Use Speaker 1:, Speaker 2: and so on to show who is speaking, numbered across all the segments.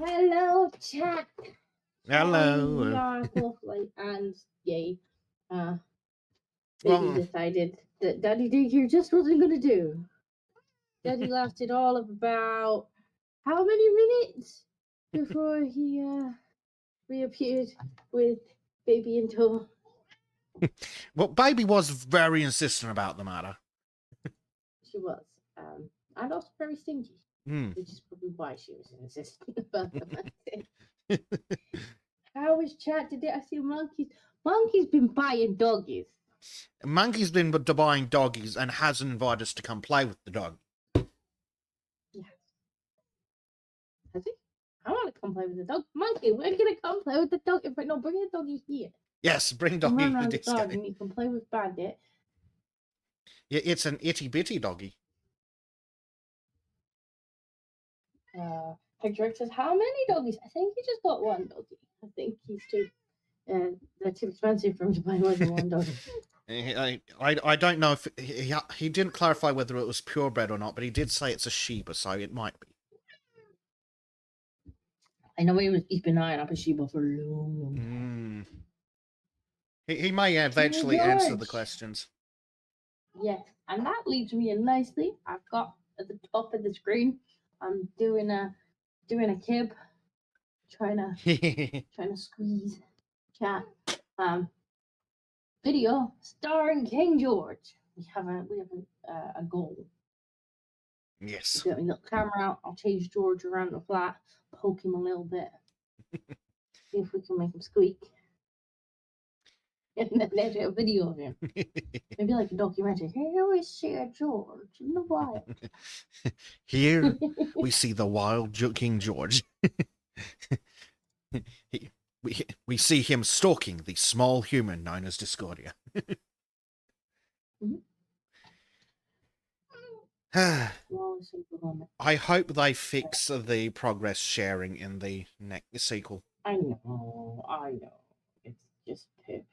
Speaker 1: Hello, chat.
Speaker 2: Hello.
Speaker 1: We are lovely and yay. Baby
Speaker 2: Well,
Speaker 1: decided that Daddy Daycare just wasn't gonna do. Daddy lasted all of about how many minutes before he reappeared with Baby in tow.
Speaker 2: well, Baby was very insistent about the matter.
Speaker 1: She was, and also very stinky, which is probably why she was insistent about the matter. How is chat today? I see monkeys. Monkey's been buying doggies.
Speaker 2: Monkey's been buying doggies and hasn't invited us to come play with the dog.
Speaker 1: Yeah. Has he? I want to come play with the dog. Monkey, we're gonna come play with the dog. If no, bring the doggy here.
Speaker 2: Yes, bring doggy
Speaker 1: Run
Speaker 2: to
Speaker 1: around
Speaker 2: the
Speaker 1: the garden. You can play with Bandit.
Speaker 2: Yeah, it's an itty bitty doggy.
Speaker 1: Picture says, "How many doggies?" I think he just got one doggy. I think he's too. They're too expensive for him to buy more than one doggy.
Speaker 2: I don't know if he didn't clarify whether it was purebred or not, but he did say it's a Shiba, so it might be.
Speaker 1: I know he's been eyeing up a Shiba for a long time.
Speaker 2: He may eventually answer the questions.
Speaker 1: Yes, and that leads me in nicely. I've got at the top of the screen. I'm doing a kib, trying to squeeze chat video starring King George. We have a goal.
Speaker 2: Yes.
Speaker 1: Get me the camera out. I'll chase George around the flat, poke him a little bit, see if we can make him squeak. And then there's a video of him. Maybe like a documentary. Here we see a George in the wild.
Speaker 2: Here we see the wild King George. We see him stalking the small human known as Discordia. I hope they fix the progress sharing in the next sequel.
Speaker 1: I know. It's just poo.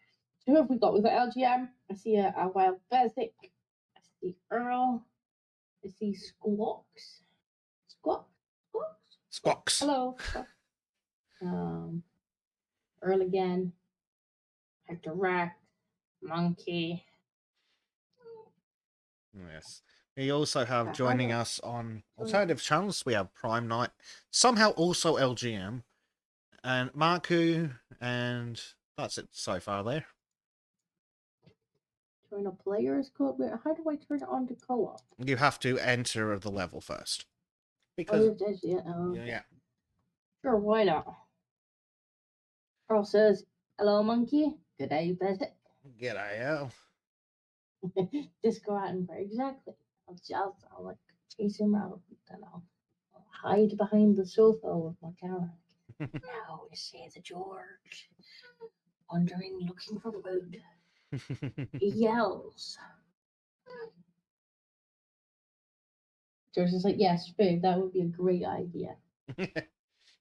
Speaker 1: Who have we got? We've got LGM. I see a wild Bezic. I see Earl. I see Squawks.
Speaker 2: Squawks.
Speaker 1: Hello. Earl again. Hector Rack. Monkey.
Speaker 2: Yes. We also have joining us on alternative channels. We have Prime Night. Somehow also LGM. And Marku. And that's it so far there.
Speaker 1: Join a player's co-op. How do I turn it on to co-op?
Speaker 2: You have to enter the level first.
Speaker 1: Because
Speaker 2: yeah.
Speaker 1: Sure, why not? Earl says, "Hello, monkey. Good day, Bezic."
Speaker 2: G'day, Al.
Speaker 1: Just go out and play. Exactly. I'll like chase him out, and I'll hide behind the sofa with my camera. Now we see the George wandering, looking for food. He yells. George is like, "Yes, food. That would be a great idea." I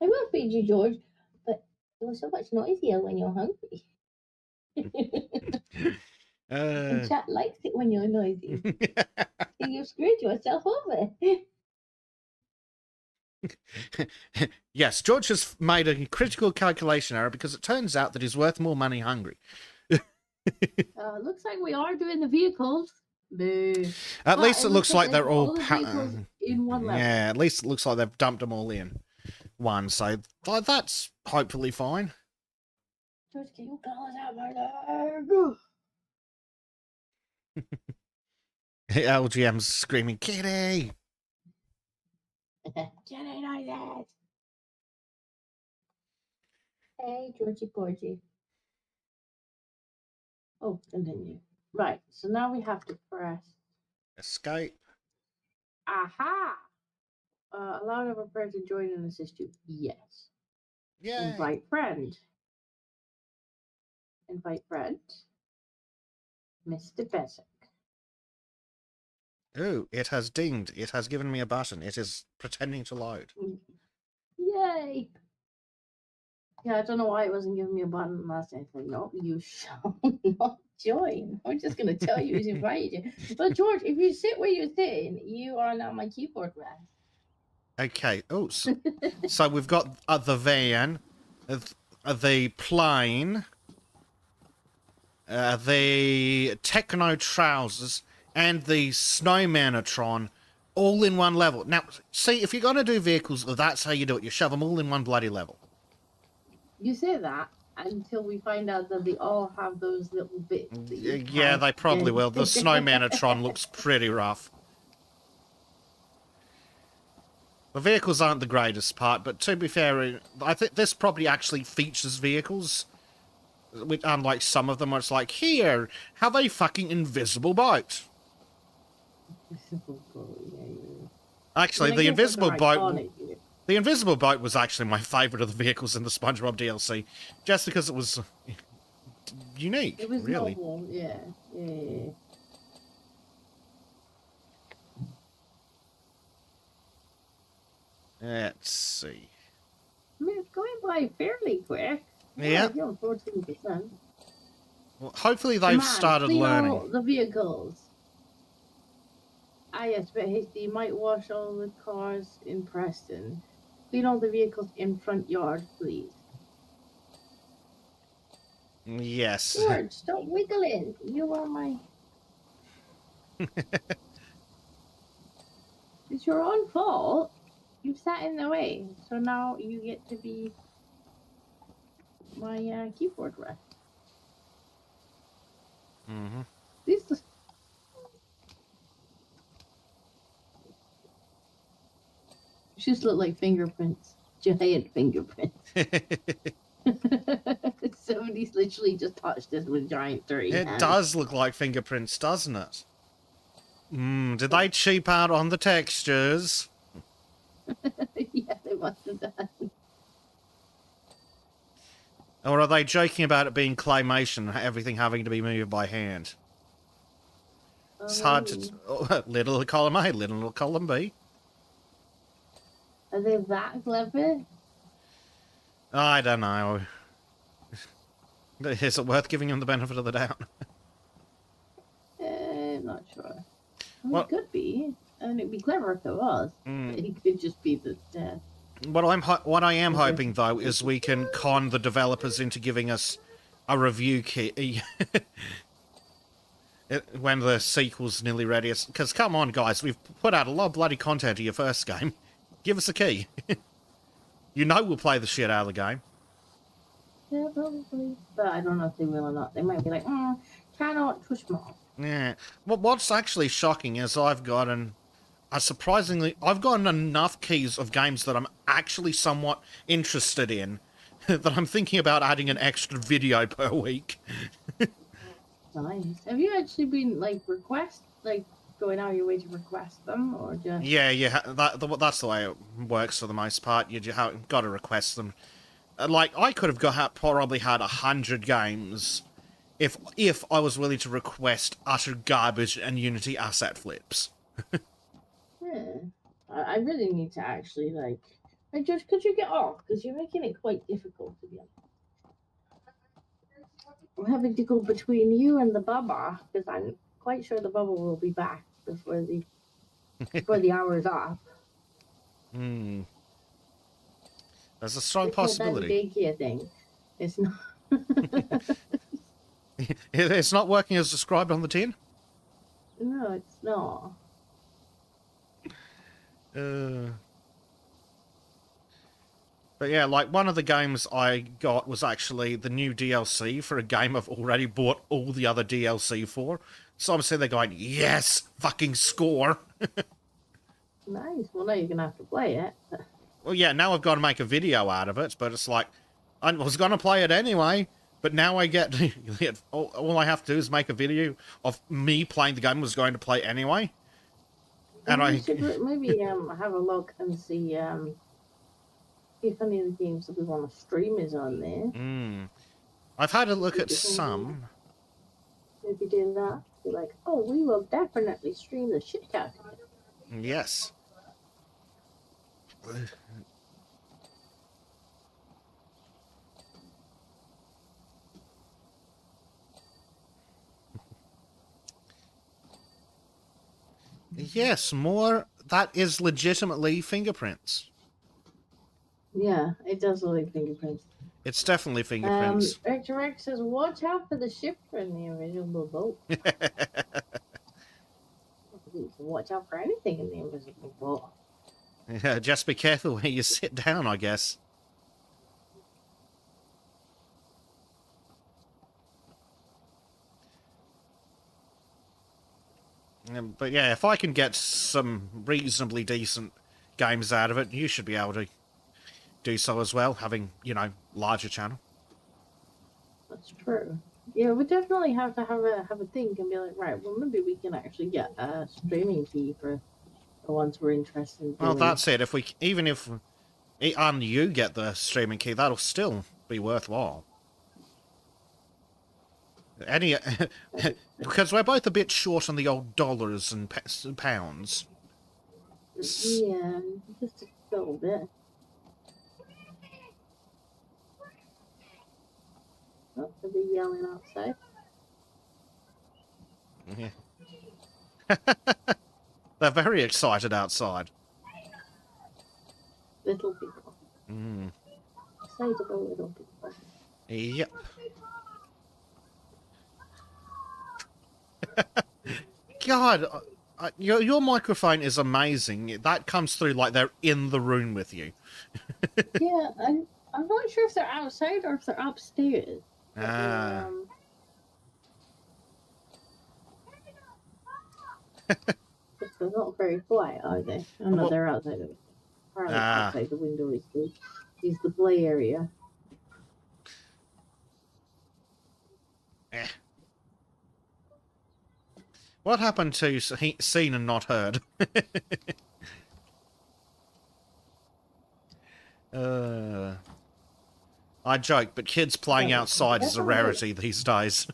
Speaker 1: will feed you, George, but you're so much noisier when you're hungry. And chat likes it when you're noisy. You screwed yourself over.
Speaker 2: Yes, George has made a critical calculation error because it turns out that he's worth more money hungry.
Speaker 1: Looks like we are doing the vehicles. Boo.
Speaker 2: At least it looks like they're all
Speaker 1: in one level.
Speaker 2: Yeah, at least it looks like they've dumped them all in one, so that's hopefully fine.
Speaker 1: George, can you call us out my leg?
Speaker 2: LGM's screaming, "Kitty!"
Speaker 1: Kitty noises. Hey, Georgie Porgy. Oh, continue. Right, so now we have to press
Speaker 2: escape.
Speaker 1: Aha! Allow another friend to join and assist you. Yes.
Speaker 2: Yeah.
Speaker 1: Invite friend. Invite friend. Mr. Bezic.
Speaker 2: Ooh, it has dinged. It has given me a button. It is pretending to load.
Speaker 1: Yay! Yeah, I don't know why it wasn't giving me a button last time. Like, no, you shall not join. I'm just going to tell you who's invited you. But George, if you sit where you're sitting, you are now my keyboard rest.
Speaker 2: Okay. Oh, so we've got the van, the plane, the techno trousers, and the snowmanatron, all in one level. Now, see, if you're gonna do vehicles, that's how you do it. You shove them all in one bloody level.
Speaker 1: You say that until we find out that they all have those little bits.
Speaker 2: Yeah, they probably will. The snowmanatron looks pretty rough. The vehicles aren't the greatest part, but to be fair, I think this probably actually features vehicles. Which, unlike some of them, where it's like, here, have a fucking invisible boat. Actually, the invisible boat... The invisible boat was actually my favourite of the vehicles in the SpongeBob DLC, just because it was unique,
Speaker 1: it was
Speaker 2: really.
Speaker 1: Novel. Yeah.
Speaker 2: Let's see.
Speaker 1: I mean, it's going by fairly quick.
Speaker 2: Yeah.
Speaker 1: You're on 14%.
Speaker 2: Well, hopefully they've started learning.
Speaker 1: All the vehicles. Ah, yes, but Hasty, you might wash all the cars in Preston. Clean all the vehicles in front yard, please.
Speaker 2: Yes.
Speaker 1: George, stop wiggling. You are my... It's your own fault. You've sat in the way. So now you get to be my keyboard rest.
Speaker 2: Mm-hmm.
Speaker 1: These just look like fingerprints. Giant fingerprints. Somebody's literally just touched this with giant dirty hands.
Speaker 2: It does look like fingerprints, doesn't it? Did they cheap out on the textures?
Speaker 1: Yeah, they must have done.
Speaker 2: Or are they joking about it being claymation, everything having to be moved by hand? It's hard to... Oh, little column A, little column B.
Speaker 1: Are they that clever?
Speaker 2: I don't know. Is it worth giving them the benefit of the doubt?
Speaker 1: Not sure. I mean, it could be. And it'd be clever if it was. It could just be that...
Speaker 2: What I am hoping, though, is we can con the developers into giving us a review key when the sequel's nearly ready. Because, come on, guys, we've put out a lot of bloody content to your first game. Give us a key. You know we'll play the shit out of the game.
Speaker 1: Yeah, probably. But I don't know if they will or not. They might be like, cannot push more.
Speaker 2: Yeah. Well, what's actually shocking is I've gotten enough keys of games that I'm actually somewhat interested in that I'm thinking about adding an extra video per week.
Speaker 1: Nice. Have you actually been, going out of your way to request them, or just...
Speaker 2: Yeah, that's the way it works for the most part. You got to request them. Like, I could have probably had 100 games if I was willing to request utter garbage and Unity asset flips.
Speaker 1: I really need to actually, George, could you get off? Because you're making it quite difficult, to be honest. I'm having to go between you and the Bubba, because I'm quite sure the Bubba will be back before the hour is off.
Speaker 2: There's a strong possibility.
Speaker 1: That daycare thing. It's not...
Speaker 2: It's not working as described on the tin?
Speaker 1: No, it's not.
Speaker 2: But yeah, like, one of the games I got was actually the new DLC for a game I've already bought all the other DLC for. So I'm sitting there going, yes, fucking score.
Speaker 1: Nice. Well, now you're going to have to play it.
Speaker 2: Well, yeah, now I've got to make a video out of it, but it's like, I was going to play it anyway, but now I get, all I have to do is make a video of me playing the game I was going to play anyway. And
Speaker 1: I should maybe have a look and see if any of the games that we want to stream is on there.
Speaker 2: I've had a look at some.
Speaker 1: Maybe do that. Be like, oh, we will definitely stream the shit out of it.
Speaker 2: Yes. Yes, more that is legitimately fingerprints.
Speaker 1: Yeah, it does look like fingerprints.
Speaker 2: It's definitely fingerprints.
Speaker 1: Rector Rex says, watch out for the shifter in the invisible boat. You can watch out for anything in the invisible boat.
Speaker 2: Yeah, just be careful where you sit down, I guess. But yeah, if I can get some reasonably decent games out of it, you should be able to do so as well, having, you know, larger channel.
Speaker 1: That's true. Yeah, we definitely have to have a think and be like, right, well, maybe we can actually get a streaming fee for the ones we're interested in doing.
Speaker 2: Well, that's it. If we, even if and you get the streaming key, that'll still be worthwhile. Any, because we're both a bit short on the old dollars and pounds.
Speaker 1: Yeah, just a little bit. Oh, they'll be yelling outside.
Speaker 2: Yeah. They're very excited outside.
Speaker 1: Little people. Excitable little people.
Speaker 2: Yep. God, your microphone is amazing. That comes through like they're in the room with you.
Speaker 1: Yeah, I'm not sure if they're outside or if they're upstairs.
Speaker 2: Ah.
Speaker 1: They're not very quiet, are they? Oh, no, they're outside of it. Probably outside the window is the play area.
Speaker 2: What happened to seen and not heard? I joke, but kids playing outside is a rarity these days.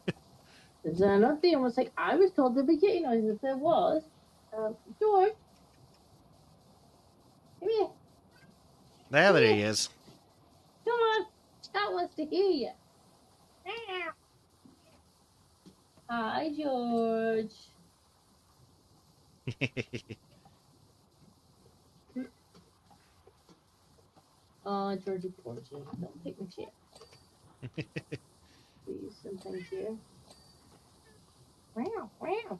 Speaker 1: There's another thing. Almost like I was told there'd be kitty noises. If there was, George, come here.
Speaker 2: There he is.
Speaker 1: Come on, Scott wants to hear you. Hi, George. Oh, Georgie Porgy, don't take my chair. Please, and thank you. Wow, wow.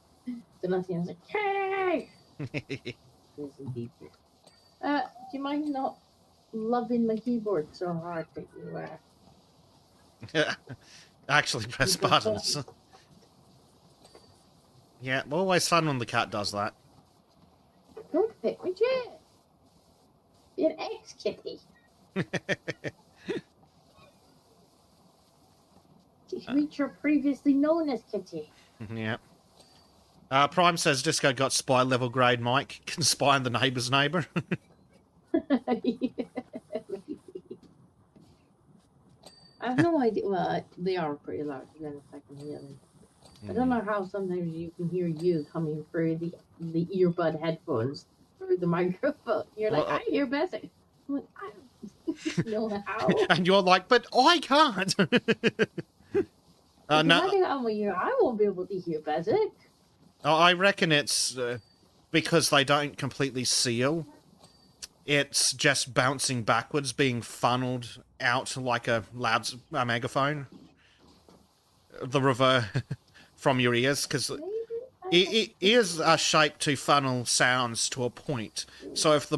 Speaker 1: So nothing was like, hey! Yes, indeed. Do you mind not loving my keyboard so hard that you
Speaker 2: actually press buttons? Yeah, always fun when the cat does that.
Speaker 1: Don't pick my chair. You're an ex-kitty. Reach your previously known as kitty.
Speaker 2: Yeah. Prime says Disco got spy level grade mic. Can spy on the neighbour's neighbour.
Speaker 1: I have no idea. Well, they are pretty loud. Then if I can hear them. I don't know how sometimes you can hear you coming through the earbud headphones through the microphone. You're like, I hear better. I'm like, I don't know how.
Speaker 2: And you're like, but I can't.
Speaker 1: No. I won't be able to hear better.
Speaker 2: I reckon it's because they don't completely seal. It's just bouncing backwards, being funneled out like a megaphone. The reverse from your ears, because ears are shaped to funnel sounds to a point. So if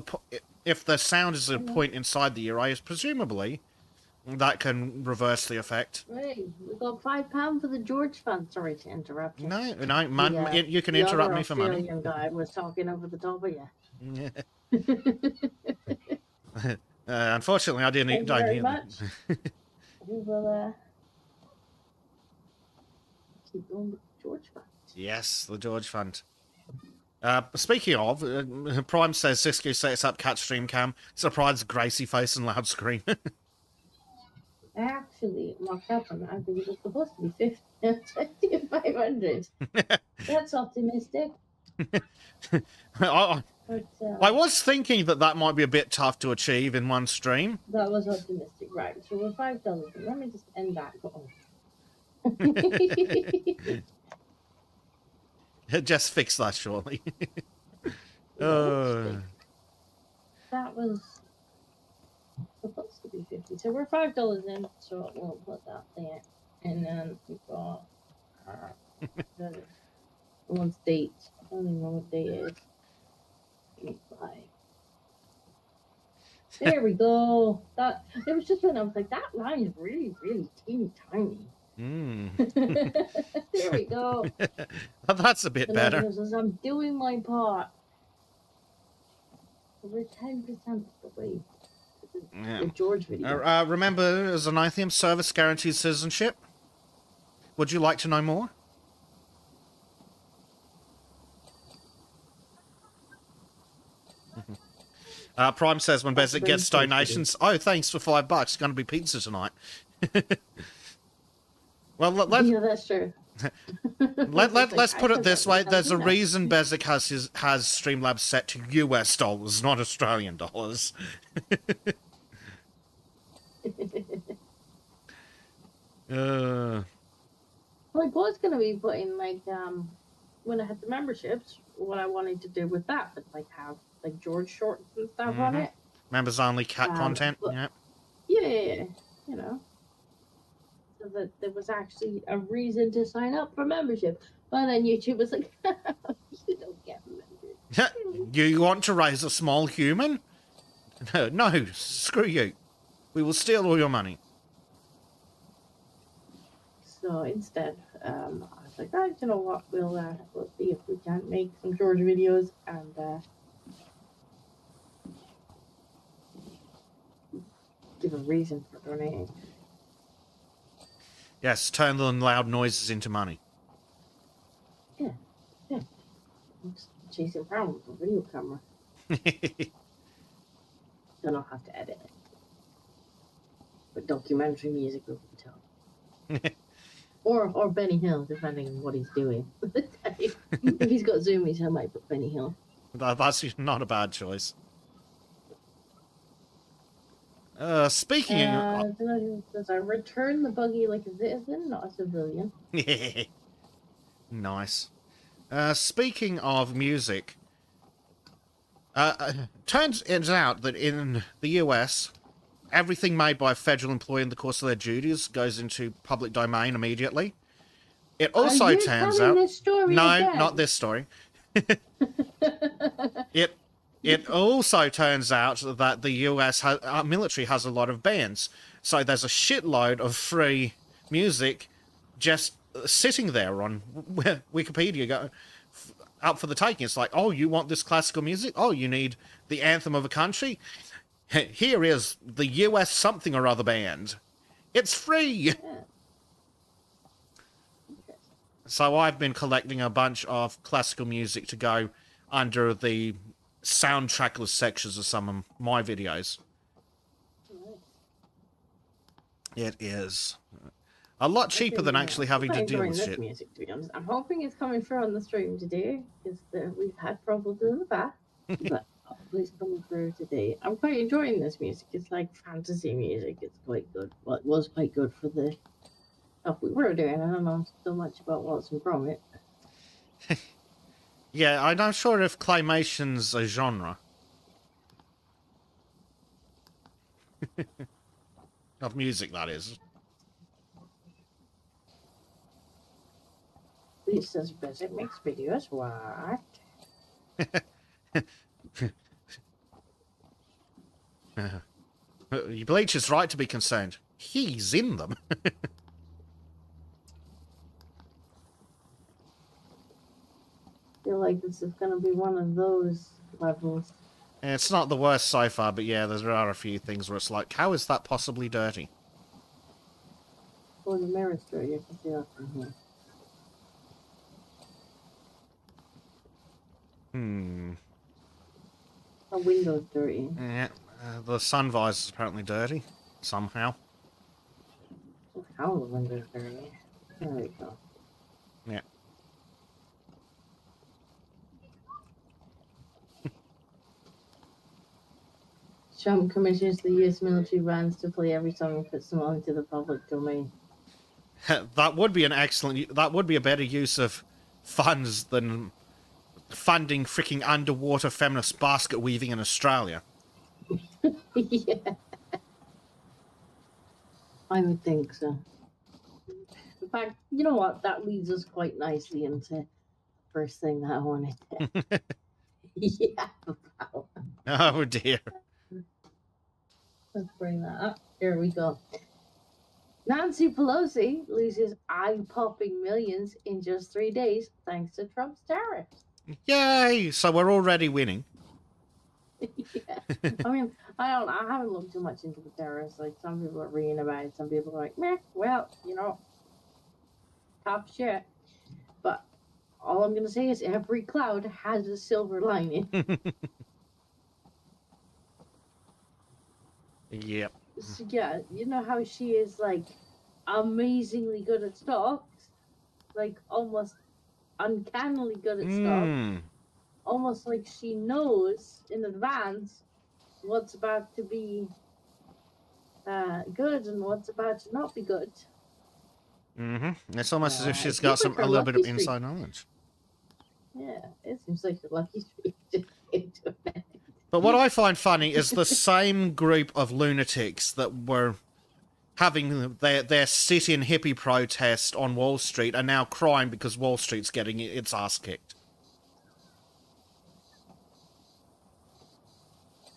Speaker 2: the sound is a point inside the ear, presumably that can reverse the effect.
Speaker 1: Right, we got £5 for the George fund. Sorry to interrupt you.
Speaker 2: No, you can interrupt me for money.
Speaker 1: The Australian guy was talking over the top of you.
Speaker 2: Unfortunately, I didn't.
Speaker 1: Thank you very much. We will keep going with the George fund.
Speaker 2: Yes, the George fund. Speaking of, Prime says Cisco sets up cat stream cam. Surprise Gracie face and loud scream.
Speaker 1: Actually, marked up on that. I think it was supposed to be 500. That's optimistic.
Speaker 2: I was thinking that might be a bit tough to achieve in one stream.
Speaker 1: That was optimistic, right? So we're $5. Let me just end that.
Speaker 2: Just fix that, surely. Uh,
Speaker 1: That was supposed to be 50. So we're $5 in, so we'll put that there. And then we got the one's date. I don't even know what day it is. Bye. There we go. That it was just when I was like, that line is really, really teeny tiny. There we go.
Speaker 2: That's a bit better.
Speaker 1: As I'm doing my part. We're 10% of the way.
Speaker 2: Yeah.
Speaker 1: The George video.
Speaker 2: Remember, as an Atheum, service guarantees citizenship. Would you like to know more? Prime says when Bezic gets donations, oh, thanks for $5. It's going to be pizza tonight. Well,
Speaker 1: yeah, that's true.
Speaker 2: let's put it this way. There's a reason Bezic has Streamlabs set to US dollars, not Australian dollars.
Speaker 1: Well, I was going to be putting, like, when I had the memberships, what I wanted to do with that, but, like, have, like, George shorts and stuff on it.
Speaker 2: Members only cat content, yeah.
Speaker 1: Yeah, you know. So that there was actually a reason to sign up for membership. But then YouTube was like, you don't get members.
Speaker 2: You want to raise a small human? No, screw you. We will steal all your money.
Speaker 1: So instead, I was like, right, you know what, we'll see if we can make some George videos and give a reason for donating.
Speaker 2: Yes, turn the loud noises into money.
Speaker 1: Yeah. I'm just chasing around with a video camera. Then I'll have to edit it. But documentary music over the top. Or Benny Hill, depending on what he's doing. If he's got zoomies, I might put Benny Hill.
Speaker 2: That's not a bad choice. Speaking of...
Speaker 1: Does I return the buggy like a citizen, not a civilian?
Speaker 2: Nice. Speaking of music, turns it out that in the US, everything made by a federal employee in the course of their duties goes into public domain immediately. It also turns out... No,
Speaker 1: again?
Speaker 2: not this story. It also turns out that the US military has a lot of bands. So there's a shitload of free music just sitting there on Wikipedia up for the taking. It's like, oh, you want this classical music? Oh, you need the anthem of a country? Here is the US something or other band. It's free! Yeah. So I've been collecting a bunch of classical music to go under the soundtrackless sections of some of my videos. It is a lot cheaper than actually having to deal with shit.
Speaker 1: Music, to be honest. I'm hoping it's coming through on the stream today, because we've had problems in the past, but hopefully it's coming through today. I'm quite enjoying this music. It's like fantasy music. It's quite good. Well, it was quite good for the stuff we were doing. I don't know so much about Wallace and Gromit.
Speaker 2: Yeah, I'm not sure if claymation's a genre. Of music, that is.
Speaker 1: Lisa's busy, makes videos. What?
Speaker 2: Bleach is right to be concerned. He's in them.
Speaker 1: I feel like this is going to be one of those levels.
Speaker 2: It's not the worst so far, but yeah, there are a few things where it's like, how is that possibly dirty?
Speaker 1: Oh, the mirror's dirty. You can see that from here. The window's dirty.
Speaker 2: Yeah, the sun visor's apparently dirty, somehow.
Speaker 1: How the window's dirty. There we go.
Speaker 2: Yeah.
Speaker 1: Trump commissions the U.S. military bands to play every song and puts them all into the public domain.
Speaker 2: That would be an excellent... That would be a better use of funds than funding freaking underwater feminist basket weaving in Australia.
Speaker 1: Yeah. I would think so. In fact, you know what? That leads us quite nicely into the first thing that I wanted to. Yeah.
Speaker 2: Oh dear.
Speaker 1: Let's bring that up. There we go. Nancy Pelosi loses eye-popping millions in just 3 days thanks to Trump's tariffs.
Speaker 2: Yay! So we're already winning.
Speaker 1: Yeah. I mean, I haven't looked too much into the tariffs. Like, some people are reading about it, some people are like, meh, well, top shit. But all I'm gonna say is every cloud has a silver lining.
Speaker 2: Yep.
Speaker 1: So, yeah, you know how she is like amazingly good at stocks, like almost uncannily good at stocks, almost like she knows in advance what's about to be good and what's about to not be good.
Speaker 2: It's almost as if she's got a little bit of inside knowledge.
Speaker 1: Yeah, it seems like a lucky streak.
Speaker 2: But what I find funny is the same group of lunatics that were having their sit-in hippie protest on Wall Street are now crying because Wall Street's getting its ass kicked.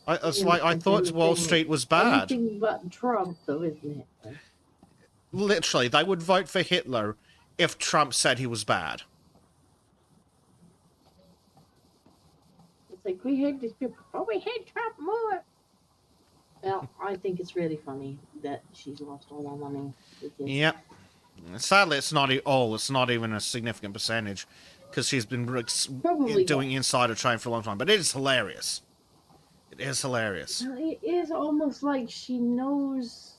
Speaker 2: I thought Wall Street was bad.
Speaker 1: Anything but Trump, though, isn't it?
Speaker 2: Literally, they would vote for Hitler if Trump said he was bad.
Speaker 1: It's like, we hate these people, but we hate Trump more. Well, I think it's really funny that she's lost all that money.
Speaker 2: Yep. Sadly, it's not all. It's not even a significant percentage because she's been doing insider trading for a long time. But it is hilarious. It is hilarious.
Speaker 1: It is almost like she knows.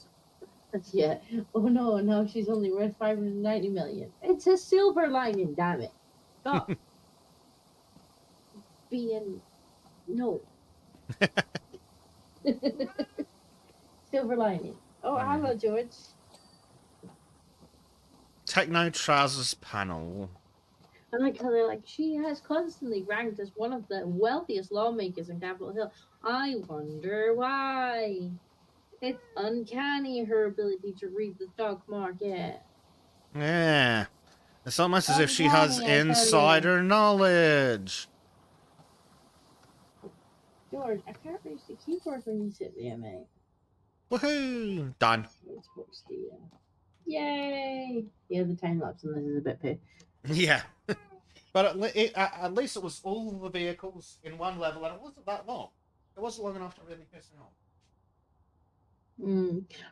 Speaker 1: Yeah. Oh no! Now she's only worth $590 million. It's a silver lining. Damn it! Stop being no. Silver lining. Oh, hello, George.
Speaker 2: Techno Trousers panel.
Speaker 1: I like how they're like, she has constantly ranked as one of the wealthiest lawmakers in Capitol Hill. I wonder why. It's uncanny, her ability to read the stock market.
Speaker 2: Yeah. It's almost as if she has insider knowledge.
Speaker 1: George, I can't reach the keyboard when you sit there, mate.
Speaker 2: Woohoo! Done.
Speaker 1: Yay! Yeah, the time lapse on this is a bit poo.
Speaker 2: Yeah. But at least it was all the vehicles in one level, and it wasn't that long. It wasn't long enough to really piss me off.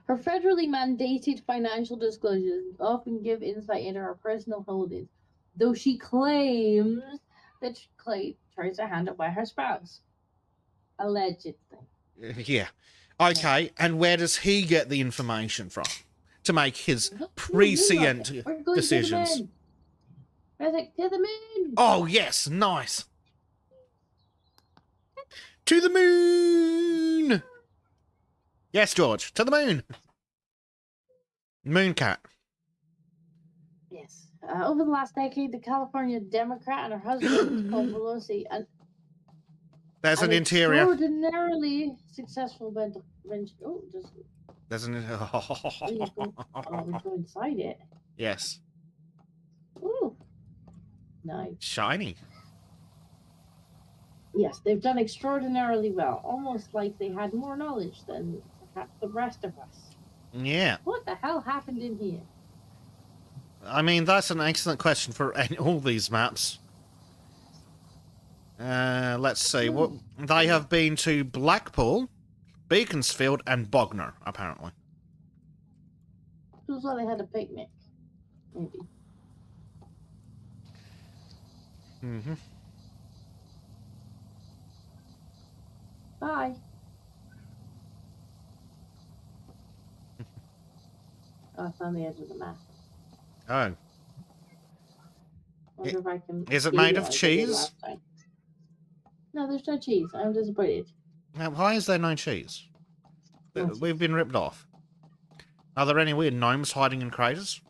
Speaker 1: Her federally mandated financial disclosures often give insight into her personal holdings, though she claims that Clay tries to hand it by her spouse. Allegedly.
Speaker 2: Yeah. Okay, and where does he get the information from to make his prescient decisions?
Speaker 1: To the moon!
Speaker 2: Oh, yes, nice. To the moon! Yes, George, to the moon. Moon cat.
Speaker 1: Yes. Over the last decade, the California Democrat and her husband, Paul Pelosi,
Speaker 2: there's an interior.
Speaker 1: Extraordinarily successful venture. Oh, just.
Speaker 2: There's an.
Speaker 1: We go inside it.
Speaker 2: Yes.
Speaker 1: Ooh. Nice.
Speaker 2: Shiny.
Speaker 1: Yes, they've done extraordinarily well. Almost like they had more knowledge than perhaps the rest of us.
Speaker 2: Yeah.
Speaker 1: What the hell happened in here?
Speaker 2: I mean, that's an excellent question for all these maps. Let's see. What they have been to Blackpool, Beaconsfield, and Bognor, apparently.
Speaker 1: It was like they had a picnic, maybe. Bye. Oh, I found the edge of the map.
Speaker 2: Oh.
Speaker 1: Wonder if I can.
Speaker 2: Is it made of cheese?
Speaker 1: No, there's no cheese. I'm disappointed.
Speaker 2: Now, why is there no cheese? We've been ripped off. Are there any weird gnomes hiding in craters?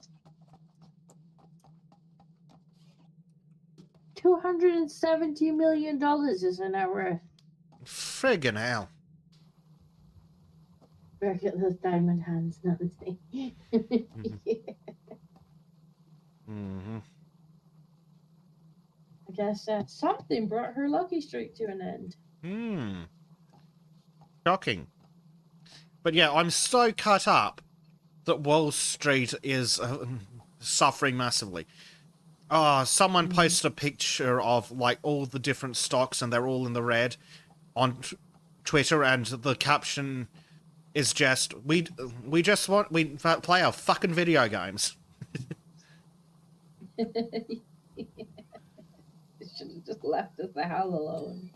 Speaker 1: $170 million is in our worth.
Speaker 2: Friggin' hell.
Speaker 1: Look at those diamond hands, nothing.
Speaker 2: Mm-hmm.
Speaker 1: I guess something brought her lucky streak to an end.
Speaker 2: Shocking. But yeah, I'm so cut up that Wall Street is suffering massively. Someone posted a picture of like all the different stocks and they're all in the red on Twitter, and the caption is just we play our fucking video games.
Speaker 1: Should have just left us the hell alone.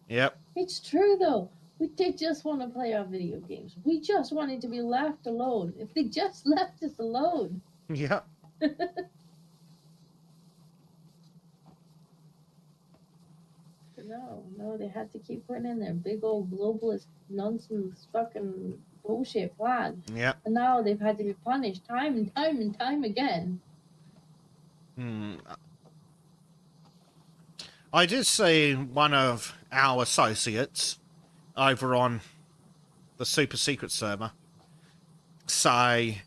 Speaker 2: Yep.
Speaker 1: It's true though. We did just want to play our video games. We just wanted to be left alone. If they just left us alone.
Speaker 2: Yep.
Speaker 1: No, they had to keep putting in their big old globalist nonsense fucking bullshit flag.
Speaker 2: Yep.
Speaker 1: And now they've had to be punished time and time and time again.
Speaker 2: I did see one of our associates over on the super secret server say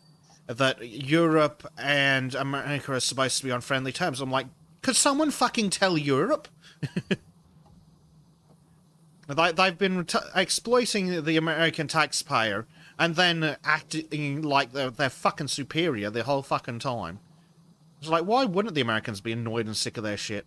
Speaker 2: that Europe and America are supposed to be on friendly terms. I'm like, could someone fucking tell Europe? They've been exploiting the American taxpayer and then acting like they're fucking superior the whole fucking time. It's like, why wouldn't the Americans be annoyed and sick of their shit?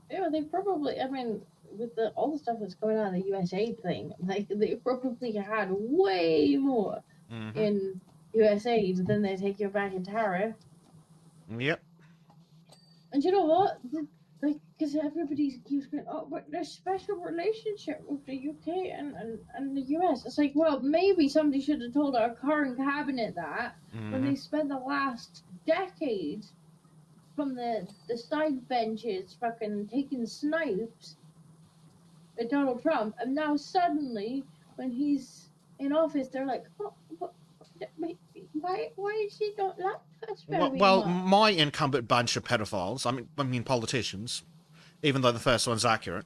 Speaker 1: Yeah, they probably, I mean, with all the stuff that's going on in the USA thing, like, they probably had way more in USA than they take you back in tariff.
Speaker 2: Yep.
Speaker 1: And you know what? Like, because everybody keeps going, oh, but there's special relationship with the UK and the US. It's like, well, maybe somebody should have told our current cabinet that when they spent the last decade from the side benches fucking taking snipes at Donald Trump, and now suddenly when he's in office, they're like, oh, why is he don't like us very
Speaker 2: well,
Speaker 1: much?
Speaker 2: my incumbent bunch of pedophiles, I mean politicians, even though the first one's accurate,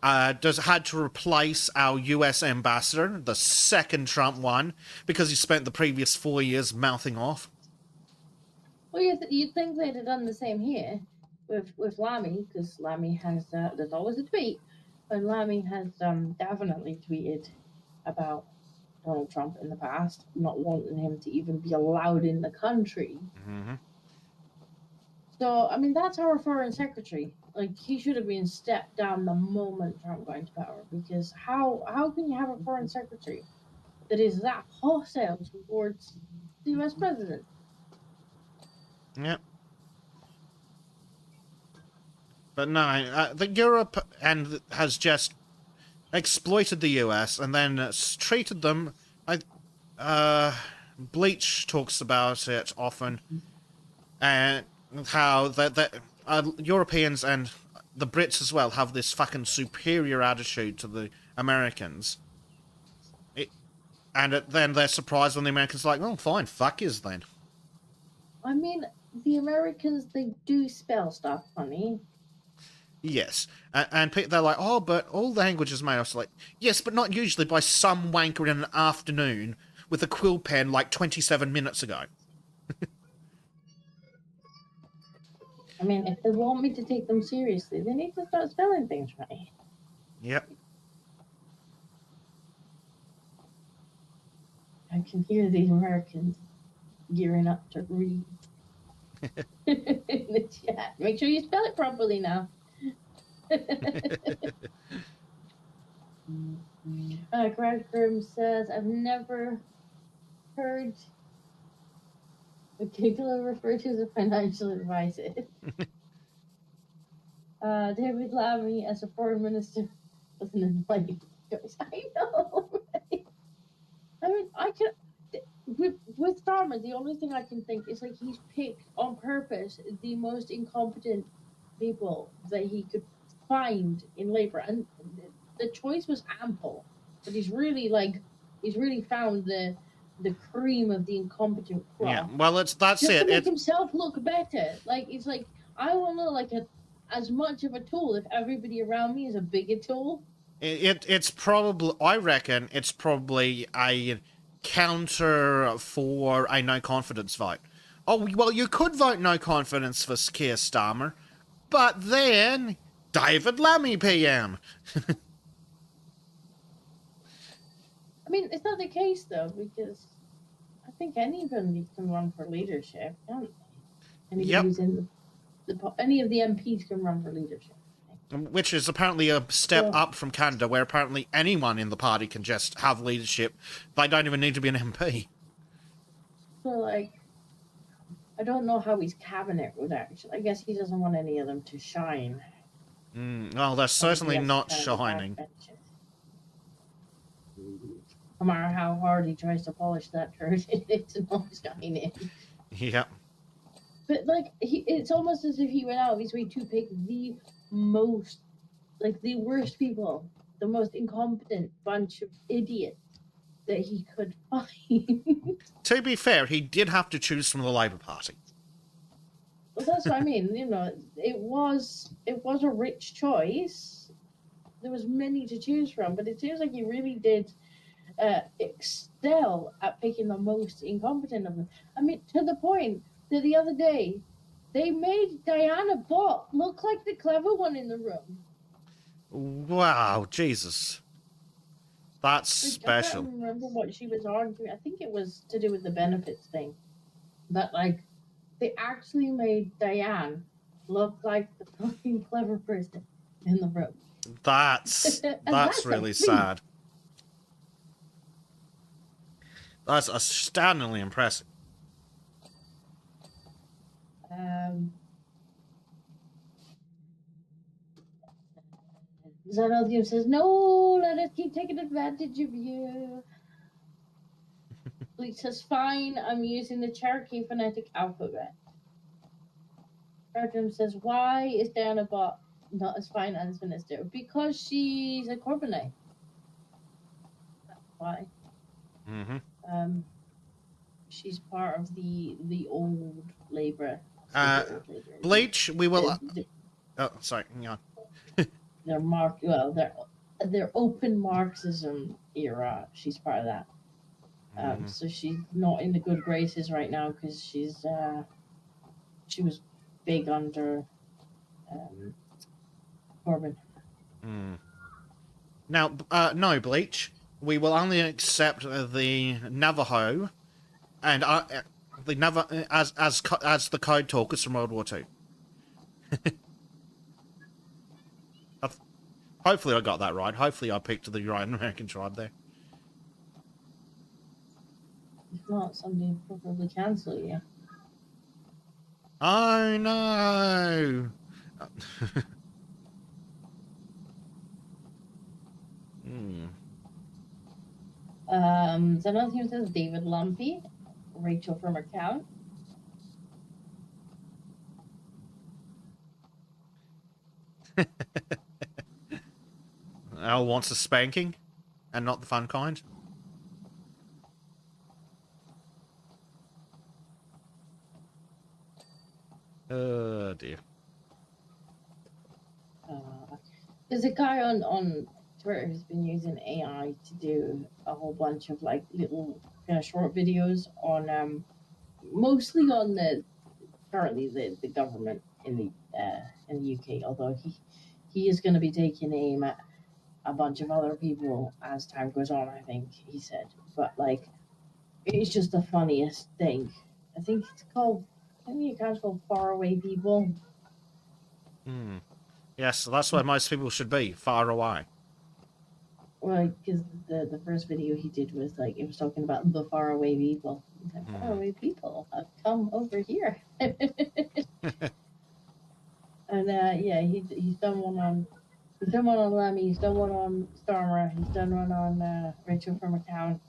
Speaker 2: had to replace our US ambassador, the second Trump one, because he spent the previous 4 years mouthing off.
Speaker 1: Well, you'd think they'd have done the same here with Lammy, because Lammy has, there's always a tweet, and Lammy has definitely tweeted about Donald Trump in the past, not wanting him to even be allowed in the country. So, I mean, that's our foreign secretary. Like, he should have been stepped down the moment Trump got into power, because how can you have a foreign secretary that is that hostile towards the US president?
Speaker 2: Yep. But no, the Europe has just exploited the US and then treated them. Bleach talks about it often, and how the Europeans and the Brits as well have this fucking superior attitude to the Americans. Then they're surprised when the Americans are like, oh, fine, fuck yous then.
Speaker 1: I mean, the Americans, they do spell stuff funny.
Speaker 2: Yes, and they're like, oh, but all languages made us like, yes, but not usually by some wanker in an afternoon with a quill pen like 27 minutes ago.
Speaker 1: I mean, if they want me to take them seriously, they need to start spelling things right.
Speaker 2: Yep.
Speaker 1: I can hear these Americans gearing up to read in the chat. Make sure you spell it properly now. Greg Grimm says, I've never heard a giggler referred to as a financial advisor. David Lammy as a foreign minister was an enlightening choice. I know, right? I mean, with Starmer, the only thing I can think is like he's picked on purpose the most incompetent people that he could find in Labour, and the choice was ample. But he's really found the cream of the incompetent crop.
Speaker 2: Yeah, well, that's
Speaker 1: just
Speaker 2: it.
Speaker 1: to make himself look better. Like, it's like, I want to look like a as much of a tool if everybody around me is a bigger tool.
Speaker 2: It's probably, I reckon, it's probably a counter for a no confidence vote. Oh, well, you could vote no confidence for Keir Starmer, but then David Lammy PM.
Speaker 1: I mean, it's not the case though, because I think anybody can run for leadership, can't they? Anybody
Speaker 2: Yep.
Speaker 1: who's in any of the MPs can run for leadership.
Speaker 2: Which is apparently a step
Speaker 1: So,
Speaker 2: up from Canada, where apparently anyone in the party can just have leadership. They don't even need to be an MP.
Speaker 1: so like, I don't know how his cabinet would actually. I guess he doesn't want any of them to shine.
Speaker 2: Well, they're certainly not shining.
Speaker 1: No matter how hard he tries to polish that turd, it's not shining.
Speaker 2: Yep.
Speaker 1: But like, it's almost as if he went out of his way to pick the most, like the worst people, the most incompetent bunch of idiots that he could find.
Speaker 2: To be fair, he did have to choose from the Labour Party.
Speaker 1: Well, that's what I mean. You know, it was a rich choice. There was many to choose from, but it seems like he really did excel at picking the most incompetent of them. I mean, to the point that the other day they made Diana Bott look like the clever one in the room.
Speaker 2: Wow, Jesus. That's
Speaker 1: Like,
Speaker 2: special.
Speaker 1: I can't remember what she was arguing. I think it was to do with the benefits thing. But like, they actually made Diane look like the fucking clever person in the room.
Speaker 2: That's really sad. That's astoundingly impressive.
Speaker 1: Zanothium says, "No, let us keep taking advantage of you." Bleach says, "Fine, I'm using the Cherokee phonetic alphabet." Bertram says, "Why is Diana Bott not as finance minister?" Because she's a Corbynite. That's why. She's part of the old Labour.
Speaker 2: Bleach, we will. Oh, sorry. Hang on.
Speaker 1: They're their open Marxism era. She's part of that. So she's not in the good graces right now because she was big under Corbyn.
Speaker 2: Now, no, Bleach. We will only accept the Navajo and the as the code talkers from World War II. Hopefully I got that right. Hopefully I picked the right American tribe there.
Speaker 1: If not, somebody will probably cancel you.
Speaker 2: Oh no!
Speaker 1: Zanothium says David Lumpy, Rachel from her count.
Speaker 2: Al wants a spanking, and not the fun kind. Oh dear.
Speaker 1: There's a guy on Twitter who's been using AI to do a whole bunch of like little kind of short videos on mostly on currently the government in the UK. Although he is going to be taking aim at a bunch of other people as time goes on. I think he said, but like it's just the funniest thing. I think it's called. I think the account's called Faraway People.
Speaker 2: Yes, so that's where most people should be, far away.
Speaker 1: Well, because the first video he did was like it was talking about the faraway people. He's like, faraway people have come over here. And yeah, he's done one on Lemmy. He's done one on Stormer. He's done one on Rachel from McCown.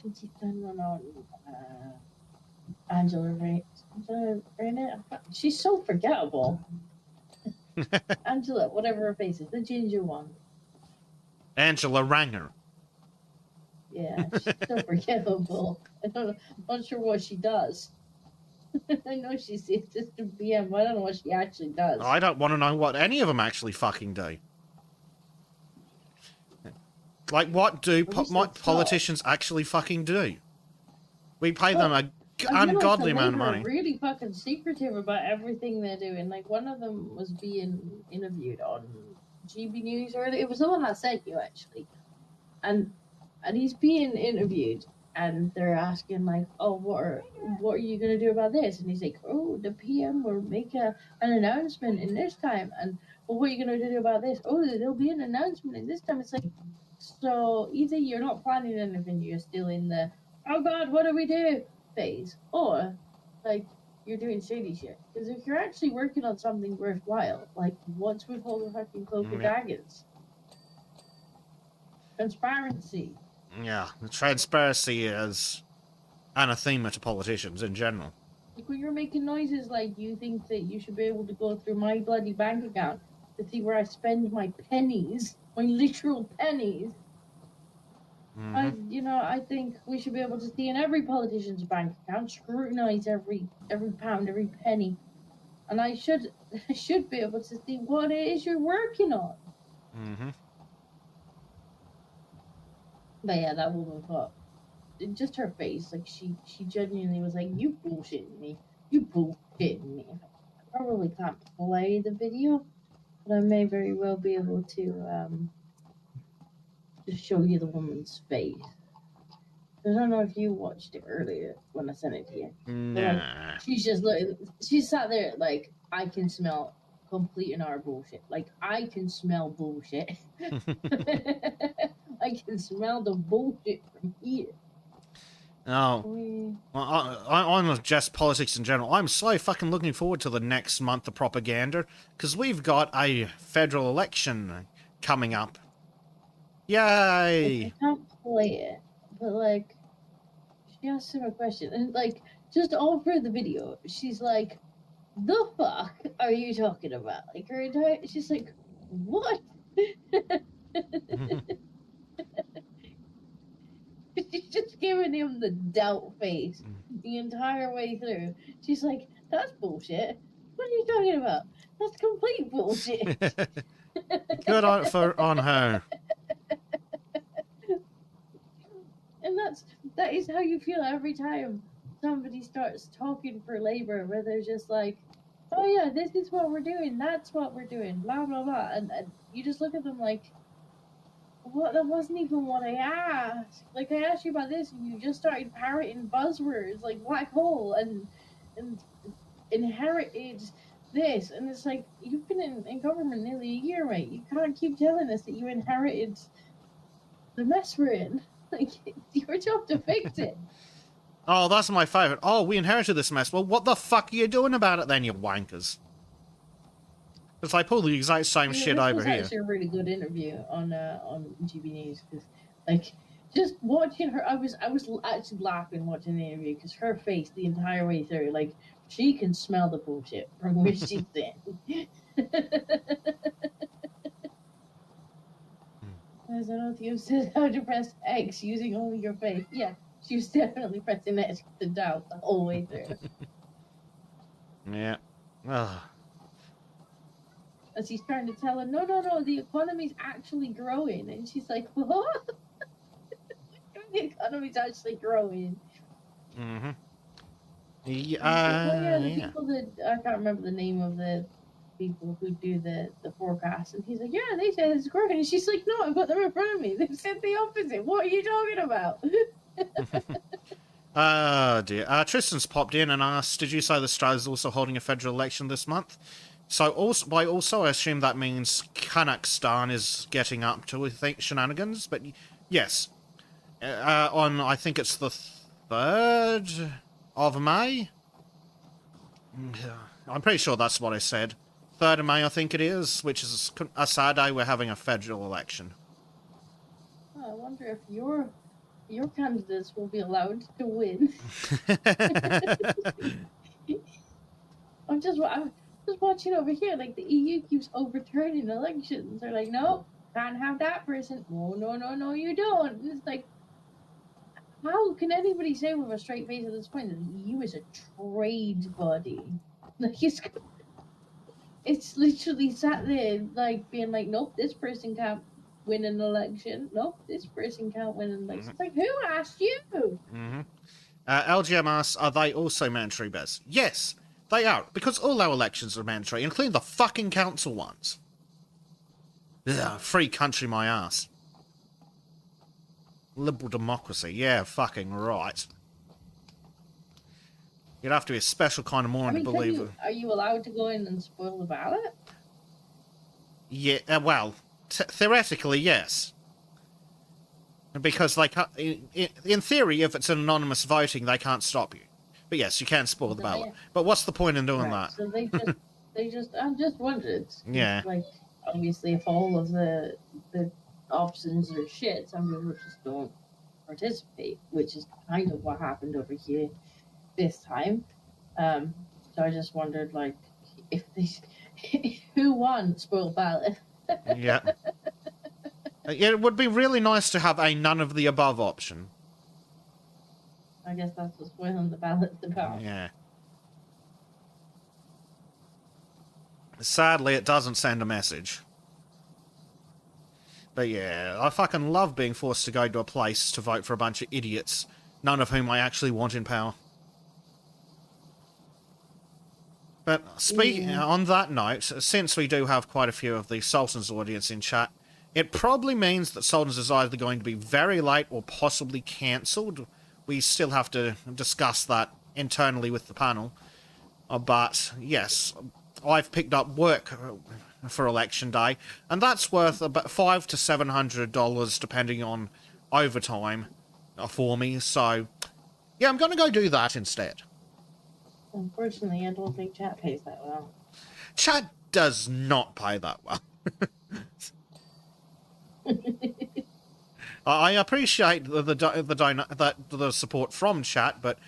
Speaker 1: He's done one on Angela Rayner. She's so forgettable. Angela, whatever her face is, the ginger one.
Speaker 2: Angela Ranger.
Speaker 1: Yeah, she's so forgettable. I'm not sure what she does. I know she's the assistant PM, but I don't know what she actually does.
Speaker 2: I don't want to know what any of them actually fucking do. Like, what do politicians actually fucking do? We pay them a ungodly amount of money.
Speaker 1: Are really fucking secretive about everything they're doing. Like, one of them was being interviewed on GB News earlier. It was the one I sent you, actually. And he's being interviewed, and they're asking, like, oh, what are you going to do about this? And he's like, oh, the PM will make an announcement in this time. And, well, what are you going to do about this? Oh, there'll be an announcement in this time. It's like, so either you're not planning anything, you're still in the, oh, God, what do we do phase, or, like, you're doing shady shit. Because if you're actually working on something worthwhile, like, what's with all the fucking cloak of daggers? Transparency.
Speaker 2: Yeah, the transparency is anathema to politicians in general.
Speaker 1: Like, when you're making noises like you think that you should be able to go through my bloody bank account to see where I spend my pennies, my literal pennies, I think we should be able to see in every politician's bank account, scrutinize every pound, every penny, and I should be able to see what it is you're working on. But yeah, that woman thought, just her face, like she genuinely was like, "You bullshitting me, you bullshitting me." I probably can't play the video, but I may very well be able to just show you the woman's face. I don't know if you watched it earlier when I sent it to you.
Speaker 2: Nah.
Speaker 1: Like, she's just looking. She sat there like, I can smell complete and utter bullshit. Like, I can smell bullshit. I can smell the bullshit from here.
Speaker 2: Oh, on just politics in general, I'm so fucking looking forward to the next month of propaganda, because we've got a federal election coming up. Yay!
Speaker 1: I can't play it, but, like, she asked him a question, and, like, just all through the video, she's like, the fuck are you talking about? Like, her entire, she's like, what? She's just giving him the doubt face the entire way through. She's like, that's bullshit. What are you talking about? That's complete bullshit.
Speaker 2: Good on her.
Speaker 1: And that is how you feel every time somebody starts talking for Labour, where they're just like, oh yeah, this is what we're doing, that's what we're doing, blah blah blah, and you just look at them like, what? That wasn't even what I asked. Like, I asked you about this, and you just started parroting buzzwords like black hole and inherited this, and it's like, you've been in government nearly a year, mate. You can't keep telling us that you inherited the mess we're in. Like, it's your job to fix it.
Speaker 2: Oh, that's my favourite. Oh, we inherited this mess. Well, what the fuck are you doing about it then, you wankers? It's like, pull the exact same shit over here.
Speaker 1: This was actually a really good interview on GB News, because, like, just watching her, I was actually laughing watching the interview, because her face the entire way through, like, she can smell the bullshit from where she's in. I don't know if you said how to press X using only your face. Yeah, she was definitely pressing X to doubt the whole way through.
Speaker 2: Yeah. Ugh.
Speaker 1: As he's trying to tell her, no, the economy's actually growing. And she's like, what? The economy's actually growing.
Speaker 2: Mm-hmm.
Speaker 1: The people that, I can't remember the name of the people who do the forecast. And he's like, yeah, they said it's growing. And she's like, no, I've got them in front of me. They've said the opposite. What are you talking about?
Speaker 2: Oh, dear. Tristan's popped in and asked, did you say the Australia's also holding a federal election this month? So, I assume that means Kazakhstan is getting up to, I think, shenanigans. But, yes. I think it's the 3rd of May? I'm pretty sure that's what I said. 3rd of May, I think it is, which is a sad day we're having a federal election.
Speaker 1: Oh, I wonder if your candidates will be allowed to win. I'm just watching over here, like, the EU keeps overturning elections. They're like, no, can't have that person. No, you don't. And it's like, How can anybody say with a straight face at this point that the EU is a trade body? Like it's literally sat there like being like, nope, this person can't win an election. Nope, this person can't win an election. It's like, who asked you?
Speaker 2: Mm-hmm. LGM asks, are they also mandatory, Bez? Yes, they are, because all our elections are mandatory, including the fucking council ones. Ugh, free country my ass. Liberal democracy, yeah, fucking right. You'd have to be a special kind of moron to believe it.
Speaker 1: Are you allowed to go in and spoil the ballot?
Speaker 2: Yeah, well, theoretically, yes. Because they can't, in theory, if it's an anonymous voting, they can't stop you. But yes, you can spoil the ballot. But what's the point in doing that?
Speaker 1: So I'm just wondering.
Speaker 2: Yeah.
Speaker 1: Like, obviously, if all of the options are shit, some people just don't participate, which is kind of what happened over here this time. So I just wondered, like, if who won spoiled ballot?
Speaker 2: Yeah. It would be really nice to have a none of the above option.
Speaker 1: I guess that's what spoiling the ballot's about.
Speaker 2: Yeah. Sadly, it doesn't send a message. But yeah, I fucking love being forced to go to a place to vote for a bunch of idiots, none of whom I actually want in power. But on that note, since we do have quite a few of the Sultan's audience in chat, it probably means that Sultan's is either going to be very late or possibly cancelled. We still have to discuss that internally with the panel. But yes, I've picked up work for election day, and that's worth about $500 to $700 depending on overtime for me. So yeah, I'm going to go do that instead.
Speaker 1: Unfortunately, I don't think chat pays that well.
Speaker 2: Chat does not pay that well. I appreciate the support from chat, but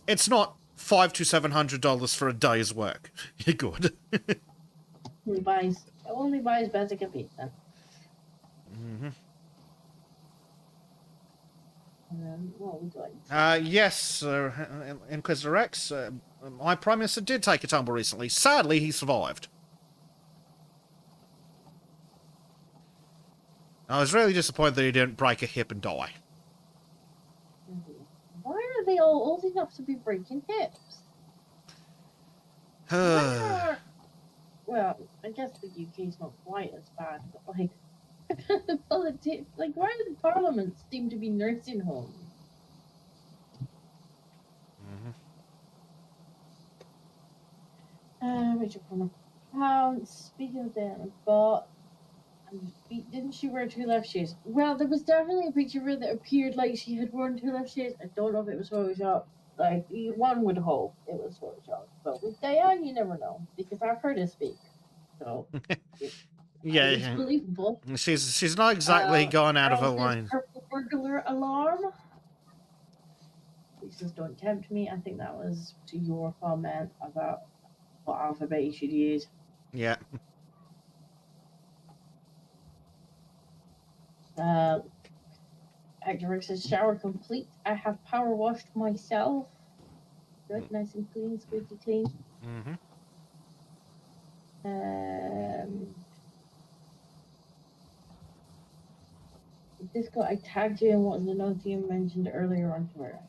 Speaker 2: it's not $500 to $700 for a day's work. You're good.
Speaker 1: Only buys basic and pizza.
Speaker 2: Mm-hmm.
Speaker 1: What would you like?
Speaker 2: Yes, Inquisitor X. My Prime Minister did take a tumble recently. Sadly, he survived. I was really disappointed that he didn't break a hip and die.
Speaker 1: Why are they all old enough to be breaking hips? Well, I guess the UK's not quite as bad, but like, politics, like, why do the parliaments seem to be nursing homes? Richard from account. Speaking of that, but didn't she wear two left shoes? Well, there was definitely a picture of her that appeared like she had worn two left shoes. I don't know if it was Photoshop. Like, one would hope it was Photoshop, but with Diane, you never know because I've heard her speak. So
Speaker 2: yeah,
Speaker 1: it's believable.
Speaker 2: She's not exactly gone out of her line.
Speaker 1: Purple burglar alarm. He says, "Don't tempt me." I think that was to your comment about what alphabet you should use.
Speaker 2: Yeah.
Speaker 1: Hector says, "Shower complete. I have power washed myself. Good, nice and clean, squeaky clean."
Speaker 2: Mm-hmm.
Speaker 1: Disco, I tagged you in what was the note you mentioned earlier on Twitter.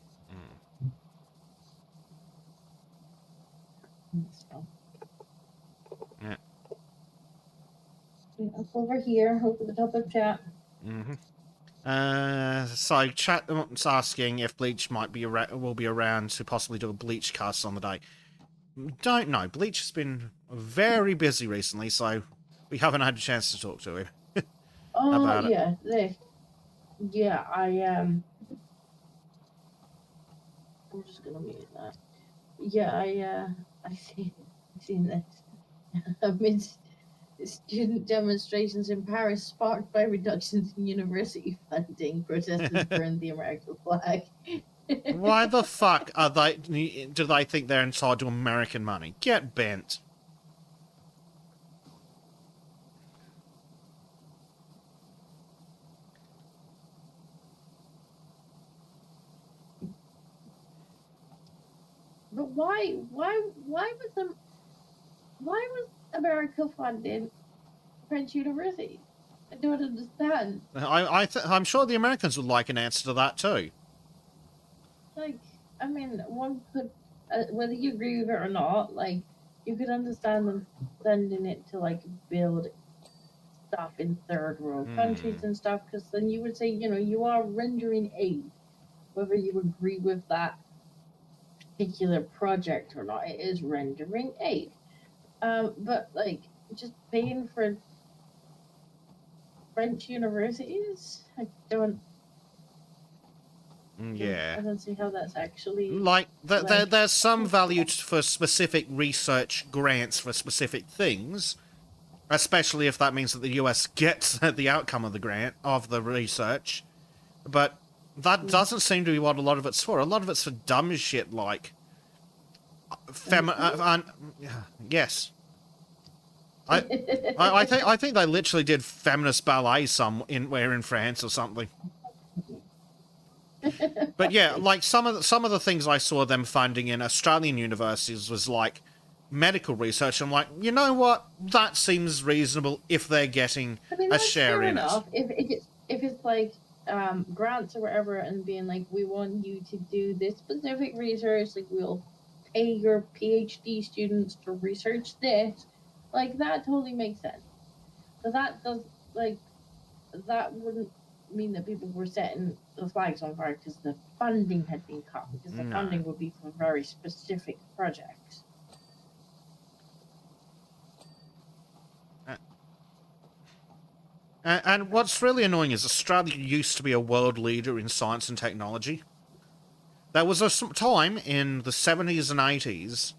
Speaker 1: So.
Speaker 2: Yeah.
Speaker 1: Up over here, hope at the top of chat.
Speaker 2: Mm-hmm. So chat's asking if Bleach will be around to possibly do a Bleach cast on the day. Don't know. Bleach has been very busy recently, so we haven't had a chance to talk to him about it.
Speaker 1: Yeah, I'm just gonna mute that. Yeah, I've seen this. Amidst student demonstrations in Paris sparked by reductions in university funding, protesters burned the American flag.
Speaker 2: Why the fuck do they think they're entitled to American money? Get bent.
Speaker 1: why was America funding French universities? I don't understand.
Speaker 2: I'm sure the Americans would like an answer to that too.
Speaker 1: Like, I mean, one could, whether you agree with it or not, like, you could understand them sending it to like build stuff in third world countries and stuff, because then you would say, you are rendering aid, whether you agree with that particular project or not. It is rendering aid. But like, just paying for French universities, I don't.
Speaker 2: Yeah.
Speaker 1: I don't see how that's actually
Speaker 2: like there's some value for specific research grants for specific things, especially if that means that the US gets the outcome of the grant of the research. But that doesn't seem to be what a lot of it's for. A lot of it's for dumb shit like yes. I think they literally did feminist ballet somewhere in France or something. But yeah, like some of the things I saw them funding in Australian universities was like medical research. I'm like, you know what? That seems reasonable if they're getting a share in it.
Speaker 1: If it's like grants or whatever, and being like, we want you to do this specific research, like we'll pay your PhD students to research this, like that totally makes sense. So that does, like, that wouldn't mean that people were setting the flags on fire because the funding had been cut, because the funding would be for very specific projects.
Speaker 2: And what's really annoying is Australia used to be a world leader in science and technology. There was a time in the 70s and 80s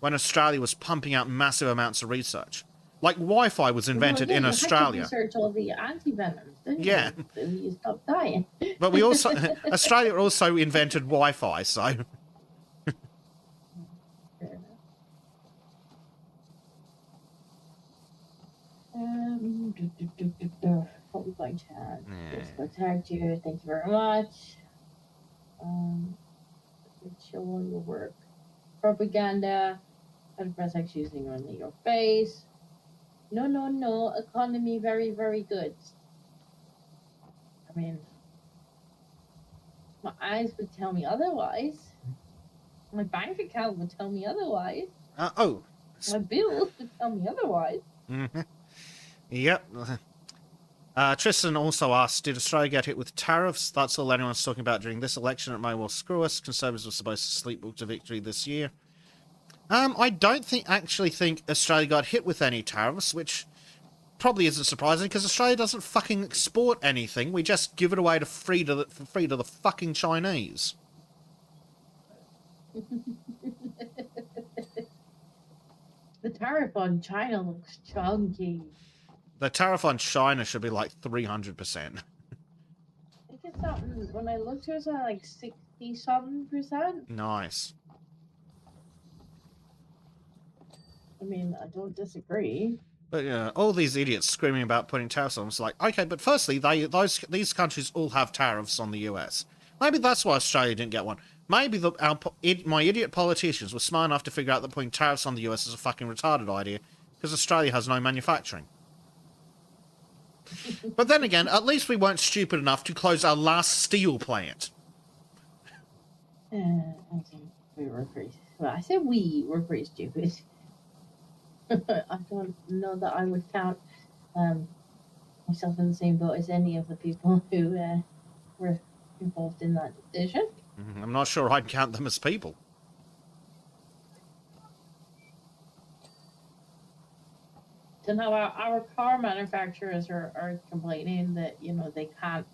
Speaker 2: when Australia was pumping out massive amounts of research. Like Wi-Fi was invented in Australia.
Speaker 1: You had to research all the antivenoms, didn't
Speaker 2: you?
Speaker 1: And you stopped dying.
Speaker 2: But we also Australia also invented Wi-Fi, so.
Speaker 1: What we going to have? Let's go tag you. Thank you very much. Show all your work. Propaganda. How to press X using only your face. No. Economy very, very good. I mean, my eyes would tell me otherwise. My bank account would tell me otherwise. My bills would tell me otherwise.
Speaker 2: Mm-hmm. Yep. Tristan also asked, did Australia get hit with tariffs? That's all anyone's talking about during this election. It may well screw us. Conservatives were supposed to sleepwalk to victory this year. I don't actually think Australia got hit with any tariffs, which probably isn't surprising because Australia doesn't fucking export anything. We just give it away for free to the fucking Chinese.
Speaker 1: The tariff on China looks chunky.
Speaker 2: The tariff on China should be like 300%.
Speaker 1: I think it's something, when I looked at it, like 60-something%.
Speaker 2: Nice.
Speaker 1: I mean, I don't disagree.
Speaker 2: But yeah, all these idiots screaming about putting tariffs on. It's like, okay, but firstly, these countries all have tariffs on the US. Maybe that's why Australia didn't get one. Maybe my idiot politicians were smart enough to figure out that putting tariffs on the US is a fucking retarded idea because Australia has no manufacturing. But then again, at least we weren't stupid enough to close our last steel plant.
Speaker 1: I think we were pretty... Well, I said we were pretty stupid. I don't know that I would count myself in the same boat as any of the people who were involved in that decision.
Speaker 2: I'm not sure I'd count them as people.
Speaker 1: So now our car manufacturers are complaining that, they can't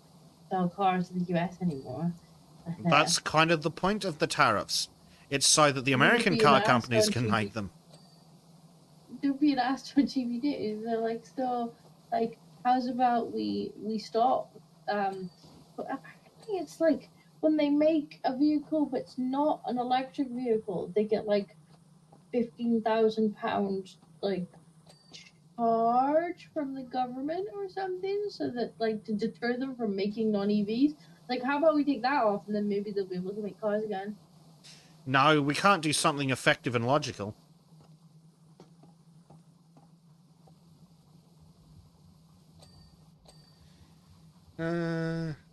Speaker 1: sell cars in the US anymore.
Speaker 2: That's kind of the point of the tariffs. It's so that the American car companies can make them.
Speaker 1: They're being asked for GVDs. They're like, so, like, how's about we stop? But apparently it's like when they make a vehicle but it's not an electric vehicle, they get like £15,000 like charge from the government or something, so that, like, to deter them from making non-EVs. Like, how about we take that off and then maybe they'll be able to make cars again?
Speaker 2: No, we can't do something effective and logical.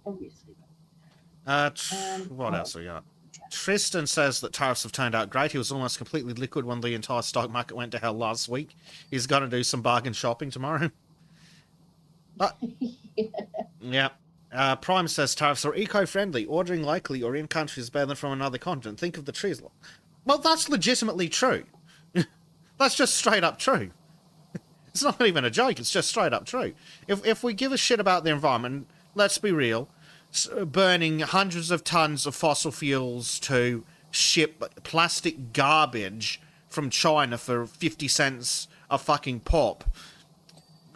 Speaker 1: Obviously.
Speaker 2: What else we got? Tristan says that tariffs have turned out great. He was almost completely liquid when the entire stock market went to hell last week. He's going to do some bargain shopping tomorrow. Yeah. Prime says tariffs are eco-friendly. Ordering locally or in country is better than from another continent. Think of the trees. Well, that's legitimately true. That's just straight up true. It's not even a joke. It's just straight up true. If we give a shit about the environment, let's be real. Burning hundreds of tons of fossil fuels to ship plastic garbage from China for 50 cents a fucking pop,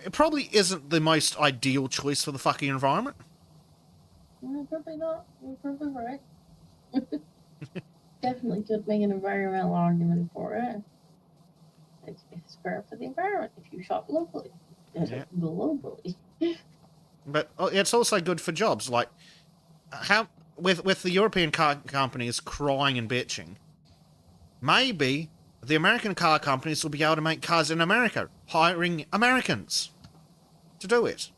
Speaker 2: it probably isn't the most ideal choice for the fucking environment.
Speaker 1: Probably not. You're probably right. Definitely could make an environmental argument for it. It's better for the environment if you shop locally.
Speaker 2: Yeah.
Speaker 1: Globally.
Speaker 2: But it's also good for jobs. Like, how with the European car companies crying and bitching, maybe the American car companies will be able to make cars in America, hiring Americans to do it.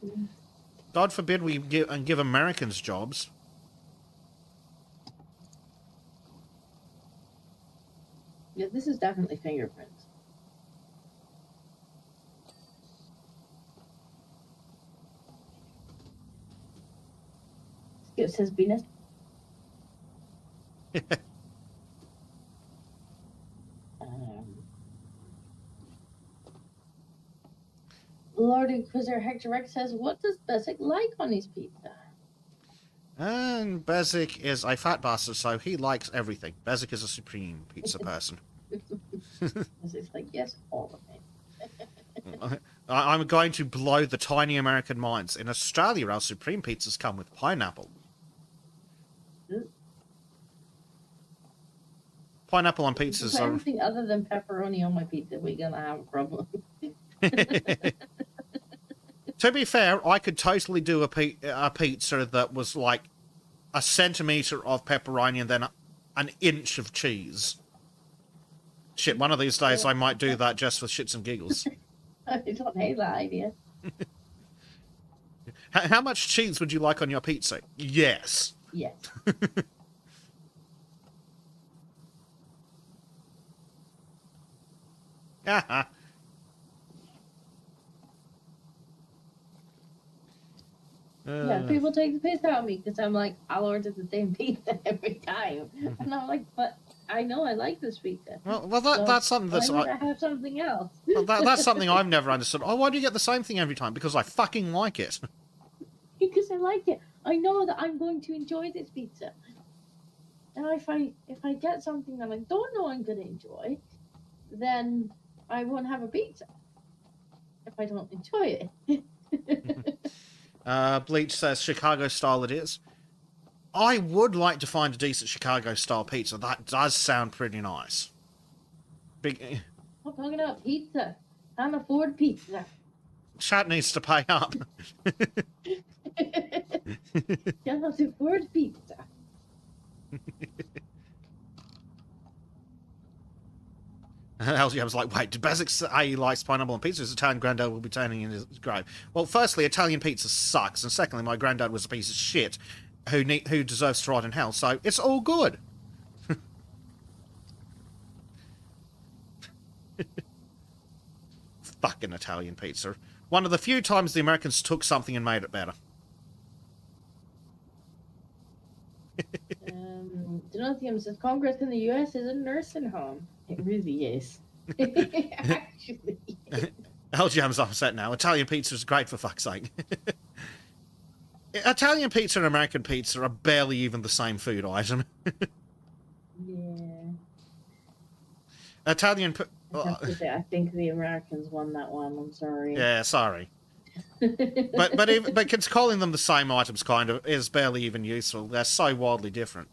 Speaker 1: Mm.
Speaker 2: God forbid we give Americans jobs.
Speaker 1: Yeah, this is definitely fingerprints. It says Venus. Lord Inquisitor Hector Rex says, what does Basic like on his pizza?
Speaker 2: And Bezic is a fat bastard, so he likes everything. Bezic is a supreme pizza person.
Speaker 1: It's like, yes, all of it.
Speaker 2: I'm going to blow the tiny American minds. In Australia, our supreme pizzas come with pineapple.
Speaker 1: Ooh.
Speaker 2: Pineapple on pizzas are...
Speaker 1: Anything other than pepperoni on my pizza, we're going to have a problem.
Speaker 2: To be fair, I could totally do a pizza that was like a centimetre of pepperoni and then an inch of cheese. Shit, one of these days I might do that just for shits and giggles.
Speaker 1: I don't hate that idea.
Speaker 2: How much cheese would you like on your pizza? Yes.
Speaker 1: Yes.
Speaker 2: Yeah.
Speaker 1: Yeah, people take the piss out of me because I'm like, I'll order the same pizza every time. And I'm like, but I know I like this pizza.
Speaker 2: Well, that's something that's...
Speaker 1: Why would I have something else?
Speaker 2: Well, that's something I've never understood. Oh, why do you get the same thing every time? Because I fucking like it.
Speaker 1: Because I like it. I know that I'm going to enjoy this pizza. And if I get something that I don't know I'm going to enjoy, then I won't have a pizza. If I don't enjoy it.
Speaker 2: Bleach says Chicago style it is. I would like to find a decent Chicago style pizza. That does sound pretty nice. Big.
Speaker 1: I'm talking about pizza. Can't afford pizza.
Speaker 2: Chat needs to pay up.
Speaker 1: Can't afford pizza.
Speaker 2: LG, I was like, wait, did Bezic say he likes pineapple on pizza? His Italian granddad will be turning in his grave. Well, firstly, Italian pizza sucks, and secondly, my granddad was a piece of shit who deserves to rot in hell, so it's all good. Fucking Italian pizza. One of the few times the Americans took something and made it better.
Speaker 1: Denothium says Congress in the U.S. is a nursing home. It really is. Actually.
Speaker 2: LGM's upset now. Italian pizza is great, for fuck's sake. Italian pizza and American pizza are barely even the same food item.
Speaker 1: Yeah.
Speaker 2: Italian...
Speaker 1: I think the Americans won that one. I'm sorry.
Speaker 2: Yeah, sorry. but calling them the same items kind of is barely even useful. They're so wildly different.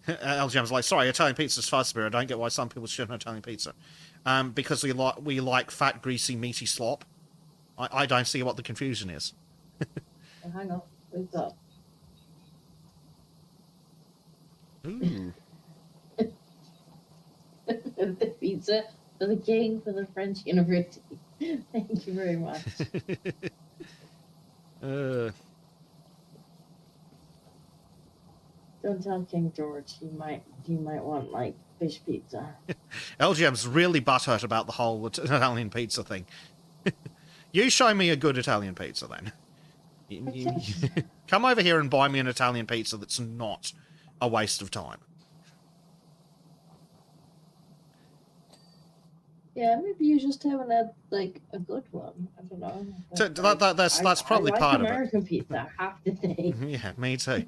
Speaker 2: LGM's like, sorry, Italian pizza's fast beer. I don't get why some people shouldn't have Italian pizza. Because we like fat, greasy, meaty slop. I don't see what the confusion is.
Speaker 1: So hang on. We've got
Speaker 2: Ooh.
Speaker 1: the pizza for the king for the French University. Thank you very much. Don't tell King George. You might want like fish pizza.
Speaker 2: LGM's really butthurt about the whole Italian pizza thing. You show me a good Italian pizza then. Come over here and buy me an Italian pizza that's not a waste of time.
Speaker 1: Yeah, maybe you just haven't had like a good one. I don't know.
Speaker 2: So that's probably
Speaker 1: I like
Speaker 2: part
Speaker 1: American pizza. I have to say.
Speaker 2: Yeah, me too.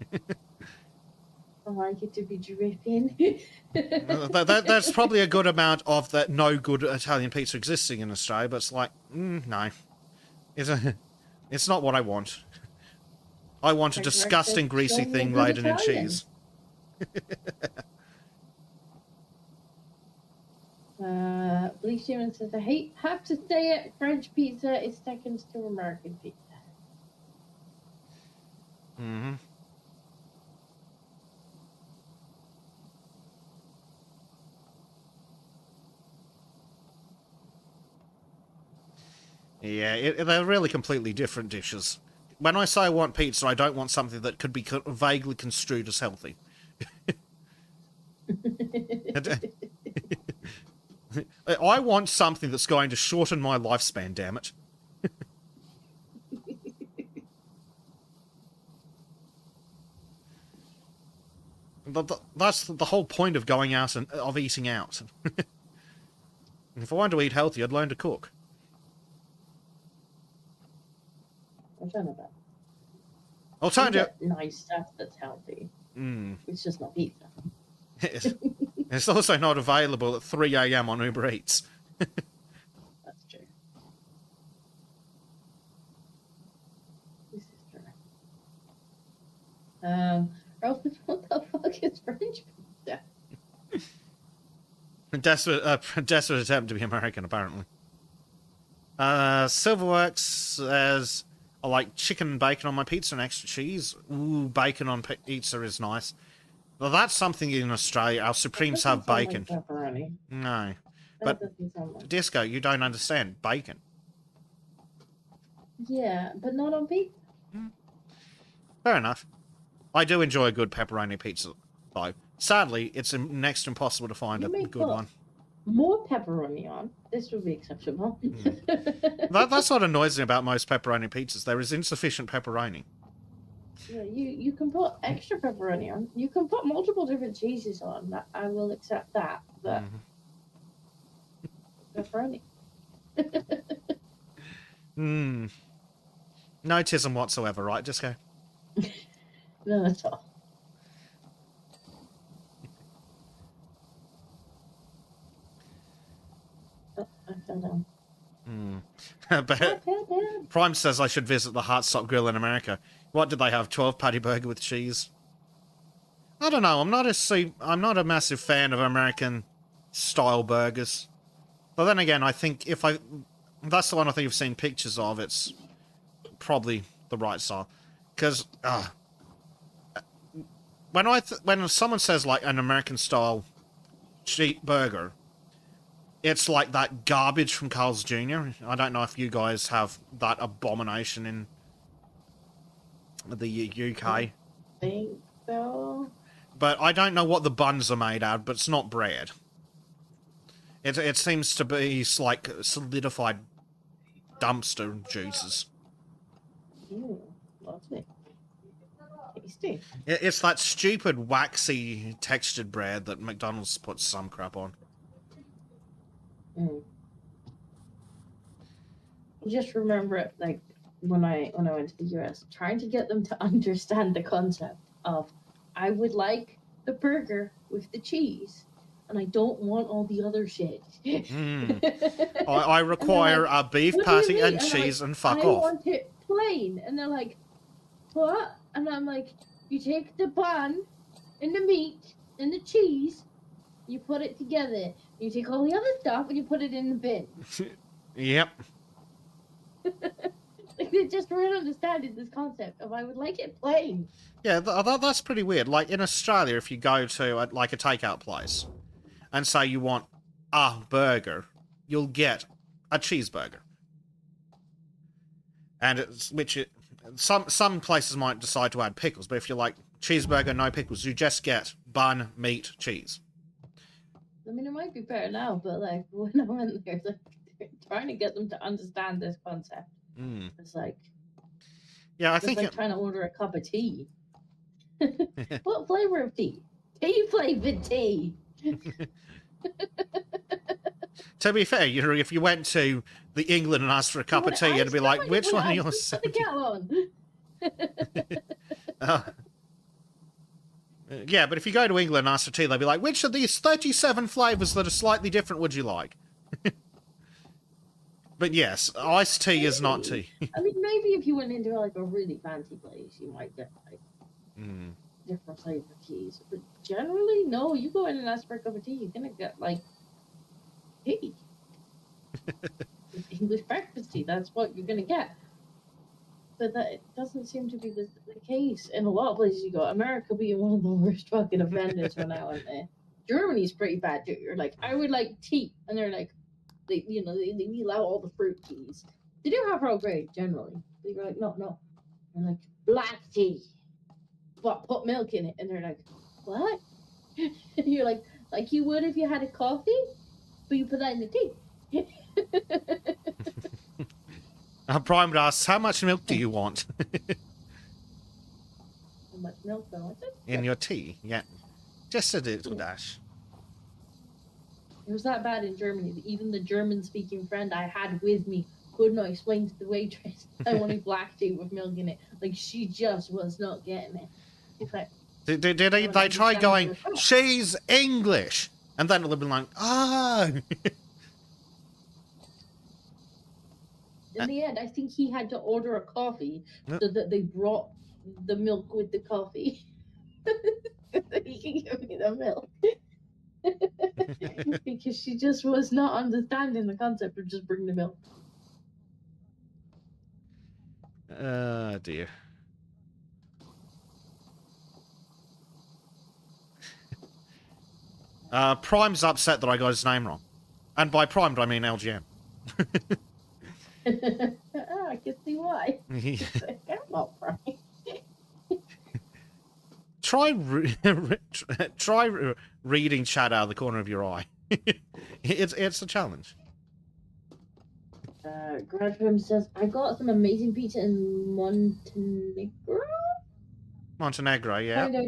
Speaker 1: I like it to be dripping.
Speaker 2: That's probably a good amount of that no good Italian pizza existing in Australia, but it's like, no. It's not what I want. I want a disgusting, greasy thing laden in cheese.
Speaker 1: Bleach Demon says, I have to say it, French pizza is second to American pizza.
Speaker 2: Mm-hmm. Yeah, they're really completely different dishes. When I say I want pizza, I don't want something that could be vaguely construed as healthy. I want something that's going to shorten my lifespan, damn it. That's the whole point of going out and of eating out. If I wanted to eat healthy, I'd learn to cook.
Speaker 1: Alternative. Nice stuff that's healthy.
Speaker 2: Mm.
Speaker 1: It's just not pizza.
Speaker 2: It's also not available at 3 a.m. on Uber Eats.
Speaker 1: That's true. This is true. Ralph, what the fuck is French pizza?
Speaker 2: Desperate attempt to be American, apparently. Silverworks says, I like chicken and bacon on my pizza and extra cheese. Ooh, bacon on pizza is nice. Well, that's something in Australia. Our Supremes have bacon.
Speaker 1: Like pepperoni.
Speaker 2: No. But,
Speaker 1: like...
Speaker 2: Disco, you don't understand. Bacon.
Speaker 1: Yeah, but not on pizza.
Speaker 2: Fair enough. I do enjoy a good pepperoni pizza, though. Sadly, it's next to impossible to find a good one.
Speaker 1: More pepperoni on. This would be acceptable.
Speaker 2: That's what annoys me about most pepperoni pizzas. There is insufficient pepperoni.
Speaker 1: Yeah, you can put extra pepperoni on. You can put multiple different cheeses on. I will accept that. But pepperoni.
Speaker 2: No tism whatsoever, right, Disco?
Speaker 1: No, at all. Oh, I fell down.
Speaker 2: But Prime says I should visit the Heartstop Grill in America. What did they have? 12 patty burger with cheese? I don't know. I'm not a massive fan of American style burgers. But then again, I think that's the one I think I've seen pictures of. It's probably the right style. Because when someone says like an American style cheap burger, it's like that garbage from Carl's Jr. I don't know if you guys have that abomination in the UK.
Speaker 1: I think so.
Speaker 2: But I don't know what the buns are made out of, but it's not bread. It seems to be like solidified dumpster juices.
Speaker 1: Ooh, lovely. Tasty.
Speaker 2: It's that stupid waxy textured bread that McDonald's puts some crap on.
Speaker 1: Just remember it, like when I went to the US, trying to get them to understand the concept of I would like the burger with the cheese, and I don't want all the other shit.
Speaker 2: I require a beef patty and cheese and fuck off.
Speaker 1: I want it plain, and they're like, what? And I'm like, you take the bun and the meat and the cheese, you put it together. You take all the other stuff and you put it in the bin.
Speaker 2: Yep.
Speaker 1: Like, they just weren't understanding this concept of I would like it plain.
Speaker 2: Yeah, that's pretty weird. Like in Australia, if you go to a takeout place and say you want a burger, you'll get a cheeseburger, and some places might decide to add pickles, but if you like cheeseburger no pickles, you just get bun, meat, cheese.
Speaker 1: I mean, it might be better now, but like when I went there, like trying to get them to understand this concept. It's like,
Speaker 2: yeah, I
Speaker 1: it's
Speaker 2: think
Speaker 1: like trying to order a cup of tea. What flavor of tea? Tea flavored tea.
Speaker 2: To be fair, you know, if you went to the England and asked for a cup of tea, it'd be like, which one are yours?
Speaker 1: Put the kettle on.
Speaker 2: Yeah, but if you go to England and ask for tea, they'll be like, which of these 37 flavours that are slightly different would you like? But yes, iced tea is not tea.
Speaker 1: I mean, maybe if you went into like a really fancy place, you might get like different flavored teas. But generally, no, you go in and ask for a cup of tea, you're going to get like tea. English breakfast tea, that's what you're going to get. But that doesn't seem to be the case in a lot of places you go. America being one of the worst fucking offenders when I went there. Germany's pretty bad too. You're like, I would like tea, and they're like, they allow all the fruit teas. They do have Earl Grey generally. You're like, no. They're like, black tea, but put milk in it, and they're like, what? You're like you would if you had a coffee, but you put that in the tea.
Speaker 2: Prime asks, how much milk do you want?
Speaker 1: How much milk do I want?
Speaker 2: In your tea, yeah. Just a little dash.
Speaker 1: It was that bad in Germany that even the German-speaking friend I had with me could not explain to the waitress I wanted black tea with milk in it. Like, she just was not getting it. It's like,
Speaker 2: did they try going, she's English? And then they'll be like, oh.
Speaker 1: In the end, I think he had to order a coffee so that they brought the milk with the coffee. So he can give me the milk. Because she just was not understanding the concept of just bring the milk.
Speaker 2: Dear. Prime's upset that I got his name wrong. And by primed, I mean LGM.
Speaker 1: I can see why. I'm not primed.
Speaker 2: Try reading chat out of the corner of your eye. It's a challenge.
Speaker 1: Gradfrim says, I got some amazing pizza in
Speaker 2: Montenegro, yeah.
Speaker 1: Kind of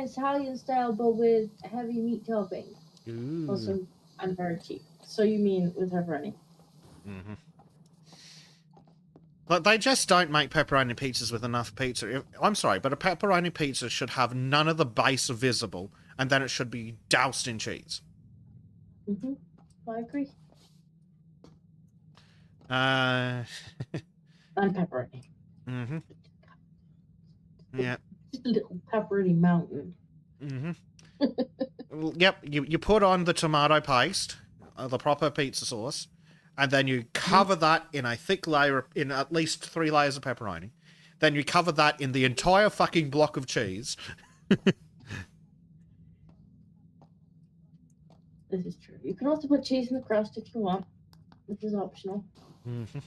Speaker 1: Italian style, but with heavy meat topping.
Speaker 2: Ooh.
Speaker 1: Also, and very cheap. So you mean with pepperoni?
Speaker 2: Mm-hmm. But they just don't make pepperoni pizzas with enough pizza. I'm sorry, but a pepperoni pizza should have none of the base visible, and then it should be doused in cheese.
Speaker 1: Mm-hmm. I agree.
Speaker 2: And
Speaker 1: pepperoni.
Speaker 2: Mm-hmm. Yeah.
Speaker 1: Just a little pepperoni mountain.
Speaker 2: Mm-hmm. Yep, you put on the tomato paste, the proper pizza sauce, and then you cover that in a thick layer, in at least 3 layers of pepperoni. Then you cover that in the entire fucking block of cheese.
Speaker 1: This is true. You can also put cheese in the crust if you want. This is optional.
Speaker 2: Mm-hmm.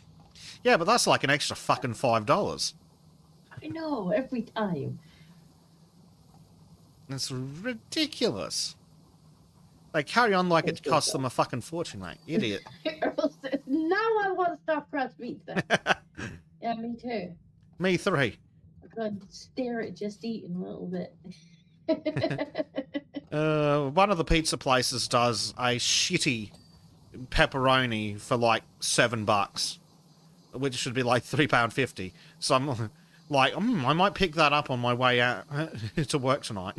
Speaker 2: Yeah, but that's like an extra fucking $5.
Speaker 1: I know, every time.
Speaker 2: It's ridiculous. They carry on like it costs them a fucking fortune, mate. Idiot.
Speaker 1: Now I want stuffed crust pizza. Yeah, me too.
Speaker 2: Me 3.
Speaker 1: I'm going to stare at just eating a little bit.
Speaker 2: One of the pizza places does a shitty pepperoni for like $7, which should be like £3.50. So I'm like, I might pick that up on my way out to work tonight.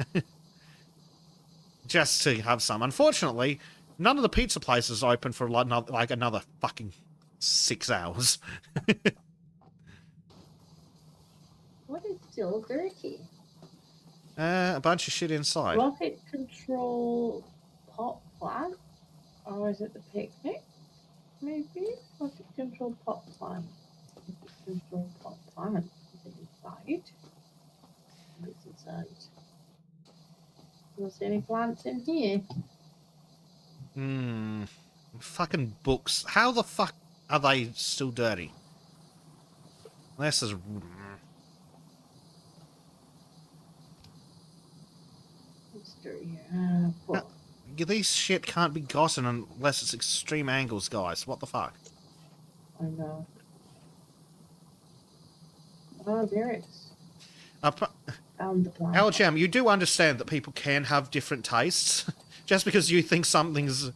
Speaker 2: Just to have some. Unfortunately, none of the pizza places open for like another fucking 6 hours.
Speaker 1: What is still dirty?
Speaker 2: A bunch of shit inside.
Speaker 1: Rocket control pot plant? Or is it the picnic? Maybe? Rocket control pot plant. There's no plant inside. What's inside? Don't see any plants in here.
Speaker 2: Fucking books. How the fuck are they still dirty? This is...
Speaker 1: It's dirty here.
Speaker 2: No, these shit can't be gotten unless it's extreme angles, guys. What the fuck?
Speaker 1: I know. Oh, there it is. Found the plant.
Speaker 2: LGM, you do understand that people can have different tastes. Just because you think something's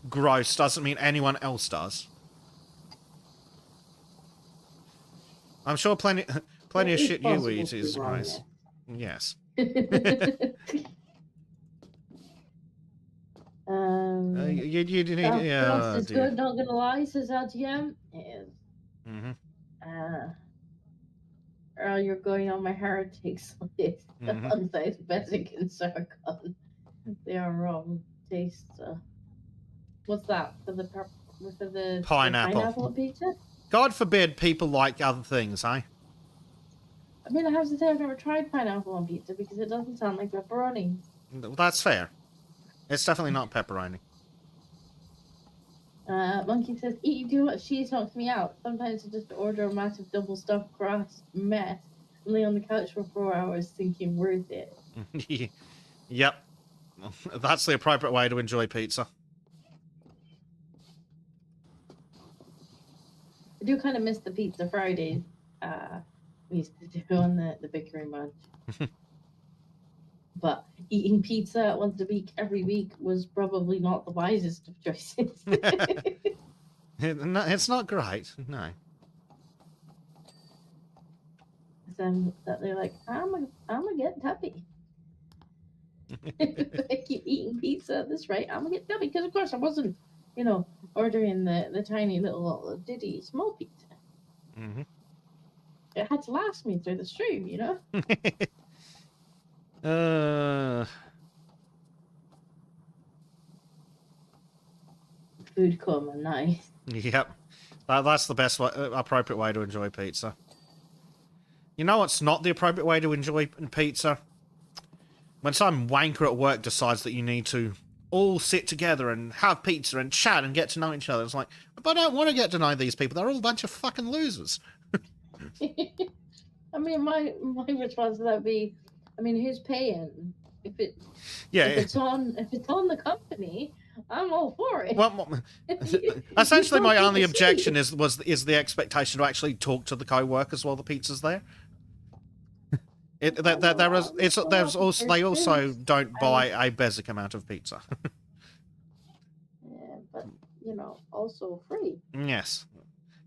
Speaker 2: gross doesn't mean anyone else does. I'm sure plenty of shit you eat is gross. Yes.
Speaker 1: You
Speaker 2: need...
Speaker 1: it's good, not gonna lie, says LGM. It is. Earl, you're going on my heretics list. Unsafe Mexican circle. They are wrong tastes. What's that? For the pineapple pizza?
Speaker 2: God forbid people like other things, eh?
Speaker 1: I mean, I have to say I've never tried pineapple on pizza because it doesn't sound like pepperoni.
Speaker 2: That's fair. It's definitely not pepperoni.
Speaker 1: Monkey says, eating too much cheese knocks me out. Sometimes I just order a massive double stuffed crust mess and lay on the couch for 4 hours thinking worth it.
Speaker 2: Yep. That's the appropriate way to enjoy pizza.
Speaker 1: I do kind of miss the pizza Fridays we used to do on the Bickering Bunch. But eating pizza once a week, every week, was probably not the wisest of choices.
Speaker 2: It's not great, no.
Speaker 1: Then they're like, I'm gonna get tubby. If I keep eating pizza at this rate, I'm gonna get tubby. Because of course I wasn't, ordering the tiny little ditty small pizza. It had to last me through the stream, Food coma, nice.
Speaker 2: Yep. That's the best appropriate way to enjoy pizza. You know what's not the appropriate way to enjoy pizza? When some wanker at work decides that you need to all sit together and have pizza and chat and get to know each other. It's like, but I don't want to get to know these people. They're all a bunch of fucking losers.
Speaker 1: I mean, my response to that would be, I mean, who's paying? If it's on the company, I'm all for it.
Speaker 2: Well, essentially, my only objection is the expectation to actually talk to the co-workers while the pizza's there. They also don't buy a basic amount of pizza.
Speaker 1: Yeah, but also free.
Speaker 2: Yes.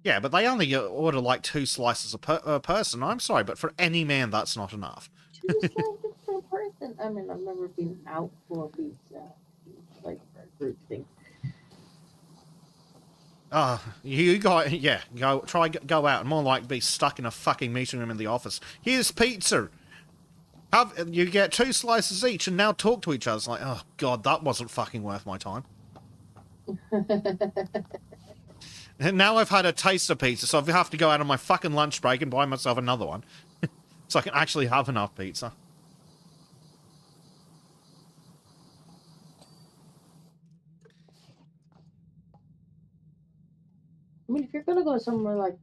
Speaker 2: Yeah, but they only order like 2 slices a person. I'm sorry, but for any man, that's not enough.
Speaker 1: 2 slices per person? I mean, I've never been out for pizza, like for a group thing.
Speaker 2: Go out and more like be stuck in a fucking meeting room in the office. Here's pizza. You get 2 slices each and now talk to each other. It's like, oh god, that wasn't fucking worth my time. And now I've had a taste of pizza, so I have to go out on my fucking lunch break and buy myself another one. So I can actually have enough pizza.
Speaker 1: I mean, if you're gonna go somewhere like,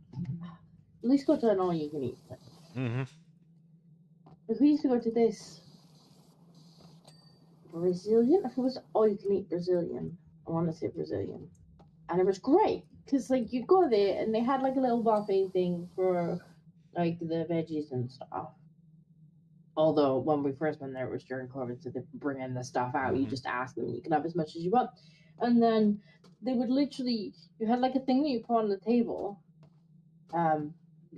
Speaker 1: at least go to an all-you-can-eat thing. If we used to go to this Brazilian, if it was all-you-can-eat Brazilian, I want to say Brazilian, and it was great because like you go there and they had like a little buffet thing for like the veggies and stuff. Although when we first went there, it was during COVID, so they bring in the stuff out. You just ask them, you can have as much as you want, and then they would literally, you had like a thing that you put on the table.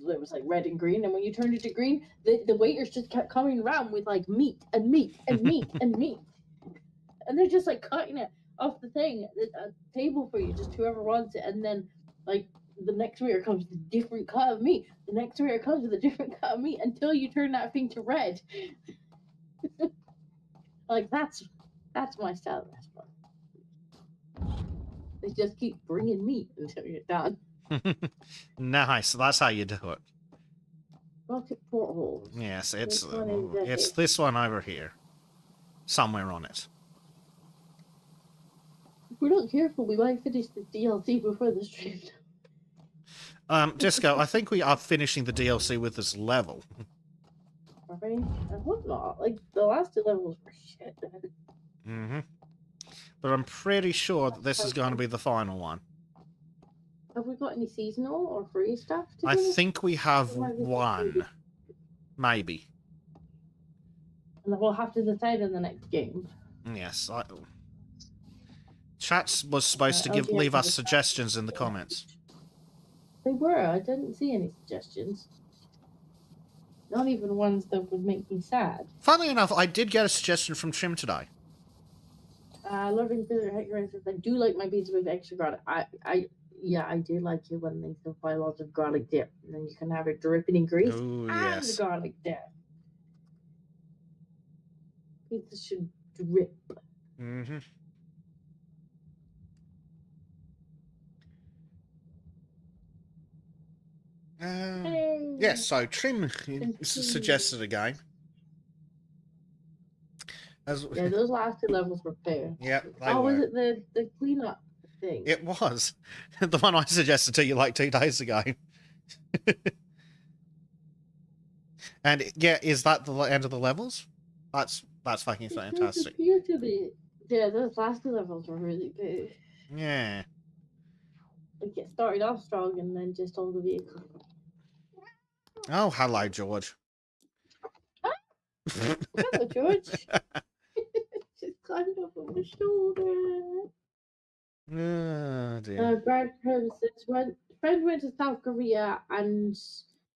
Speaker 1: It was like red and green, and when you turned it to green, the waiters just kept coming around with like meat and meat and meat and meat, and they're just like cutting it off the thing, a table for you, just whoever wants it, and then like the next waiter comes with a different cut of meat, the next waiter comes with a different cut of meat until you turn that thing to red. Like that's my style of restaurant. They just keep bringing meat until you're done.
Speaker 2: Nice. That's how you do it.
Speaker 1: Rocket portholes.
Speaker 2: Yes,
Speaker 1: Which one is
Speaker 2: it's
Speaker 1: it?
Speaker 2: this one over here. Somewhere on it.
Speaker 1: If we're not careful, we might finish the DLC before the stream.
Speaker 2: Disco, I think we are finishing the DLC with this level.
Speaker 1: Right? I hope not. Like, the last 2 levels were shit.
Speaker 2: Mm-hmm. But I'm pretty sure that this is going to be the final one.
Speaker 1: Have we got any seasonal or free stuff to do?
Speaker 2: I think we have
Speaker 1: Or might we just
Speaker 2: one.
Speaker 1: maybe-
Speaker 2: Maybe.
Speaker 1: And then we'll have to decide in the next game.
Speaker 2: Yes. Chat was supposed to leave us suggestions in the comments.
Speaker 1: They were. I didn't see any suggestions. Not even ones that would make me sad.
Speaker 2: Funnily enough, I did get a suggestion from Trim today.
Speaker 1: Loving Peter Heckler says, I do like my pizza with extra garlic. I do like it when they supply lots of garlic dip. And then you can have it dripping in grease
Speaker 2: Oh,
Speaker 1: and
Speaker 2: yes.
Speaker 1: garlic dip. Pizza should drip.
Speaker 2: Mm-hmm.
Speaker 1: Hey.
Speaker 2: Yes, so Trim suggested a game.
Speaker 1: Yeah, those last 2 levels were fair.
Speaker 2: Yeah,
Speaker 1: was it the cleanup thing?
Speaker 2: It was. The one I suggested to you like 2 days ago. And yeah, is that the end of the levels? That's fucking fantastic.
Speaker 1: It to be. Yeah, those last 2 levels were really good.
Speaker 2: Yeah.
Speaker 1: Like, it started off strong and then just all the vehicles.
Speaker 2: Oh, hello, George.
Speaker 1: Hello, George. Just climbed up on my shoulder.
Speaker 2: Oh, dear.
Speaker 1: Brad says, friend went to South Korea and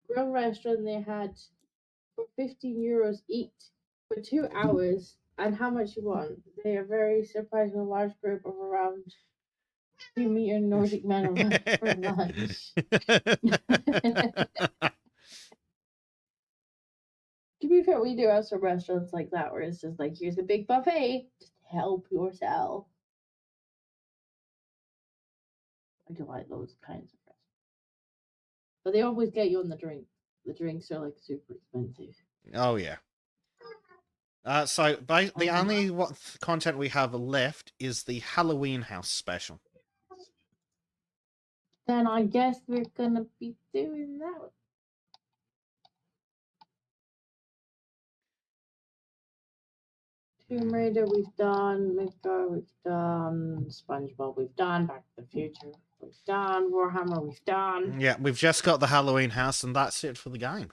Speaker 1: grill restaurant they had for €15 each for 2 hours. And how much you want? They are very surprised with a large group of around 2-meter Nordic men around for lunch. To be fair, we do have some restaurants like that where it's just like, here's a big buffet, just help yourself. I do like those kinds of restaurants. But they always get you on the drink. The drinks are like super expensive.
Speaker 2: Oh, yeah. So the only content we have left is the Halloween House special.
Speaker 1: Then I guess we're gonna be doing that. Tomb Raider we've done, Midgar we've done, SpongeBob we've done, Back to the Future we've done, Warhammer we've done.
Speaker 2: Yeah, we've just got the Halloween House, and that's it for the game.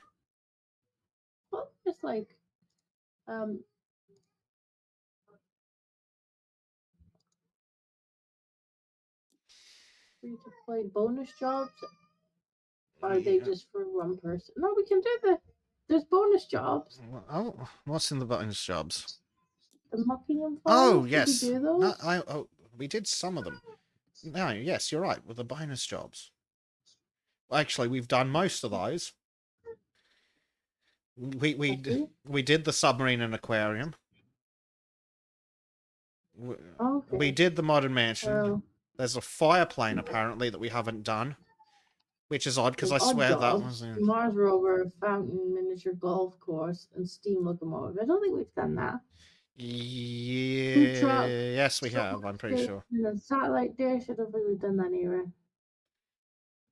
Speaker 1: Well, just like free to play bonus jobs. Or are they just for one person? No, we can do there's bonus jobs.
Speaker 2: Oh, what's in the bonus jobs?
Speaker 1: The Muckingham files.
Speaker 2: Oh, yes.
Speaker 1: Did we do those?
Speaker 2: We did some of them. No, yes, you're right, with the bonus jobs. Actually, we've done most of those. We did the submarine and aquarium.
Speaker 1: Okay.
Speaker 2: We did the modern mansion. There's a fireplane apparently that we haven't done, which is odd because I swear that was in
Speaker 1: Mars rover, fountain, miniature golf course, and steam locomotive. I don't think we've done that.
Speaker 2: Yeah, yes, we have. I'm pretty sure.
Speaker 1: The satellite dish. I don't think we've done that either.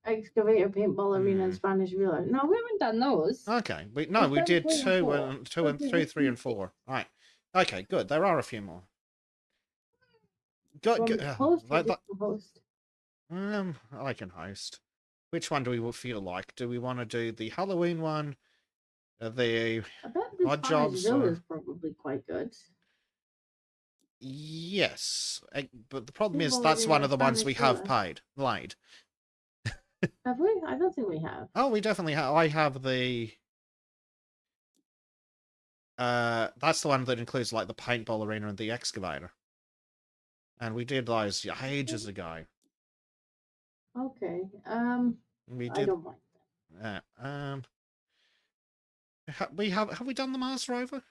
Speaker 1: Excavator, paintball arena, and Spanish Villa. No, we haven't done those.
Speaker 2: Okay, we did 2, 3, and 4. Right. Okay, good. There are a few more. Good.
Speaker 1: Host.
Speaker 2: I can host. Which one do we feel like? Do we want to do the Halloween one? The Odd Jobs?
Speaker 1: Villa is probably quite good.
Speaker 2: Yes, but the problem is that's one of the ones we have laid.
Speaker 1: Have we? I don't think we have.
Speaker 2: Oh, we definitely have. I have the. That's the one that includes like the paintball arena and the excavator. And we did those ages ago.
Speaker 1: Okay.
Speaker 2: We did.
Speaker 1: I don't mind
Speaker 2: that. Have we done the Mars rover?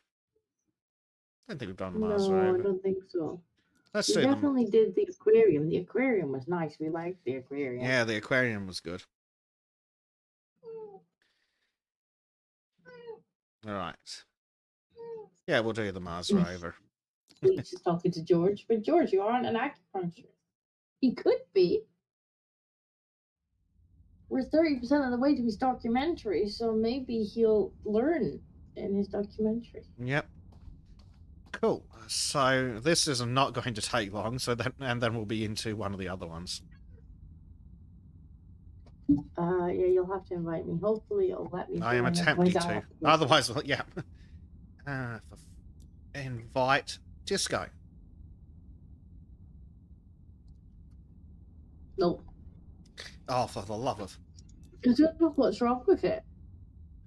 Speaker 2: I don't think we've done the Mars rover.
Speaker 1: No, I don't think so.
Speaker 2: We
Speaker 1: definitely did the aquarium. The aquarium was nice. We liked the aquarium.
Speaker 2: Yeah, the aquarium was good. All right. Yeah, we'll do the Mars rover.
Speaker 1: Sweet's just talking to George, but George, you aren't an acupuncturist. He could be. We're 30% of the way to his documentary, so maybe he'll learn in his documentary.
Speaker 2: Yep. Cool. So this is not going to take long. And then we'll be into one of the other ones.
Speaker 1: Yeah, you'll have to invite me. Hopefully, you'll let me.
Speaker 2: I am attempting to. Otherwise, yeah. Invite Disco.
Speaker 1: Nope.
Speaker 2: Oh, for the love of.
Speaker 1: I don't know what's wrong with it.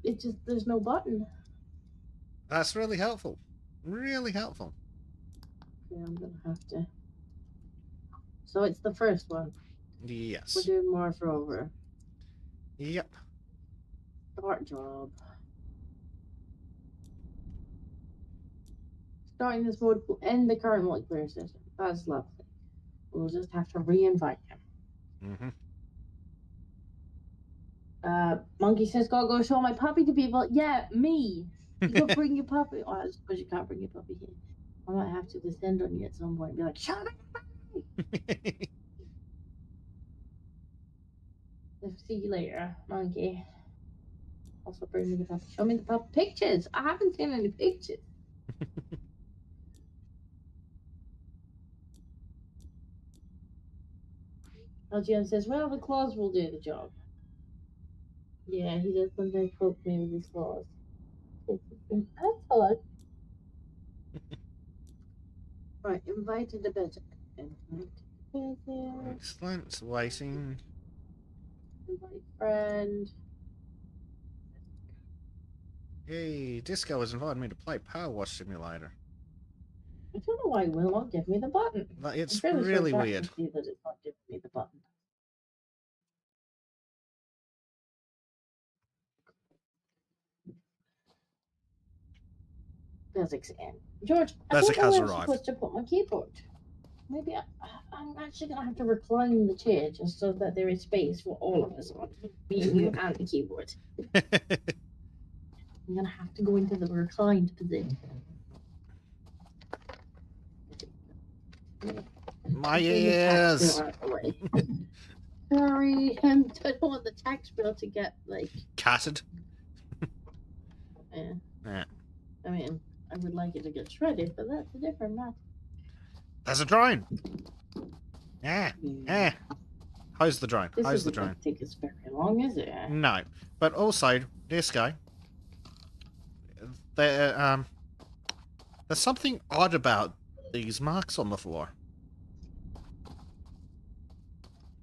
Speaker 1: It just there's no button.
Speaker 2: That's really helpful. Really helpful.
Speaker 1: Yeah, I'm gonna have to. So it's the first one.
Speaker 2: Yes.
Speaker 1: We're doing Mars rover.
Speaker 2: Yep.
Speaker 1: Start job. Starting this mode will end the current multiplayer system. That's lovely. We'll just have to re-invite him. Monkey says, gotta go show my puppy to people. Yeah, me. You go bring your puppy. Oh, I suppose you can't bring your puppy here. I might have to descend on you at some point and be like, shut up. See you later, monkey. Also bring me the puppy. Show me the puppy pictures. I haven't seen any pictures. LGM says, well, the claws will do the job. Yeah, he does sometimes poke me with his claws. That's odd. Right, invited to bed.
Speaker 2: Excellent. Waiting.
Speaker 1: Invite friend.
Speaker 2: Hey, Disco has invited me to play Powerwash Simulator.
Speaker 1: I don't know why it will not give me the button.
Speaker 2: It's really weird.
Speaker 1: That it's not giving me the button. Physics and George, I think I'm supposed to put my keyboard. Maybe I'm actually gonna have to recline the chair just so that there is space for all of us on me and you and the keyboard. I'm gonna have to go into the reclined position.
Speaker 2: My ears.
Speaker 1: Sorry, I don't want the tax bill to get like
Speaker 2: catted.
Speaker 1: Yeah.
Speaker 2: Yeah.
Speaker 1: I mean, I would like it to get shredded, but that's a different matter.
Speaker 2: There's a drone. Yeah. Yeah. How's the drone? How's the drone?
Speaker 1: Doesn't take us very long, is it?
Speaker 2: No, but also this guy. There's something odd about these marks on the floor.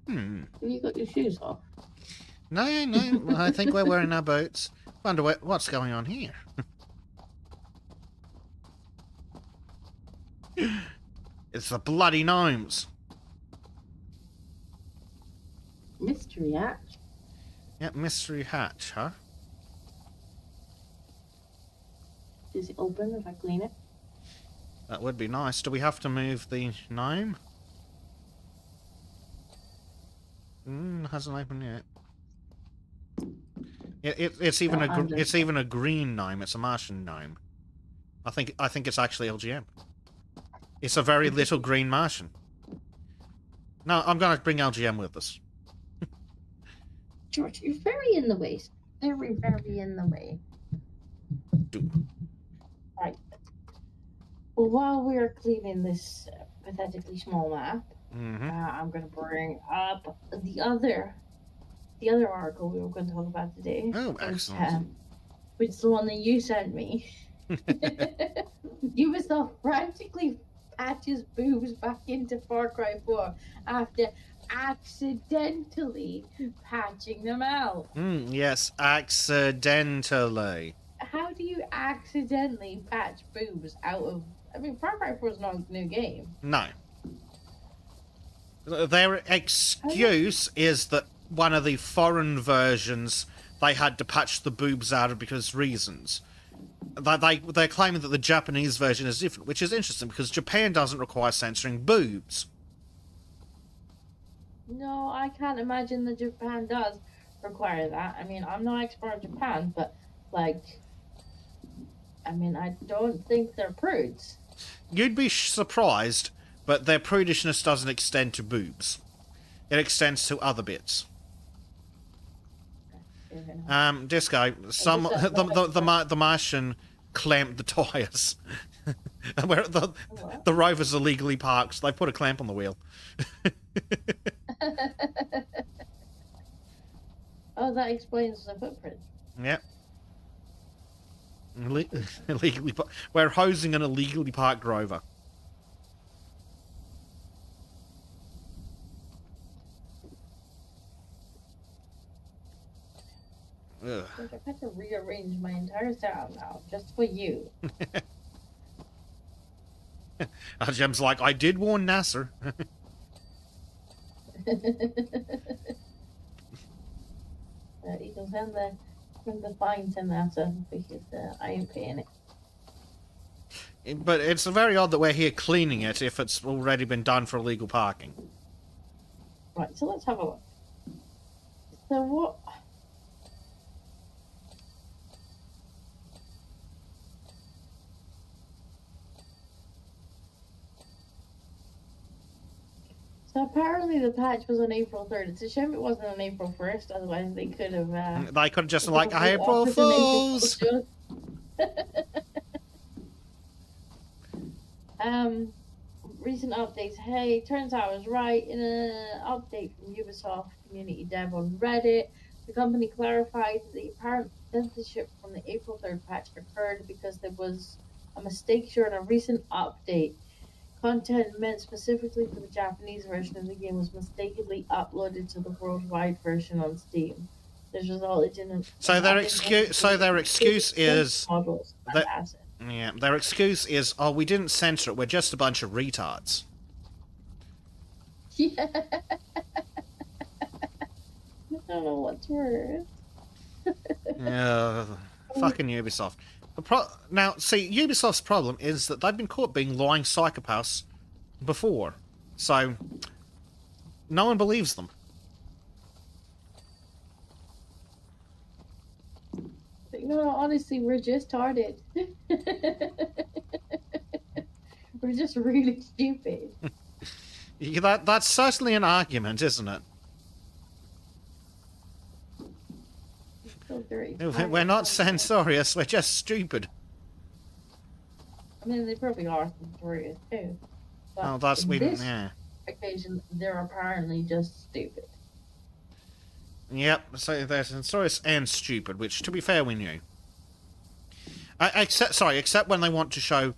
Speaker 1: Have you got your shoes off?
Speaker 2: No. I think we're wearing our boots. Wonder what's going on here. It's the bloody gnomes.
Speaker 1: Mystery hatch.
Speaker 2: Yep, mystery hatch, huh?
Speaker 1: Does it open if I clean it?
Speaker 2: That would be nice. Do we have to move the gnome? Hasn't opened yet. It's even a green gnome. It's a Martian gnome. I think it's actually LGM. It's a very little green Martian. No, I'm gonna bring LGM with us.
Speaker 1: George, you're very in the way. Very, very in the way. Right. Well, while we're cleaning this pathetically small map, I'm going to bring up the other article we were going to talk about today.
Speaker 2: Oh, excellent.
Speaker 1: Which is the one that you sent me. Ubisoft frantically patches boobs back into Far Cry 4 after accidentally patching them out.
Speaker 2: Yes, accidentally.
Speaker 1: How do you accidentally patch boobs out of... I mean, Far Cry 4 is not a new game.
Speaker 2: No. Their excuse is that one of the foreign versions they had to patch the boobs out of because reasons. They're claiming that the Japanese version is different, which is interesting because Japan doesn't require censoring boobs.
Speaker 1: No, I can't imagine that Japan does require that. I mean, I'm not expert in Japan, but, like, I mean, I don't think they're prudes.
Speaker 2: You'd be surprised, but their prudishness doesn't extend to boobs. It extends to other bits. This guy, the Martian clamped the tires. Where the rover's illegally parked, they put a clamp on the wheel.
Speaker 1: Oh, that explains the footprint.
Speaker 2: Yep. Illegally, we're hosing an illegally parked rover. Ugh.
Speaker 1: I've had to rearrange my entire setup now, just for you.
Speaker 2: Jem's like, I did warn Nasser.
Speaker 1: You can send the fine to NASA because I ain't paying it.
Speaker 2: But it's very odd that we're here cleaning it if it's already been done for illegal parking.
Speaker 1: Right, so let's have a look. So what... So apparently the patch was on April 3rd. It's a shame it wasn't on April 1st, otherwise they could have...
Speaker 2: they could have just like, April Fools!
Speaker 1: Recent updates. Hey, turns out I was right. In an update from Ubisoft Community Dev on Reddit, the company clarified that the apparent censorship from the April 3rd patch occurred because there was a mistake during a recent update. Content meant specifically for the Japanese version of the game was mistakenly uploaded to the worldwide version on Steam. This resulted in
Speaker 2: their excuse is their excuse is, oh, we didn't censor it, we're just a bunch of retards.
Speaker 1: Yeah. I don't know what's worse.
Speaker 2: Fucking Ubisoft. Now, see, Ubisoft's problem is that they've been caught being lying psychopaths before. So, no one believes them.
Speaker 1: No, honestly, we're just retarded. We're just really stupid.
Speaker 2: That's certainly an argument, isn't it? We're not censorious, we're just stupid.
Speaker 1: I mean, they probably are censorious too. But
Speaker 2: oh, that's
Speaker 1: in
Speaker 2: this
Speaker 1: occasion, they're apparently just stupid.
Speaker 2: Yep, so they're censorious and stupid, which, to be fair, we knew. Except when they want to show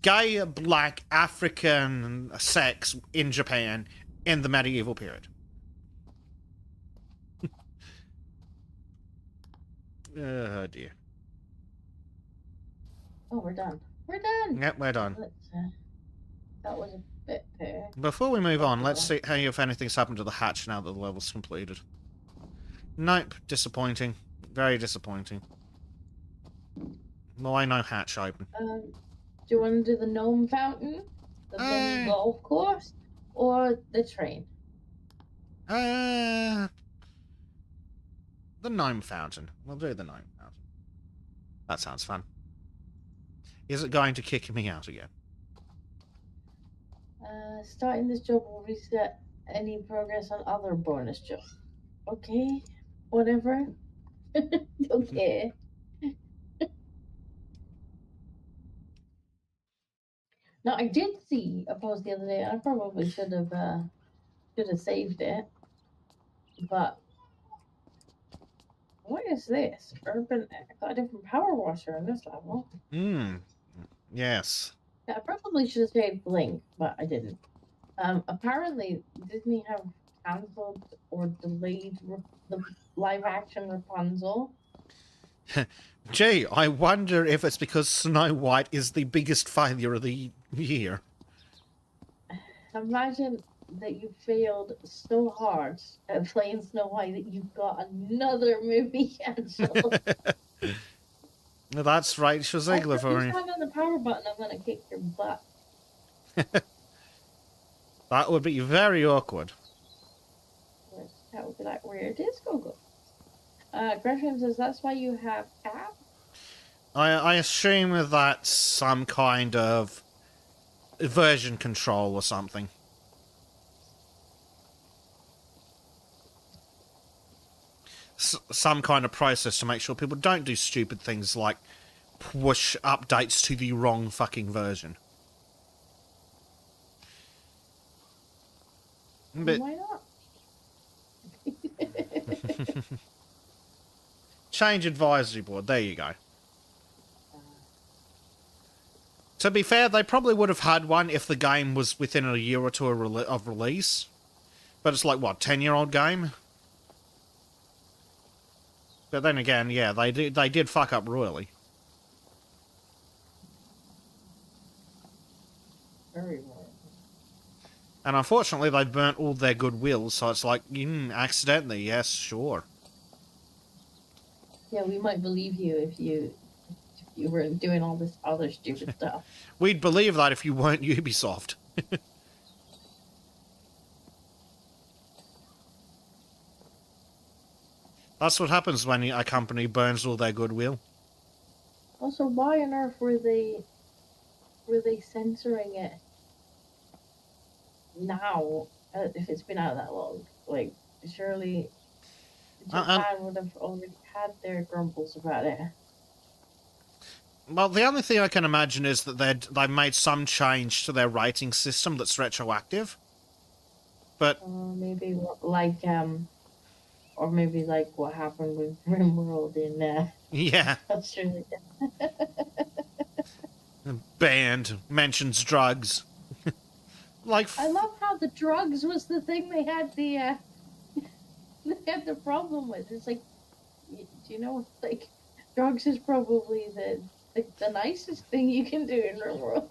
Speaker 2: gay, black, African sex in Japan in the medieval period. Oh, dear.
Speaker 1: Oh, we're done. We're done!
Speaker 2: Yep, we're done.
Speaker 1: That was a bit fair.
Speaker 2: Before we move on, let's see if anything's happened to the hatch now that the level's completed. Nope, disappointing. Very disappointing. Why no hatch open?
Speaker 1: Do you want to do the gnome fountain, the mini golf course, or the train?
Speaker 2: The gnome fountain. We'll do the gnome fountain. That sounds fun. Is it going to kick me out again?
Speaker 1: Starting this job will reset any progress on other bonus jobs. Okay, whatever. Okay. Now, I did see a post the other day. I probably should have saved it, but what is this? Urban. I got a different power washer on this level.
Speaker 2: Yes.
Speaker 1: Yeah, I probably should have saved Blink, but I didn't. Apparently, Disney have cancelled or delayed the live-action Rapunzel.
Speaker 2: Gee, I wonder if it's because Snow White is the biggest failure of the year.
Speaker 1: Imagine that you failed so hard at playing Snow White that you've got another movie cancelled.
Speaker 2: That's Rachel Ziegler for you.
Speaker 1: If you stand on the power button, I'm going to kick your butt.
Speaker 2: That would be very awkward.
Speaker 1: That would be like, where disco go? Gresham says, that's why you have cap?
Speaker 2: I assume that's some kind of version control or something. Some kind of process to make sure people don't do stupid things like push updates to the wrong fucking version. But
Speaker 1: Why not?
Speaker 2: change advisory board. There you go. To be fair, they probably would have had one if the game was within a year or two of release. But it's like, what, 10-year-old game? But then again, yeah, they did fuck up royally.
Speaker 1: Very well.
Speaker 2: And unfortunately, they burnt all their goodwill, so it's like, accidentally, yes, sure.
Speaker 1: Yeah, we might believe you if you were doing all this other stupid stuff.
Speaker 2: We'd believe that if you weren't Ubisoft. That's what happens when a company burns all their goodwill.
Speaker 1: Also, why on earth were they censoring it now? If it's been out that long, like surely Japan would have already had their grumbles about it.
Speaker 2: Well, the only thing I can imagine is that they made some change to their rating system that's retroactive. But
Speaker 1: maybe like or maybe like what happened with RimWorld in
Speaker 2: yeah,
Speaker 1: Australia.
Speaker 2: banned, mentions drugs. Like
Speaker 1: I love how the drugs was the thing they had the problem with. It's like, do you know, like drugs is probably the nicest thing you can do in the world.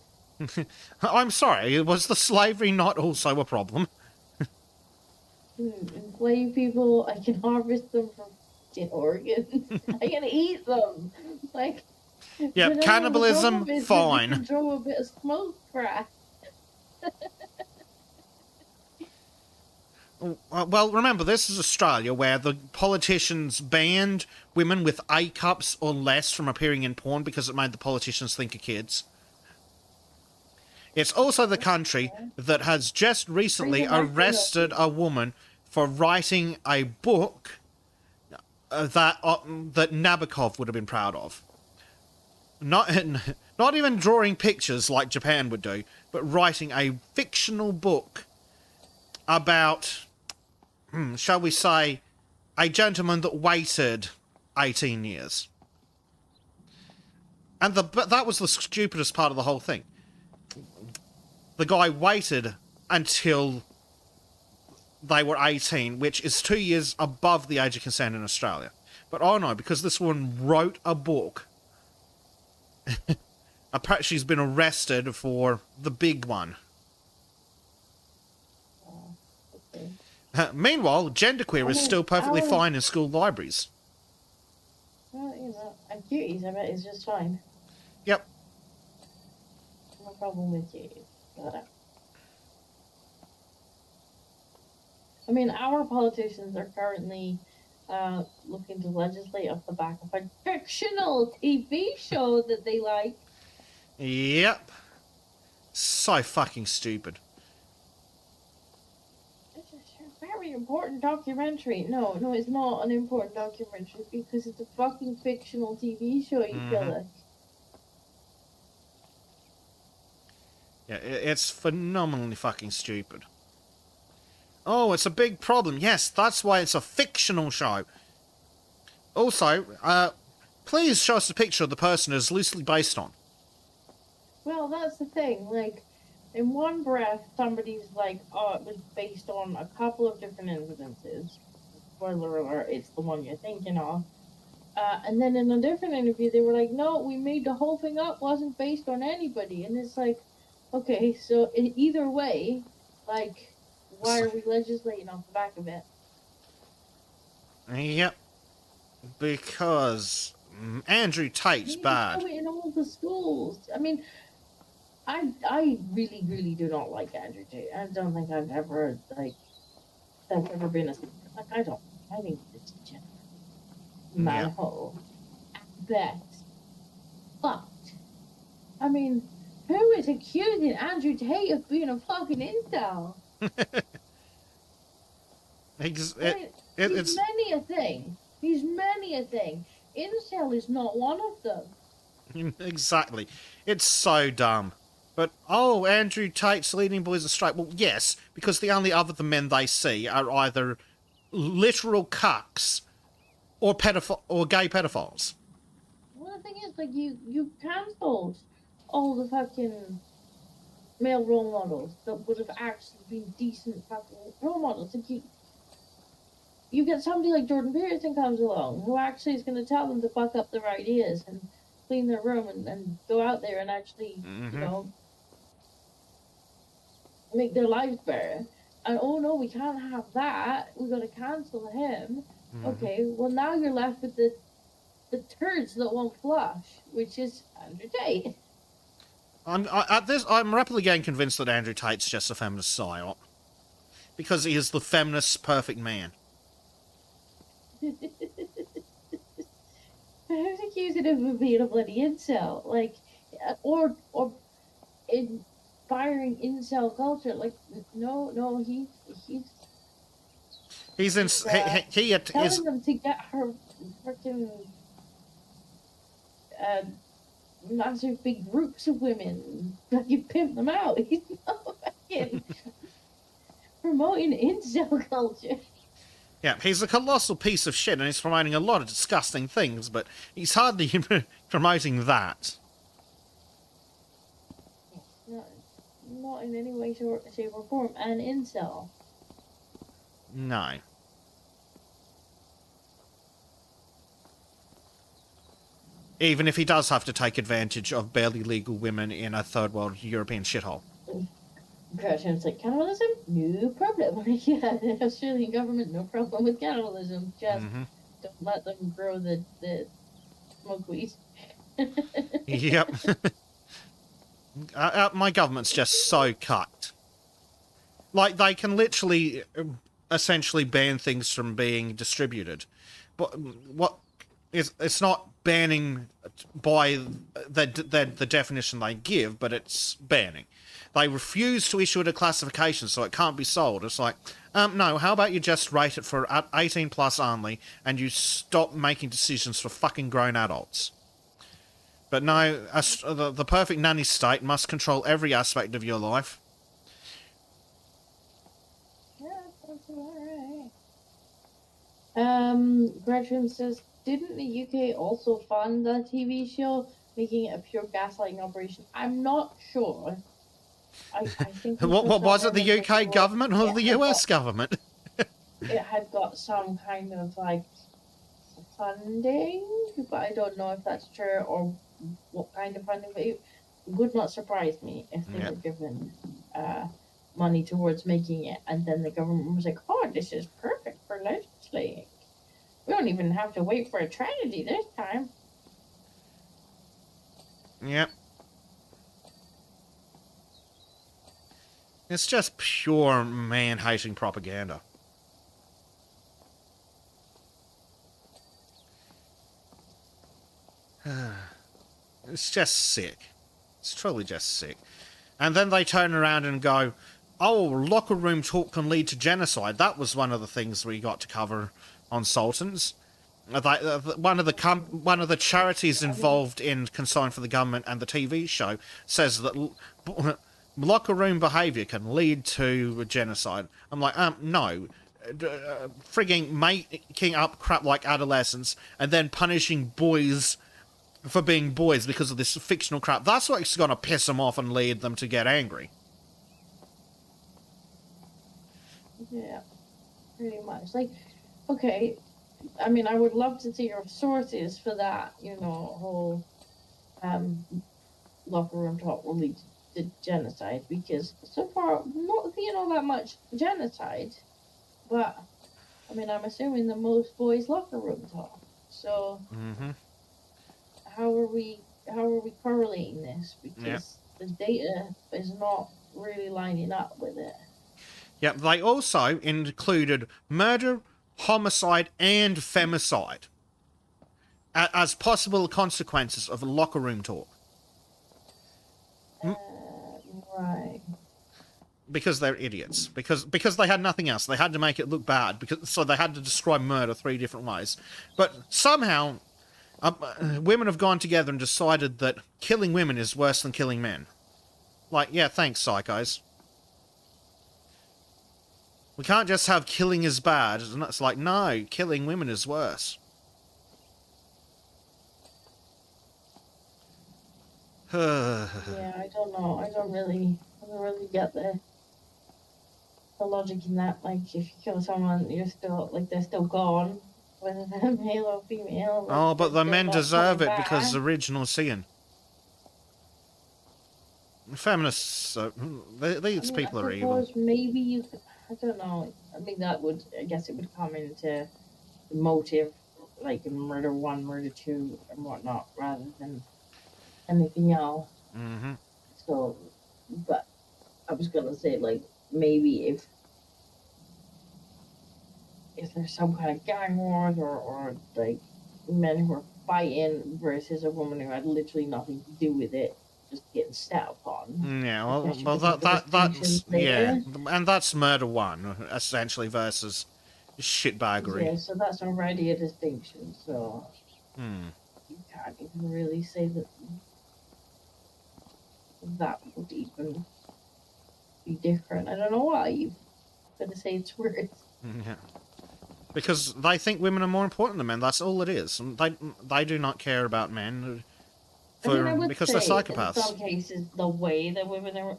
Speaker 2: I'm sorry, was the slavery not also a problem?
Speaker 1: Enslaved people, I can harvest them from organs. I can eat them. Like,
Speaker 2: yep, cannibalism, fine.
Speaker 1: They can throw a bit of smoke crack.
Speaker 2: Well, remember, this is Australia, where the politicians banned women with A cups or less from appearing in porn because it made the politicians think of kids. It's also the country that has just recently arrested a woman for writing a book that Nabokov would have been proud of. Not even drawing pictures like Japan would do, but writing a fictional book about, shall we say, a gentleman that waited 18 years. And that was the stupidest part of the whole thing. The guy waited until they were 18, which is 2 years above the age of consent in Australia. But oh no, because this woman wrote a book, apparently she's been arrested for the big one. Meanwhile, genderqueer is still perfectly fine in school libraries.
Speaker 1: Well, you know, and cuties, I bet, is just fine.
Speaker 2: Yep.
Speaker 1: No problem with cuties. I mean, our politicians are currently looking to legislate off the back of a fictional TV show that they like.
Speaker 2: Yep. So fucking stupid.
Speaker 1: It's a very important documentary. No, it's not an important documentary because it's a fucking fictional TV show, you feel it.
Speaker 2: Yeah, it's phenomenally fucking stupid. Oh, it's a big problem. Yes, that's why it's a fictional show. Also, please show us a picture of the person it's loosely based on.
Speaker 1: Well, that's the thing. Like, in one breath, somebody's like, oh, it was based on a couple of different incidences. Spoiler alert, it's the one you're thinking of. And then in a different interview, they were like, no, we made the whole thing up, wasn't based on anybody. And it's like, okay, so in either way, like, why are we legislating off the back of it?
Speaker 2: Yep. Because Andrew Tate's bad.
Speaker 1: In all the schools. I mean, I really, really do not like Andrew Tate. I don't think I've ever, that's ever been a... Like, I think it's a general manhole. At best. fucked. I mean, who is accusing Andrew Tate of being a fucking incel?
Speaker 2: It's
Speaker 1: many a thing. He's many a thing. Incel is not one of them.
Speaker 2: Exactly. It's so dumb. But, oh, Andrew Tate's leading boys astray. Well, yes, because the only other men they see are either literal cucks or gay pedophiles.
Speaker 1: Well, the thing is, like, you cancelled all the fucking male role models that would have actually been decent fucking role models. Like, you get somebody like Jordan Peterson comes along who actually is going to tell them to buck up their ideas and clean their room and go out there and actually, you know, make their lives better. And oh no, we can't have that. We got to cancel him. Okay, well now you're left with the turds that won't flush, which is Andrew Tate.
Speaker 2: I'm rapidly getting convinced that Andrew Tate's just a feminist psyop because he is the feminist's perfect man.
Speaker 1: Who's accusing him of being a bloody incel? Like, or inspiring incel culture? Like, no, he's telling them to get her freaking massive big groups of women, fucking pimp them out. He's not fucking promoting incel culture.
Speaker 2: Yeah, he's a colossal piece of shit and he's promoting a lot of disgusting things, but he's hardly promoting that.
Speaker 1: Not in any way, shape, or form an incel.
Speaker 2: No. Even if he does have to take advantage of barely legal women in a third world European shithole.
Speaker 1: It's like, cannibalism? No problem. Yeah, the Australian government, no problem with cannibalism. Just don't let them grow the smoke weed.
Speaker 2: Yep. My government's just so cucked. Like, they can literally, essentially ban things from being distributed. But it's not banning by the definition they give, but it's banning. They refuse to issue it a classification, so it can't be sold. It's like, no, how about you just rate it for 18 plus only, and you stop making decisions for fucking grown adults. But no, the perfect nanny state must control every aspect of your life.
Speaker 1: Yeah, that's alright. Gretchen says, didn't the UK also fund the TV show, making it a pure gaslighting operation? I'm not sure. I think
Speaker 2: what was it, the UK government or the US government?
Speaker 1: It had got some kind of like funding, but I don't know if that's true or what kind of funding. But it would not surprise me if they were given money towards making it, and then the government was like, "Oh, this is perfect for legislating. We don't even have to wait for a tragedy this time."
Speaker 2: Yep. It's just pure man-hating propaganda. It's just sick. It's truly just sick. And then they turn around and go, oh, locker room talk can lead to genocide. That was one of the things we got to cover on Sultans. One of the charities involved in Concern for the Government and the TV show says that locker room behaviour can lead to genocide. I'm like, no. Frigging making up crap like adolescents and then punishing boys for being boys because of this fictional crap. That's what's going to piss them off and lead them to get angry.
Speaker 1: Yeah, pretty much. Like, okay, I mean, I would love to see your sources for that, whole locker room talk will lead to genocide, because so far I'm not seeing all that much genocide, but I mean, I'm assuming the most boys locker room talk. So how are we correlating this? Because the data is not really lining up with it.
Speaker 2: Yeah, they also included murder, homicide, and femicide. as possible consequences of locker room talk.
Speaker 1: Right.
Speaker 2: Because they're idiots. Because they had nothing else. They had to make it look bad. So they had to describe murder 3 different ways. But somehow, women have gone together and decided that killing women is worse than killing men. Like, yeah, thanks, psychos. We can't just have killing is bad. And it's like, no, killing women is worse.
Speaker 1: Yeah, I don't know. I don't really get the logic in that. Like, if you kill someone, you're still like they're still gone, whether they're male or female. Like,
Speaker 2: Oh, but the men deserve it
Speaker 1: back.
Speaker 2: because original sin. Feminists, these people are evil.
Speaker 1: Maybe you could, I don't know. I mean, I guess it would come into the motive, like in murder 1, murder 2, and whatnot, rather than anything else.
Speaker 2: Mm-hmm.
Speaker 1: So, but I was gonna say, like, maybe if there's some kind of gang wars or like men who are fighting versus a woman who had literally nothing to do with it, just getting set upon.
Speaker 2: Yeah, well that's yeah, and that's murder 1 essentially versus shitbaggery.
Speaker 1: Yeah, so that's already a distinction. So you can't even really say that would even be different. I don't know why you've got to say it's worse.
Speaker 2: Yeah. Because they think women are more important than men. That's all it is. They do not care about men because they're psychopaths.
Speaker 1: In some cases, the way that women are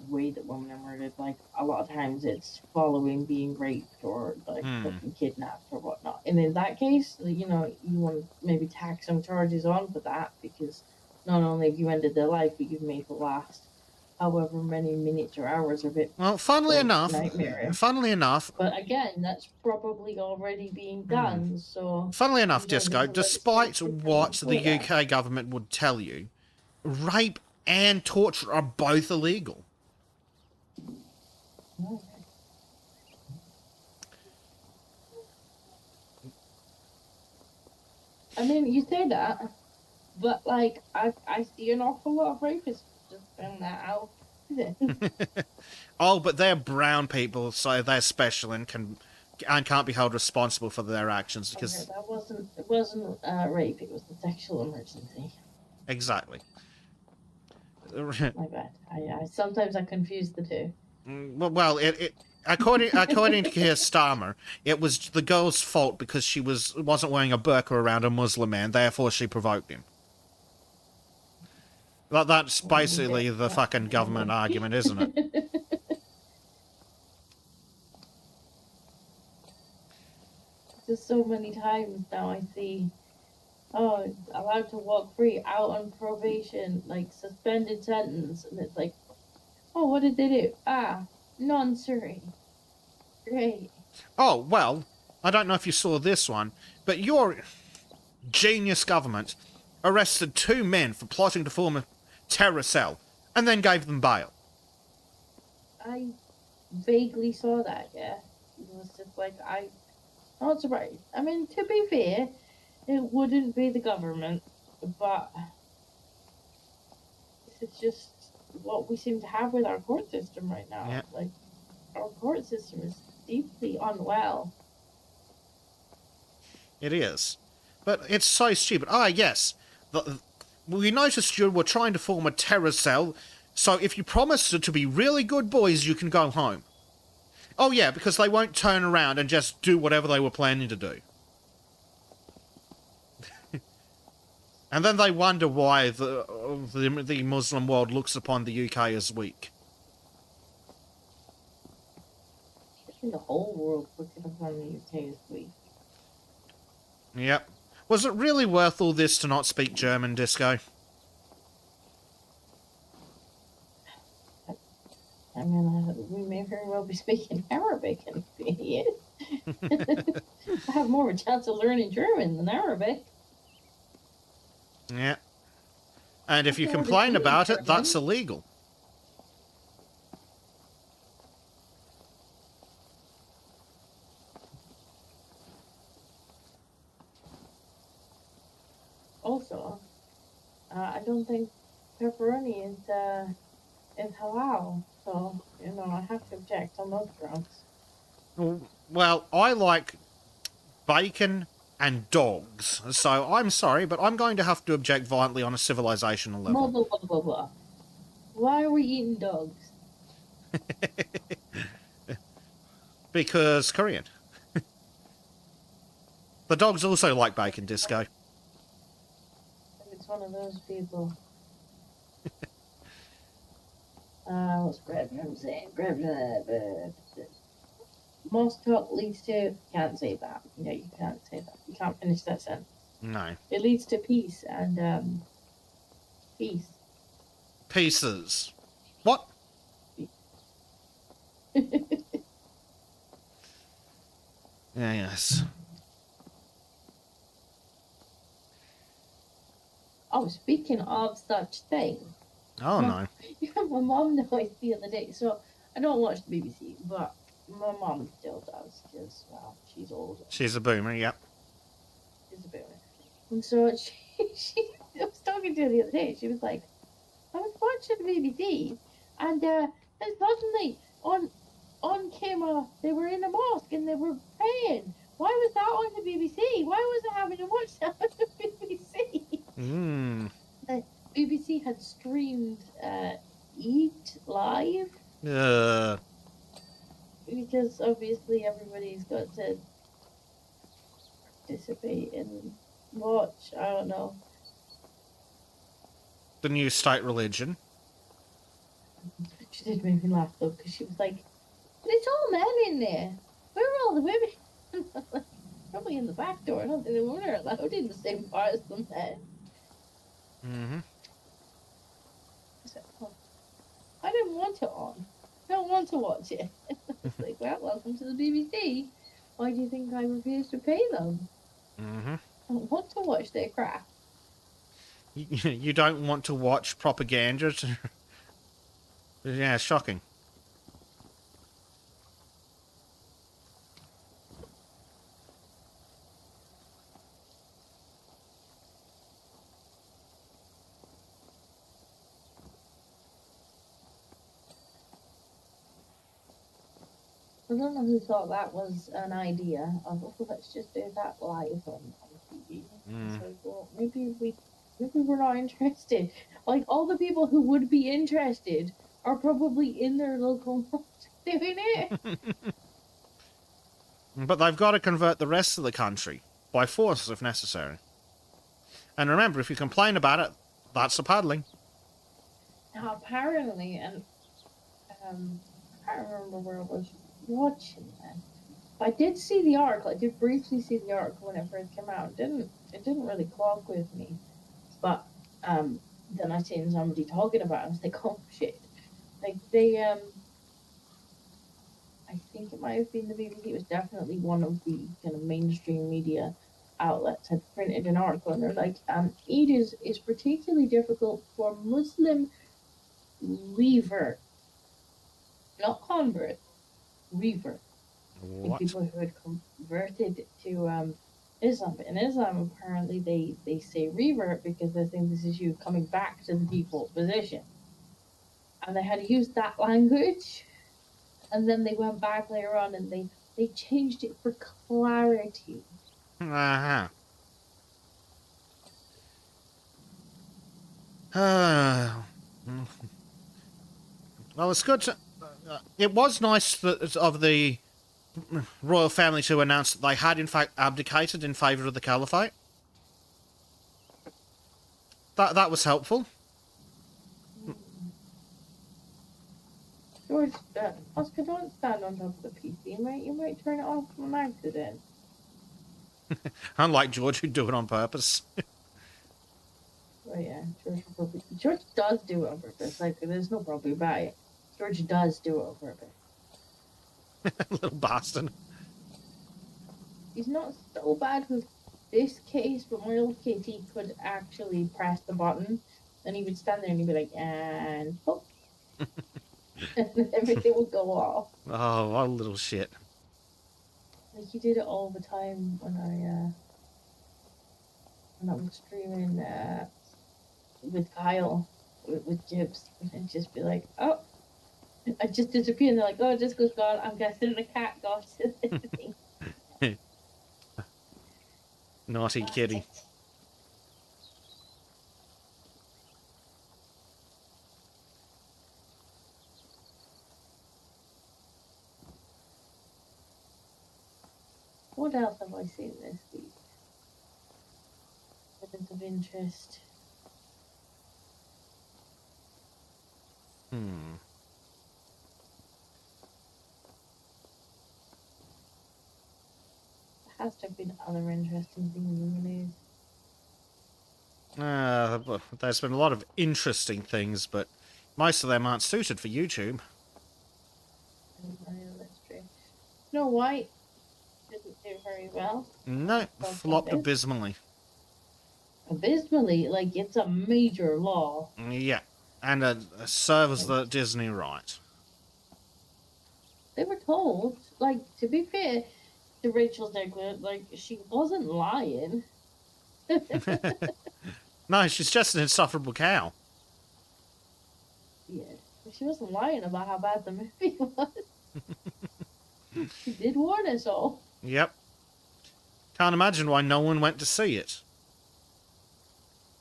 Speaker 1: murdered, like a lot of times it's following being raped or like fucking kidnapped or whatnot. And in that case, you know, you want to maybe tack some charges on for that because not only have you ended their life, but you've made the last however many minutes or hours of it.
Speaker 2: Well, funnily enough.
Speaker 1: But again, that's probably already being done, so...
Speaker 2: Funnily enough, Disco, despite what the UK government would tell you, rape and torture are both illegal.
Speaker 1: Okay. I mean, you say that, but, like, I see an awful lot of rapists just found that out.
Speaker 2: Oh, but they're brown people, so they're special and can't be held responsible for their actions because
Speaker 1: it wasn't rape. It was a sexual emergency.
Speaker 2: Exactly.
Speaker 1: My bad. I sometimes I confuse the two.
Speaker 2: Well, according to Keir Starmer, it was the girl's fault because she wasn't wearing a burqa around a Muslim man, therefore she provoked him. That's basically the fucking government argument, isn't it?
Speaker 1: Just so many times now I see, oh, allowed to walk free, out on probation, like suspended sentence, and it's like, oh, what did they do? Ah, non-Surrey. Great.
Speaker 2: Oh, well, I don't know if you saw this one, but your genius government arrested 2 men for plotting to form a terror cell, and then gave them bail.
Speaker 1: I vaguely saw that, yeah. It was just like, I'm not surprised. I mean, to be fair, it wouldn't be the government, but it's just what we seem to have with our court system right now.
Speaker 2: Yeah.
Speaker 1: Like, our court system is deeply unwell.
Speaker 2: It is. But it's so stupid. Ah, yes. We noticed you were trying to form a terror cell, so if you promise to be really good boys, you can go home. Oh yeah, because they won't turn around and just do whatever they were planning to do. And then they wonder why the Muslim world looks upon the UK as weak.
Speaker 1: I think the whole world looking upon the UK as weak.
Speaker 2: Yep. Was it really worth all this to not speak German, Disco?
Speaker 1: I mean, we may very well be speaking Arabic, and he is. I have more of a chance of learning German than Arabic.
Speaker 2: Yeah. And if you complain about it, that's illegal.
Speaker 1: also, I don't think pepperoni is halal. So, I have to object on those grounds.
Speaker 2: Well, I like bacon and dogs, so I'm sorry, but I'm going to have to object violently on a civilizational
Speaker 1: Blah,
Speaker 2: level.
Speaker 1: blah, blah, blah, blah. Why are we eating dogs?
Speaker 2: Because Korean. The dogs also like bacon, Disco.
Speaker 1: If it's one of those people. What's Gremlin saying? Gremlin. Most talk leads to. Can't say that. No, you can't say that. You can't finish that sentence.
Speaker 2: No.
Speaker 1: It leads to peace and peace.
Speaker 2: Pieces. What? Yes.
Speaker 1: Oh, speaking of such thing.
Speaker 2: Oh, no.
Speaker 1: My mom noticed the other day. So I don't watch the BBC, but my mom still does because, well, she's older.
Speaker 2: She's a boomer, yep.
Speaker 1: She's a boomer. And so she I was talking to her the other day. She was like, I was watching the BBC, and then suddenly on camera they were in a mosque and they were praying. Why was that on the BBC? Why was I having to watch that on the BBC? The BBC had streamed Eat Live. Because obviously everybody's got to participate and watch. I don't know.
Speaker 2: The new state religion.
Speaker 1: She did make me laugh though, because she was like, but it's all men in there. Where are all the women? Probably in the back door. I don't think the women are allowed in the same part as the men.
Speaker 2: Mm-hmm.
Speaker 1: I didn't want it on. I don't want to watch it. It's like, well, welcome to the BBC. Why do you think I refuse to pay them?
Speaker 2: Mm-hmm.
Speaker 1: I don't want to watch their crap.
Speaker 2: You don't want to watch propaganda? Yeah, shocking.
Speaker 1: I don't know who thought that was an idea of, oh, let's just do that live on TV. It's like, well, maybe we're not interested. Like, all the people who would be interested are probably in their local mosque doing it.
Speaker 2: But they've got to convert the rest of the country, by force if necessary. And remember, if you complain about it, that's a paddling.
Speaker 1: Now, apparently, and I can't remember where I was watching that. I did see the article. I did briefly see the article when it first came out. It didn't really clock with me. But then I seen somebody talking about it. I was like, oh shit. Like they I think it might have been the BBC. It was definitely one of the kind of mainstream media outlets had printed an article, and they're like, Eid is particularly difficult for Muslim revert, not convert, revert.
Speaker 2: What?
Speaker 1: People who had converted to Islam. But in Islam, apparently they say revert because they think this is you coming back to the default position. And they had used that language, and then they went back later on and they changed it for clarity.
Speaker 2: Uh-huh. Well, it's good to... it was nice that, of the royal family to announce that they had, in fact, abdicated in favour of the caliphate. That was helpful.
Speaker 1: George, Oscar, don't stand on top of the PC. You might turn it off on accident.
Speaker 2: Unlike George, who'd do it on purpose.
Speaker 1: Oh yeah, George does do it on purpose. Like, there's no problem about it. George does do it on purpose.
Speaker 2: Little bastard.
Speaker 1: He's not so bad with this case, but my old case, he could actually press the button, and he would stand there and he'd be like, and oh. And everything would go off.
Speaker 2: Oh, what a little shit.
Speaker 1: Like, he did it all the time when and I was streaming with Kyle, with Gibbs, and just be like, oh, I just disappear, and they're like, oh, Disco's gone. I'm guessing the cat got it.
Speaker 2: Naughty kitty.
Speaker 1: What else have I seen this week? Evidence of interest. There has to have been other interesting things in the news.
Speaker 2: There's been a lot of interesting things, but most of them aren't suited for YouTube.
Speaker 1: That's true. Snow White didn't do very well.
Speaker 2: No, flopped abysmally.
Speaker 1: Abysmally? Like, it's a major law.
Speaker 2: Yeah, and it serves the Disney right.
Speaker 1: They were told, like, to be fair to Rachel Zegler, like, she wasn't lying.
Speaker 2: No, she's just an insufferable cow.
Speaker 1: Yeah, she wasn't lying about how bad the movie was. She did warn us all.
Speaker 2: Yep. Can't imagine why no one went to see it.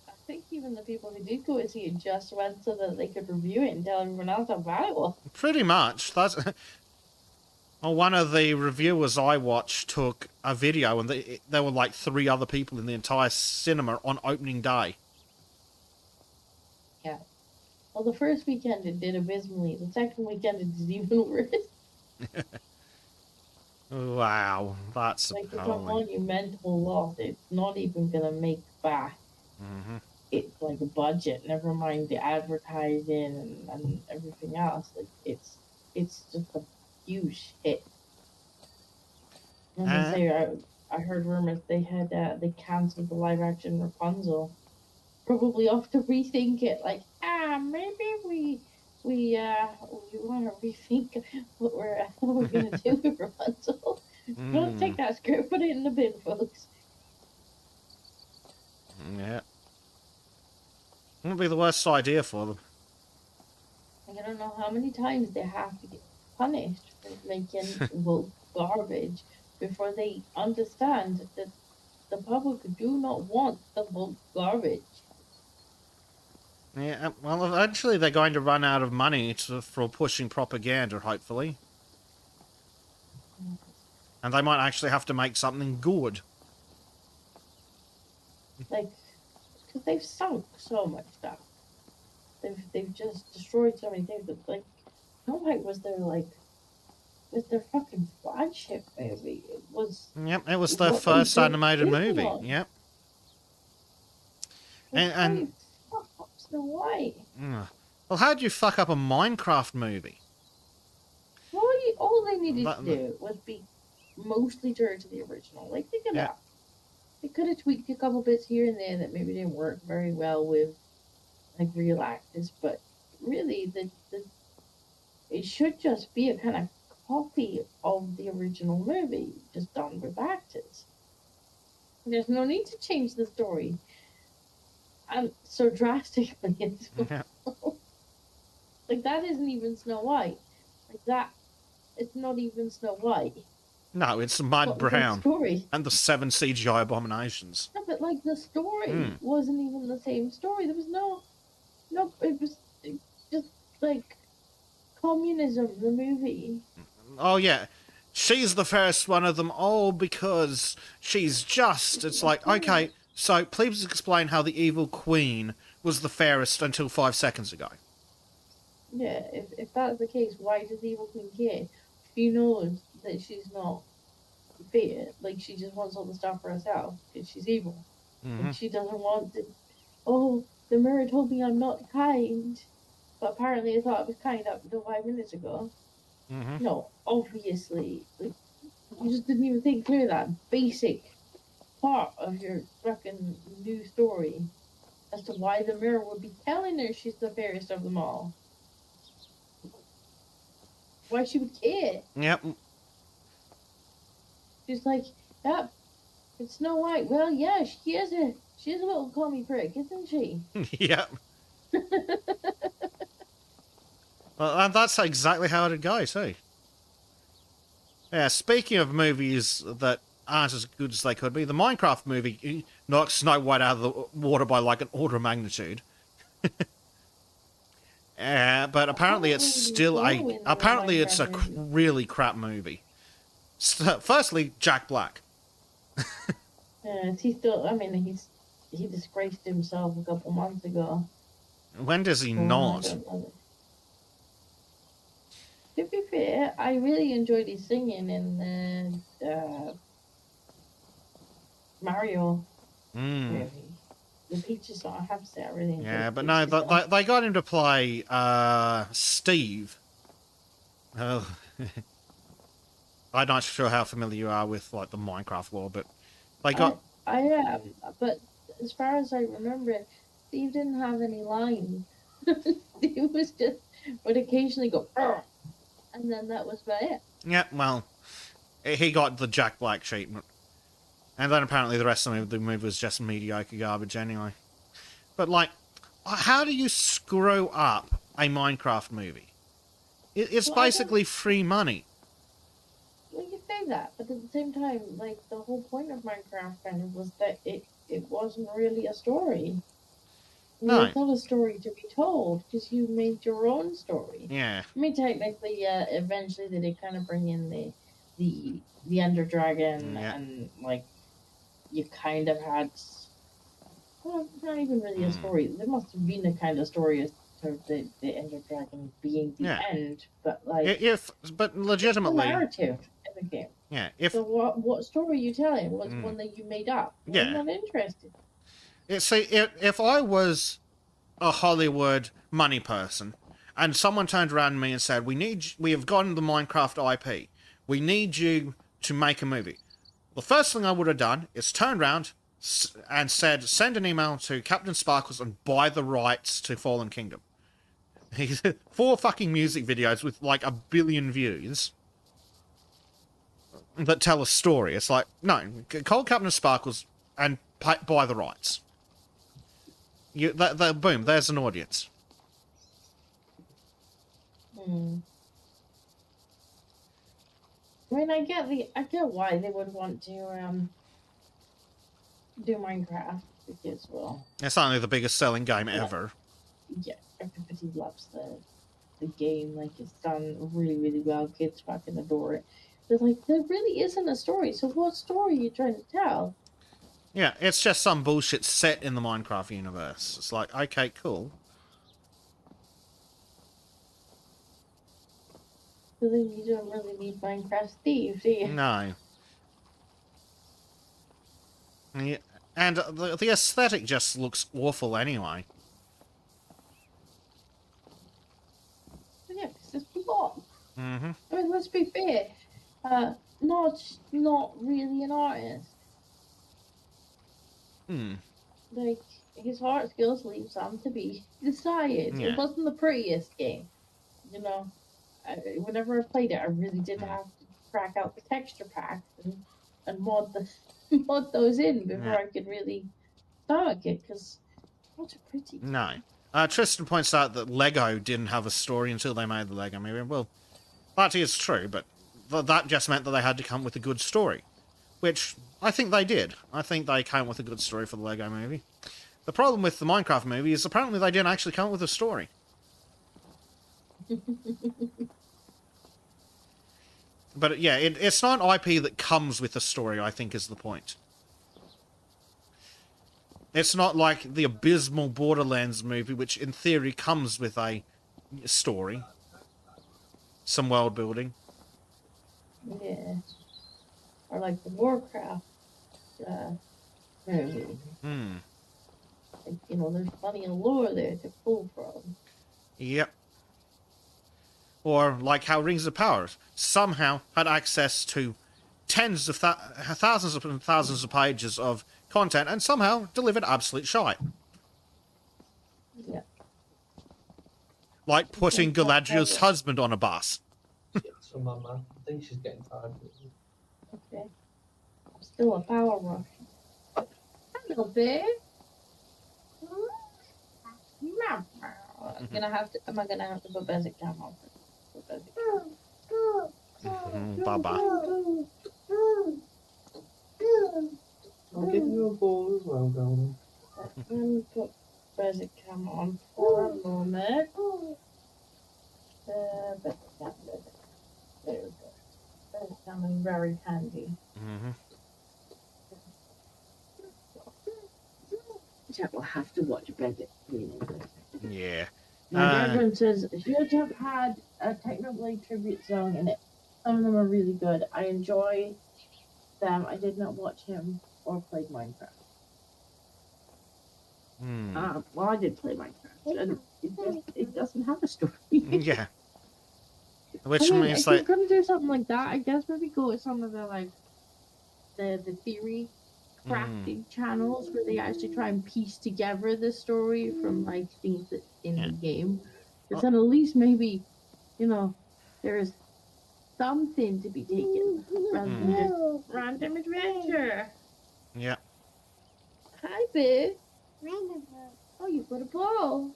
Speaker 1: I think even the people who did go to see it just went so that they could review it and tell everyone else how bad it was.
Speaker 2: Pretty much. That's. Well, one of the reviewers I watched took a video, and there were like 3 other people in the entire cinema on opening day.
Speaker 1: Yeah. Well, the first weekend it did abysmally. The second weekend it did even worse.
Speaker 2: Wow, that's
Speaker 1: like, it's a monumental loss. It's not even gonna make back. It's like a budget. Never mind the advertising and everything else. Like, it's just a huge hit. And I heard rumors they canceled the live action Rapunzel, probably off to rethink it. Like, maybe we want to rethink what we're gonna do with Rapunzel. Don't take that script, put it in the bin, folks.
Speaker 2: Yeah, wouldn't be the worst idea for them.
Speaker 1: I don't know how many times they have to get punished for making woke garbage before they understand that the public do not want the woke garbage.
Speaker 2: Yeah, well, eventually they're going to run out of money for pushing propaganda, hopefully. And they might actually have to make something good.
Speaker 1: Like, because they've sunk so much stuff. They've just destroyed so many things. But, like, Snow White was their fucking flagship movie. It was.
Speaker 2: Yep, it was their first animated movie. Yep. And
Speaker 1: Snow White.
Speaker 2: Well, how do you fuck up a Minecraft movie?
Speaker 1: Well, all they needed to do was be mostly true to the original. Like, think of that. They could have tweaked a couple bits here and there that maybe didn't work very well with, like, real actors, but really, it should just be a kind of copy of the original movie, just done with actors. There's no need to change the story, and so drastically as well. Like, that isn't even Snow White. Like, that, it's not even Snow White.
Speaker 2: No, it's Mud Brown and the 7 CGI abominations.
Speaker 1: No, but, like, the story wasn't even the same story. There was no, it was just, like, communism, the movie.
Speaker 2: Oh, yeah. She's the first one of them all because she's just. It's like, okay, so please explain how the evil queen was the fairest until 5 seconds ago.
Speaker 1: Yeah, if that's the case, why does the evil queen care? She knows that she's not fair. Like, she just wants all the stuff for herself because she's evil. And she doesn't want to. Oh, the mirror told me I'm not kind. But apparently I thought I was kind up until 5 minutes ago. No, obviously. Like, you just didn't even think through that basic part of your fucking new story as to why the mirror would be telling her she's the fairest of them all. Why she would care.
Speaker 2: Yep.
Speaker 1: She's like, yeah, it's Snow White. Well, yeah, She's a little commie prick, isn't she?
Speaker 2: Yep. Well, and that's exactly how it goes, too. Yeah, speaking of movies that aren't as good as they could be, the Minecraft movie knocks Snow White out of the water by like an order of magnitude. But apparently it's still apparently it's a really crap movie. Firstly, Jack Black.
Speaker 1: He still, I mean, he disgraced himself a couple months ago.
Speaker 2: When does he not?
Speaker 1: To be fair, I really enjoyed his singing in the Mario movie. The Peaches song, I have to say, I really enjoyed.
Speaker 2: Yeah, but no, they got him to play Steve. Oh. I'm not sure how familiar you are with like the Minecraft lore, but they got.
Speaker 1: I am, but as far as I remember it, Steve didn't have any lines. Steve was just would occasionally go, "Arr!" And then that was about it.
Speaker 2: Yeah, well, he got the Jack Black treatment. And then apparently the rest of the movie was just mediocre garbage anyway. But, like, how do you screw up a Minecraft movie? It's basically free money.
Speaker 1: Well, you say that, but at the same time, like, the whole point of Minecraft kind of was that it wasn't really a story.
Speaker 2: No.
Speaker 1: It's not a story to be told, because you made your own story.
Speaker 2: Yeah.
Speaker 1: I mean, technically, eventually they did kind of bring in the Ender Dragon, and, like, you kind of had, well, not even really a story. There must have been a kind of story as to the Ender Dragon being the end, but like,
Speaker 2: but legitimately,
Speaker 1: the narrative in the game.
Speaker 2: Yeah.
Speaker 1: So what story are you telling? What's one that you made up?
Speaker 2: Yeah.
Speaker 1: I'm not interested.
Speaker 2: See, if I was a Hollywood money person, and someone turned around to me and said, "We have gotten the Minecraft IP. We need you to make a movie." The first thing I would have done is turned around and said, send an email to Captain Sparkles and buy the rights to Fallen Kingdom. 4 fucking music videos with like 1 billion views that tell a story. It's like, no, call Captain Sparkles and buy the rights. Boom, there's an audience.
Speaker 1: I mean, I get why they would want to do Minecraft, because, well,
Speaker 2: it's only the biggest selling game ever.
Speaker 1: Yeah, everybody loves the game. Like, it's done really, really well. Kids fucking adore it. But like, there really isn't a story. So what story are you trying to tell?
Speaker 2: Yeah, it's just some bullshit set in the Minecraft universe. It's like, okay, cool.
Speaker 1: So then you don't really need Minecraft Steve, do you?
Speaker 2: No. Yeah, and the aesthetic just looks awful anyway.
Speaker 1: Yeah, because it's block.
Speaker 2: Mm-hmm.
Speaker 1: I mean, let's be fair. Notch not really an artist. Like, his art skills leave some to be desired.
Speaker 2: Yeah.
Speaker 1: It wasn't the prettiest game, you know. Whenever I played it, I really did have to crack out the texture packs and mod those in before I could really stomach it, because not pretty.
Speaker 2: No. Tristan points out that Lego didn't have a story until they made the Lego movie. Well, that is true, but that just meant that they had to come with a good story, which I think they did. I think they came with a good story for the Lego movie. The problem with the Minecraft movie is apparently they didn't actually come up with a story. But yeah, it's not an IP that comes with a story, I think, is the point. It's not like the abysmal Borderlands movie, which in theory comes with a story. Some world building.
Speaker 1: Yeah. Or like the Warcraft movie. Like, you know, there's plenty of lore there to pull from.
Speaker 2: Yep. Or like how Rings of Power somehow had access to thousands and thousands of pages of content and somehow delivered absolute shite.
Speaker 1: Yeah.
Speaker 2: Like putting Galadriel's husband on a bus.
Speaker 3: So, Mama, I think she's getting tired.
Speaker 1: Okay. Still a Powerwash. Hello, babe. Gonna have to. Am I gonna have to put basic cam on? Put basic
Speaker 2: Bye-bye.
Speaker 3: I'll give you a ball as well, darling.
Speaker 1: Let me put basic cam on for a moment. Basic cam. There we go. Basic cam is very handy. Jack will have to watch basic cleaning.
Speaker 2: Yeah.
Speaker 1: My girlfriend says should have had a technically tribute song in it. Some of them are really good. I enjoy them. I did not watch him or played Minecraft. Well, I did play Minecraft, and it doesn't have a story.
Speaker 2: Yeah. Which
Speaker 1: I mean,
Speaker 2: means
Speaker 1: if
Speaker 2: like,
Speaker 1: you're gonna do something like that, I guess maybe go with some of the like the theory crafting channels where they actually try and piece together the story from like things that's in the game. But then at least maybe, you know, there's something to be taken rather than just random adventure.
Speaker 2: yeah.
Speaker 1: Hi, babe. Oh, you got a ball.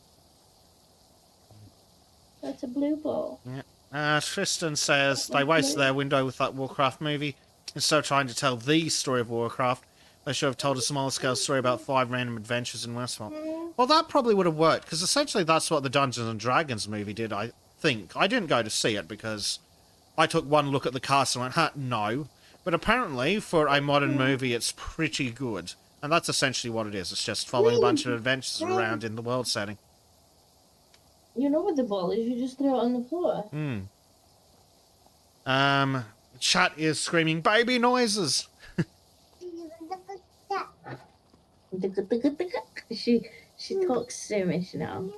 Speaker 1: That's a blue ball.
Speaker 2: Tristan says they wasted their window with that Warcraft movie. Instead of trying to tell the story of Warcraft, they should have told a smaller scale story about 5 random adventures in Westfall. Well, that probably would have worked, because essentially that's what the Dungeons and Dragons movie did, I think. I didn't go to see it because I took one look at the cast and went, no. But apparently, for a modern movie, it's pretty good. And that's essentially what it is. It's just following a bunch of adventures around in the world setting.
Speaker 1: You know what the ball is? You just throw it on the floor.
Speaker 2: Chat is screaming baby noises.
Speaker 1: She talks Samish now.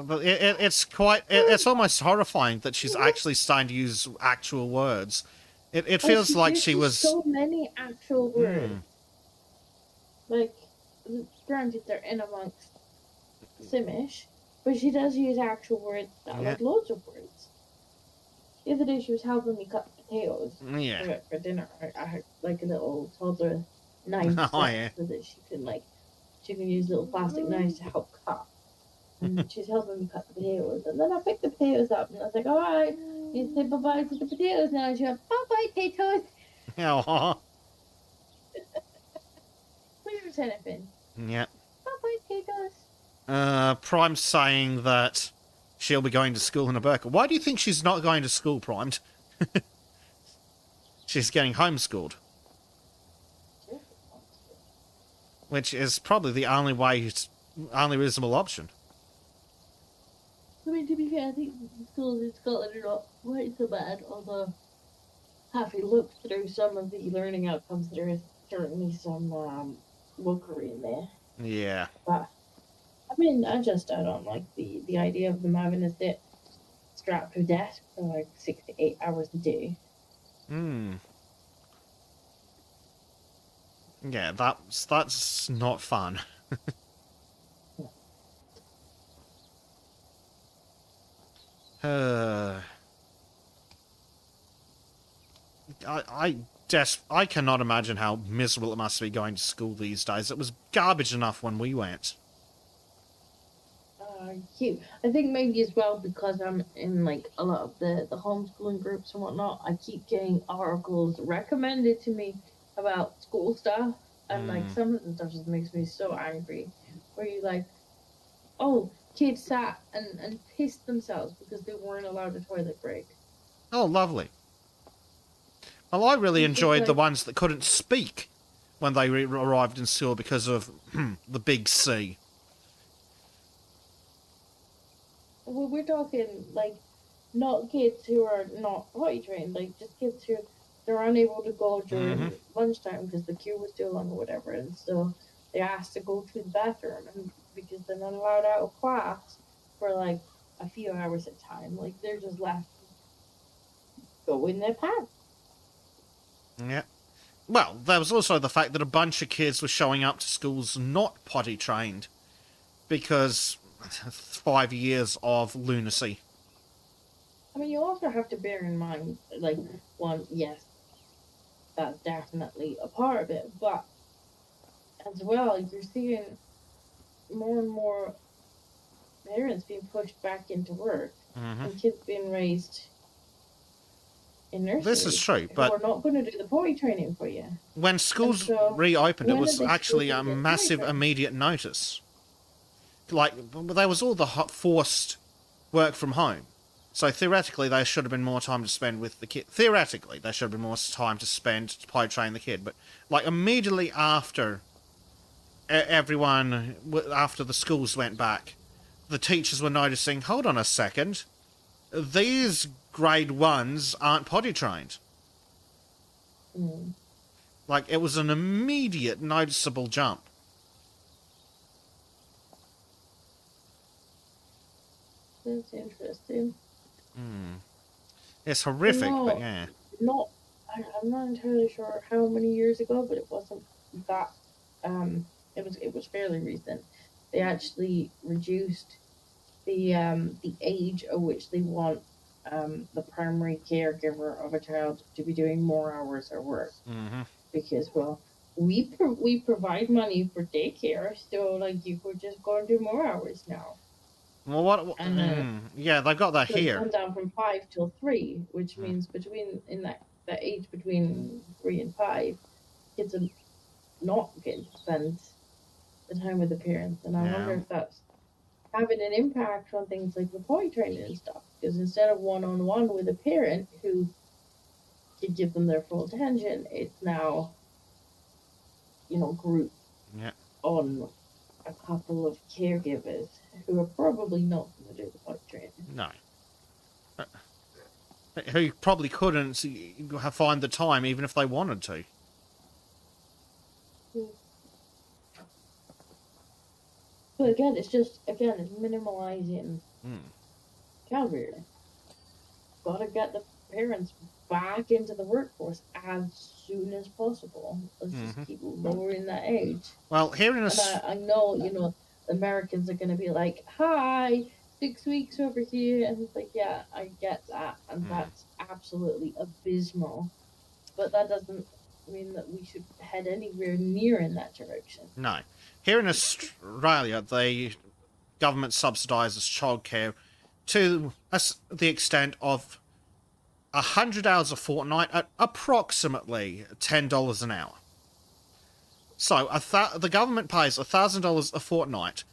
Speaker 2: But it's almost horrifying that she's actually starting to use actual words. It feels like she was
Speaker 1: so many actual words. Like, granted, they're in amongst Simish, but she does use actual words now, like loads of words. The other day, she was helping me cut potatoes for dinner. I had like a little toddler knife so that she can use little plastic knives to help cut. And she's helping me cut the potatoes. And then I picked the potatoes up and I was like, alright, you say bye-bye to the potatoes now. And she went, bye-bye, potatoes. Where's anything?
Speaker 2: Yeah.
Speaker 1: Bye-bye, potatoes.
Speaker 2: Prime's saying that she'll be going to school in a burqa. Why do you think she's not going to school, Primed? She's getting homeschooled. Which is probably the only reasonable option.
Speaker 1: I mean, to be fair, I think the schools in Scotland are not quite so bad, although having looked through some of the learning outcomes, there is certainly some wokery in there.
Speaker 2: Yeah.
Speaker 1: But, I mean, I don't like the idea of them having to sit strapped to a desk for like 6 to 8 hours a day.
Speaker 2: Yeah, that's not fun. I cannot imagine how miserable it must be going to school these days. It was garbage enough when we went.
Speaker 1: I think maybe as well because I'm in like a lot of the homeschooling groups and whatnot, I keep getting articles recommended to me about school stuff, and like some of the stuff just makes me so angry. Where you like, oh, kids sat and pissed themselves because they weren't allowed a toilet break.
Speaker 2: Oh, lovely. Well, I really enjoyed the ones that couldn't speak when they arrived in school because of the big C.
Speaker 1: Well, we're talking like not kids who are not potty trained, like just kids who they're unable to go during lunchtime because the queue was too long or whatever, and so they asked to go to the bathroom, and because they're not allowed out of class for like a few hours at a time, like they're just left go in their pants.
Speaker 2: Yeah. Well, there was also the fact that a bunch of kids were showing up to schools not potty trained because 5 years of lunacy.
Speaker 1: I mean, you also have to bear in mind, like, one, yes, that's definitely a part of it, but as well, you're seeing more and more parents being pushed back into work
Speaker 2: Hmm.
Speaker 1: and kids being raised in nurseries
Speaker 2: This is true,
Speaker 1: who
Speaker 2: but
Speaker 1: are not going to do the potty training for you.
Speaker 2: when schools
Speaker 1: so,
Speaker 2: reopened, it
Speaker 1: when are
Speaker 2: was
Speaker 1: they
Speaker 2: actually
Speaker 1: supposed
Speaker 2: a
Speaker 1: to get
Speaker 2: massive
Speaker 1: potty trained?
Speaker 2: immediate notice. Like, there was all the forced work from home. So theoretically, there should have been more time to spend with the kid. Theoretically, there should have been more time to spend to potty train the kid. But, like, immediately after after the schools went back, the teachers were noticing, hold on a second, these grade ones aren't potty trained.
Speaker 1: Mm.
Speaker 2: Like, it was an immediate noticeable jump.
Speaker 1: That's interesting.
Speaker 2: It's horrific,
Speaker 1: No,
Speaker 2: but yeah.
Speaker 1: I'm not entirely sure how many years ago, but it wasn't that. It was fairly recent. They actually reduced the age at which they want the primary caregiver of a child to be doing more hours of work,
Speaker 2: Hmm.
Speaker 1: because we provide money for daycare, so like you could just go and do more hours now.
Speaker 2: Well, what?
Speaker 1: And
Speaker 2: Yeah, they've got that
Speaker 1: so it's
Speaker 2: here.
Speaker 1: gone down from 5 till 3, which
Speaker 2: Mm.
Speaker 1: means in that age between 3 and 5, kids are not getting to spend the time with the parents. And I wonder
Speaker 2: Yeah.
Speaker 1: if that's having an impact on things like the potty training and stuff. Because instead of one-on-one with a parent who could give them their full attention, it's now, group
Speaker 2: Yeah.
Speaker 1: on a couple of caregivers who are probably not going to do the potty training.
Speaker 2: No. Who probably couldn't find the time even if they wanted to.
Speaker 1: But again, it's minimalizing child rearing. Gotta get the parents back into the workforce as soon as possible. Let's just keep lowering that age.
Speaker 2: Well, here in
Speaker 1: I know, Americans are gonna be like, "Hi, 6 weeks over here," and it's like, yeah, I get that, and that's absolutely abysmal. But that doesn't mean that we should head anywhere near in that direction.
Speaker 2: No. Here in Australia, the government subsidises childcare to the extent of 100 hours a fortnight at approximately $10 an hour. So the government pays $1,000 a fortnight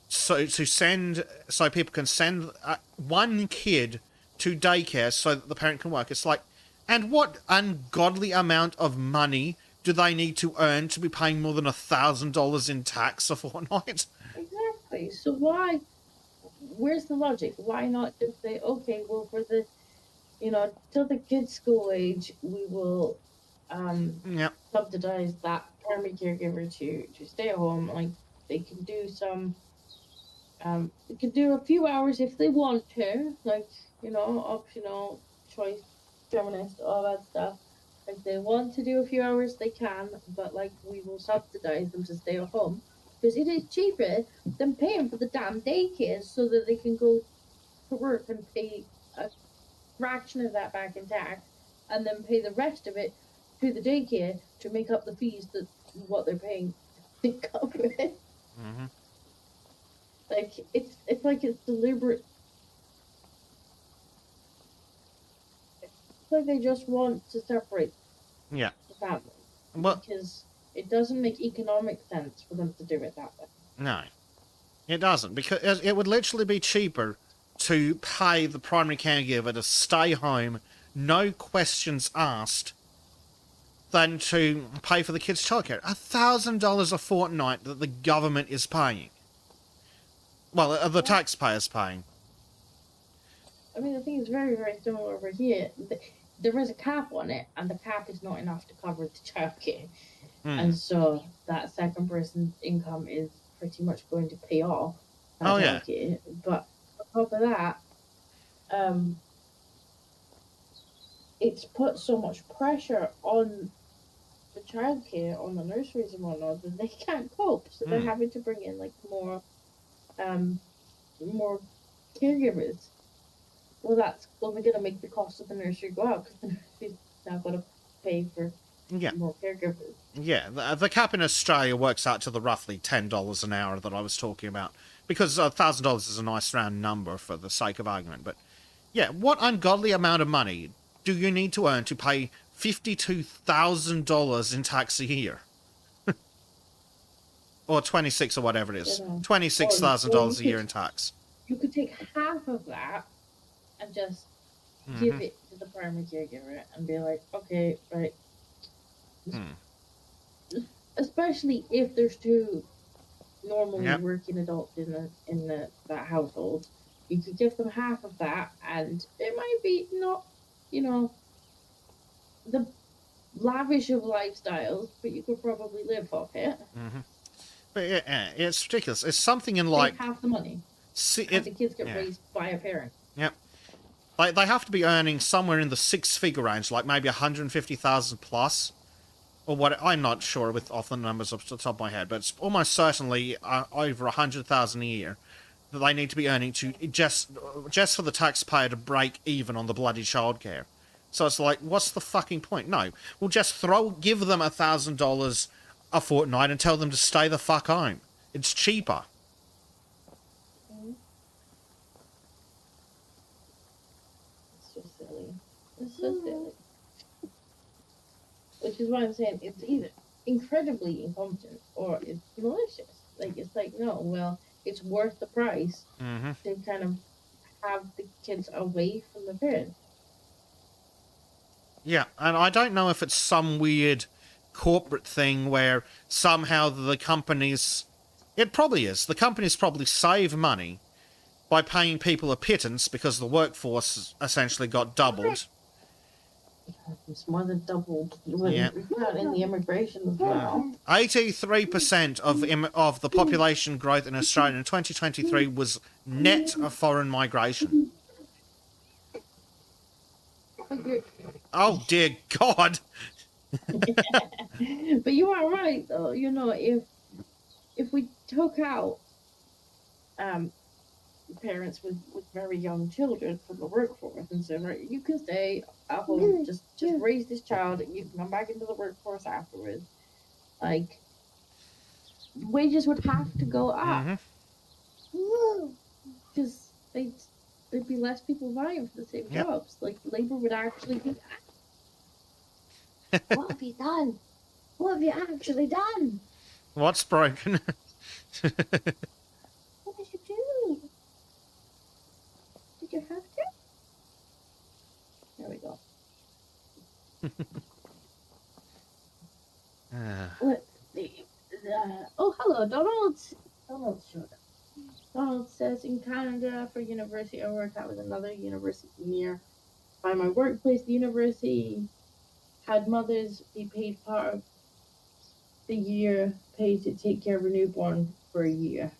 Speaker 2: so people can send one kid to daycare so that the parent can work. It's like, and what ungodly amount of money do they need to earn to be paying more than $1,000 in tax a fortnight?
Speaker 1: Exactly. So where's the logic? Why not just say, okay, well, for the, till the kid's school age, we will subsidize that primary caregiver to stay at home. Like, they can do they can do a few hours if they want to, like, optional choice, feminist, all that stuff. If they want to do a few hours, they can, but like, we will subsidize them to stay at home because it is cheaper than paying for the damn daycare so that they can go to work and pay a fraction of that back in tax and then pay the rest of it to the daycare to make up the fees that what they're paying to cover it.
Speaker 2: Mm-hmm.
Speaker 1: Like, it's like it's deliberate. It's like they just want to separate the family.
Speaker 2: Well,
Speaker 1: because it doesn't make economic sense for them to do it that way.
Speaker 2: No, it doesn't, because it would literally be cheaper to pay the primary caregiver to stay home, no questions asked, than to pay for the kids' childcare. $1,000 a fortnight that the government is paying. Well, the taxpayers paying.
Speaker 1: I mean, the thing is very, very similar over here. There is a cap on it, and the cap is not enough to cover the childcare. And so that second person's income is pretty much going to pay off that childcare. But on top of that, it's put so much pressure on the childcare, on the nurseries and whatnot, that they can't cope. So they're having to bring in like more caregivers. Well, that's only going to make the cost of the nursery go up because the nursery's now got to pay for
Speaker 2: Yeah.
Speaker 1: more caregivers.
Speaker 2: Yeah, the cap in Australia works out to the roughly $10 an hour that I was talking about. Because $1,000 is a nice round number for the sake of argument. But yeah, what ungodly amount of money do you need to earn to pay $52,000 in tax a year? Or 26 or whatever it is.
Speaker 1: You know.
Speaker 2: $26,000 a year in tax.
Speaker 1: You could take half of that and just give it to the primary caregiver and be like, okay, right. Especially if there's two normally working adults in that household, you could give them half of that, and it might be not, the lavish of lifestyles, but you could probably live off it.
Speaker 2: But it's ridiculous. It's something in
Speaker 1: Take
Speaker 2: like
Speaker 1: half the money. And the kids get raised by a parent.
Speaker 2: Yep. They have to be earning somewhere in the six-figure range, like maybe 150,000 plus, or what? I'm not sure off the numbers off the top of my head, but it's almost certainly over 100,000 a year that they need to be earning to just for the taxpayer to break even on the bloody childcare. So it's like, what's the fucking point? No, we'll just give them $1,000 a fortnight and tell them to stay the fuck home. It's cheaper.
Speaker 1: It's just silly. It's so silly. Which is why I'm saying it's either incredibly incompetent or it's malicious. Like, it's like, no, well, it's worth the price to kind of have the kids away from the parents.
Speaker 2: Yeah, and I don't know if it's some weird corporate thing where somehow the companies... It probably is. The companies probably save money by paying people a pittance because the workforce essentially got doubled.
Speaker 1: It's more than doubled in the immigration as well.
Speaker 2: 83% of the population growth in Australia in 2023 was net of foreign migration. Oh dear God!
Speaker 1: But you are right, though. If we took out parents with very young children from the workforce and said, right, you can stay at home, just raise this child, and you can come back into the workforce afterwards. Like, wages would have to go up because there'd be less people vying for the same jobs. Like, labor would actually be. What have you done? What have you actually done?
Speaker 2: What's broken?
Speaker 1: What did you do? Did you have to? There we go. What? Oh, hello, Donald. Donald showed up. Donald says, in Canada for university, I work out with another university near by my workplace. The university had mothers be paid part of the year paid to take care of a newborn for a year.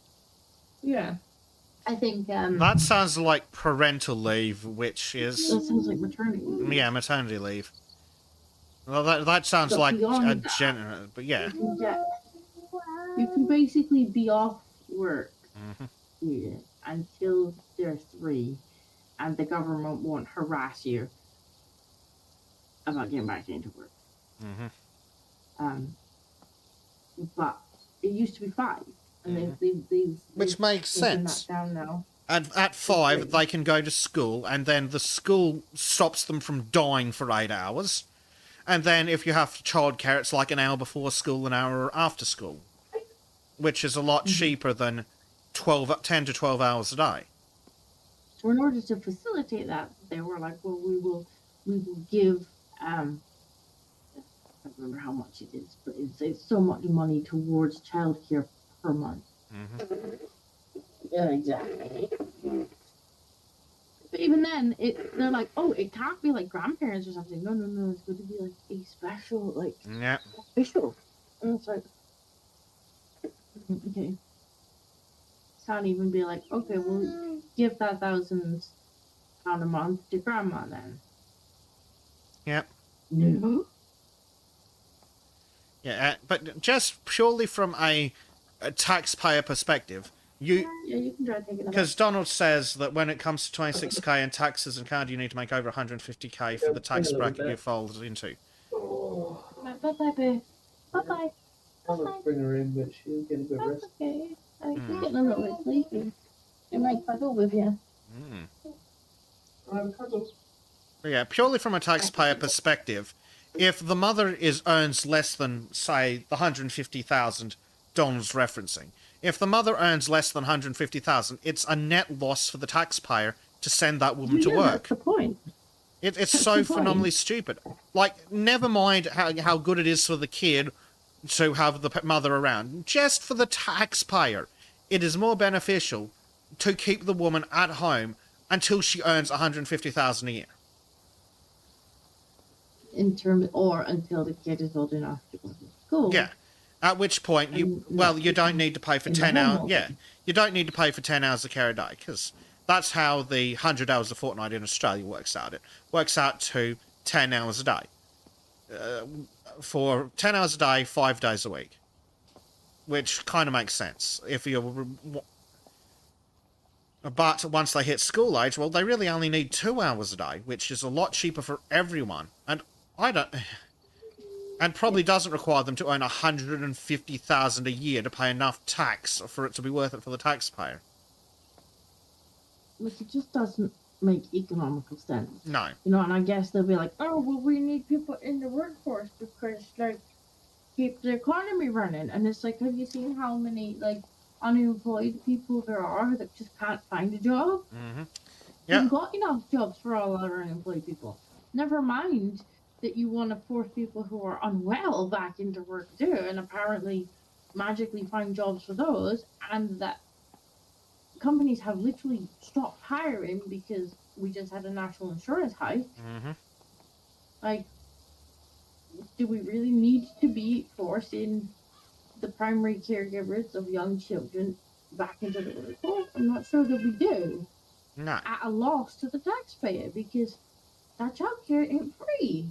Speaker 1: Yeah. I think
Speaker 2: that sounds like parental leave, which is...
Speaker 1: That sounds like maternity leave.
Speaker 2: Yeah, maternity leave. Well, that sounds
Speaker 1: But
Speaker 2: like a
Speaker 1: that,
Speaker 2: general... But yeah.
Speaker 1: You can basically be off work until they're 3, and the government won't harass you about getting back into work. But it used to be 5, and they've
Speaker 2: which makes sense.
Speaker 1: That down now.
Speaker 2: At 5, they can go to school, and then the school stops them from dying for 8 hours. And then if you have childcare, it's like an hour before school, an hour after school, which is a lot cheaper than 10 to 12 hours a day.
Speaker 1: So in order to facilitate that, they were like, well, we will give, I don't remember how much it is, but it's so much money towards childcare per month. Yeah, exactly. But even then, they're like, oh, it can't be like grandparents or something. No, it's going to be like a special, like, official. And it's like, okay. Can't even be like, okay, we'll give that £1,000 a month to grandma then.
Speaker 2: Yep.
Speaker 1: No.
Speaker 2: Yeah, but just purely from a taxpayer perspective, you
Speaker 1: can try taking it.
Speaker 2: Because Donald says that when it comes to 26k in taxes in Canada, you need to make over 150k for the tax bracket you fall into.
Speaker 1: Bye-bye, babe. Bye-bye.
Speaker 3: I'll just bring her in, but she'll get a bit
Speaker 1: That's
Speaker 3: rest.
Speaker 1: okay. I'm getting a little bit sleepy. I might cuddle with you.
Speaker 3: I'll have a cuddle.
Speaker 2: Yeah, purely from a taxpayer perspective, if the mother earns less than, say, the $150,000 referencing, if the mother earns less than $150,000, it's a net loss for the taxpayer to send that woman to work.
Speaker 1: That's the point.
Speaker 2: It's so phenomenally stupid. Like, never mind how good it is for the kid to have the mother around. Just for the taxpayer, it is more beneficial to keep the woman at home until she earns $150,000 a year.
Speaker 1: Or until the kid is old enough to go to school.
Speaker 2: Yeah. At which point, you don't need to pay for 10 hours. Yeah, you don't need to pay for 10 hours of care a day, because that's how the 100 hours a fortnight in Australia works out. It works out to 10 hours a day. For 10 hours a day, 5 days a week. Which kind of makes sense. But once they hit school age, well, they really only need 2 hours a day, which is a lot cheaper for everyone. And probably doesn't require them to earn $150,000 a year to pay enough tax for it to be worth it for the taxpayer.
Speaker 1: Like, it just doesn't make economical sense.
Speaker 2: No.
Speaker 1: You know, and I guess they'll be like, oh, well, we need people in the workforce because, like, keep the economy running. And it's like, have you seen how many, like, unemployed people there are that just can't find a job?
Speaker 2: Mm-hmm. Yeah.
Speaker 1: We've got enough jobs for all our unemployed people. Never mind that you want to force people who are unwell back into work too, and apparently magically find jobs for those, and that companies have literally stopped hiring because we just had a national insurance hike.
Speaker 2: Mm-hmm.
Speaker 1: Like, do we really need to be forcing the primary caregivers of young children back into the workforce? I'm not sure that we do.
Speaker 2: No.
Speaker 1: At a loss to the taxpayer, because that childcare ain't free.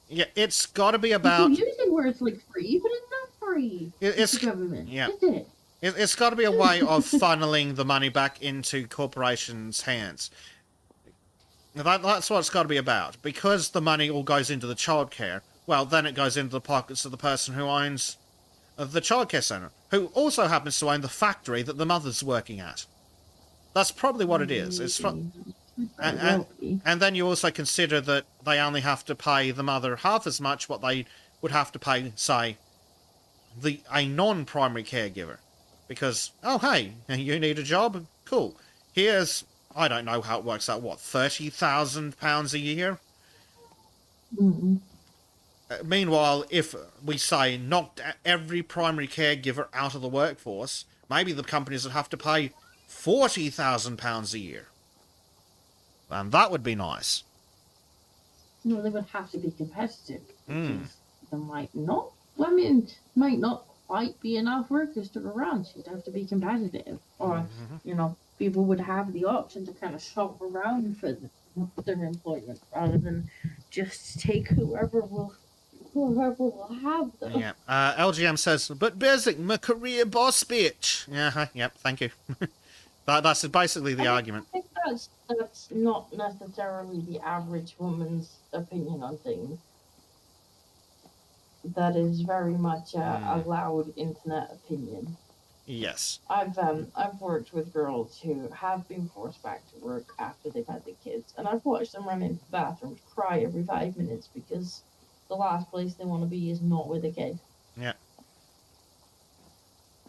Speaker 2: Yeah, it's got to be about...
Speaker 1: People using words like free, but it's not free. It's the government,
Speaker 2: yeah.
Speaker 1: is it?
Speaker 2: It's got to be a way of funneling the money back into corporations' hands. That's what it's got to be about. Because the money all goes into the childcare, well, then it goes into the pockets of the person who owns the childcare centre, who also happens to own the factory that the mother's working at. That's probably what it is. It's and then you also consider that they only have to pay the mother half as much what they would have to pay, say, a non-primary caregiver. Because, oh, hey, you need a job? Cool. Here's, I don't know how it works out, what, £30,000 a year?
Speaker 1: Mm-hmm.
Speaker 2: Meanwhile, if we say knocked every primary caregiver out of the workforce, maybe the companies would have to pay £40,000 a year. And that would be nice.
Speaker 1: No, they would have to be competitive. Because there might not. Women might not quite be enough workers to go around. So you'd have to be competitive. Or, you know, people would have the option to kind of shop around for their employment rather than just take whoever will have them.
Speaker 2: Yeah. LGM says, but basic, my career boss bitch. Yeah, yep, thank you. That's basically the argument.
Speaker 1: I think that's not necessarily the average woman's opinion on things. That is very much a loud internet opinion.
Speaker 2: Yes.
Speaker 1: I've worked with girls who have been forced back to work after they've had the kids, and I've watched them run into the bathroom, cry every 5 minutes because the last place they want to be is not with a kid.
Speaker 2: Yeah.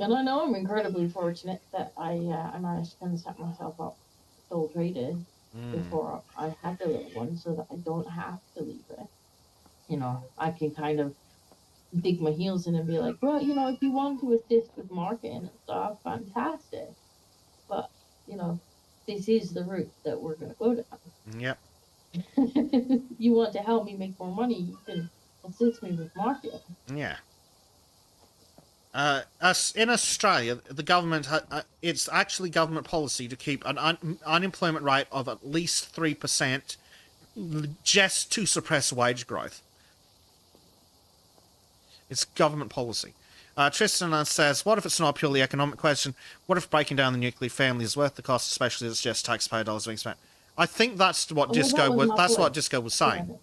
Speaker 1: And I know I'm incredibly fortunate that I managed to kind of set myself up sole traded before I had the little one, so that I don't have to leave it. You know, I can kind of dig my heels in and be like, well, you know, if you want to assist with marketing and stuff, fantastic. But, you know, this is the route that we're going to go down.
Speaker 2: Yep.
Speaker 1: You want to help me make more money, you can assist me with marketing.
Speaker 2: Yeah. In Australia, the government, it's actually government policy to keep an unemployment rate of at least 3% just to suppress wage growth. It's government policy. Tristan says, what if it's not a purely economic question? What if breaking down the nuclear family is worth the cost, especially as it's just taxpayer dollars being spent? I think that's what Disco was saying.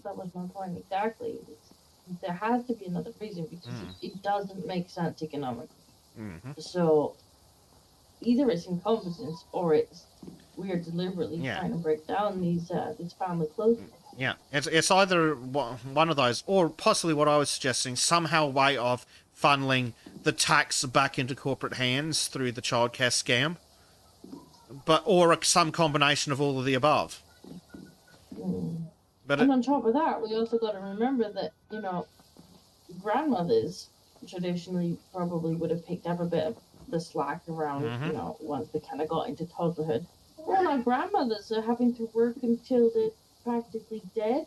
Speaker 1: That was my point, exactly. there has to be another reason because it doesn't make sense economically.
Speaker 2: Mm-hmm.
Speaker 1: So either it's incompetence or it's we are deliberately trying to break down these family closeness.
Speaker 2: Yeah, it's either one of those, or possibly what I was suggesting, somehow a way of funneling the tax back into corporate hands through the childcare scam, or some combination of all of the above. But
Speaker 1: and on top of that, we also got to remember that grandmothers traditionally probably would have picked up a bit of the slack around once they kind of got into toddlerhood. Well, our grandmothers are having to work until they're practically dead,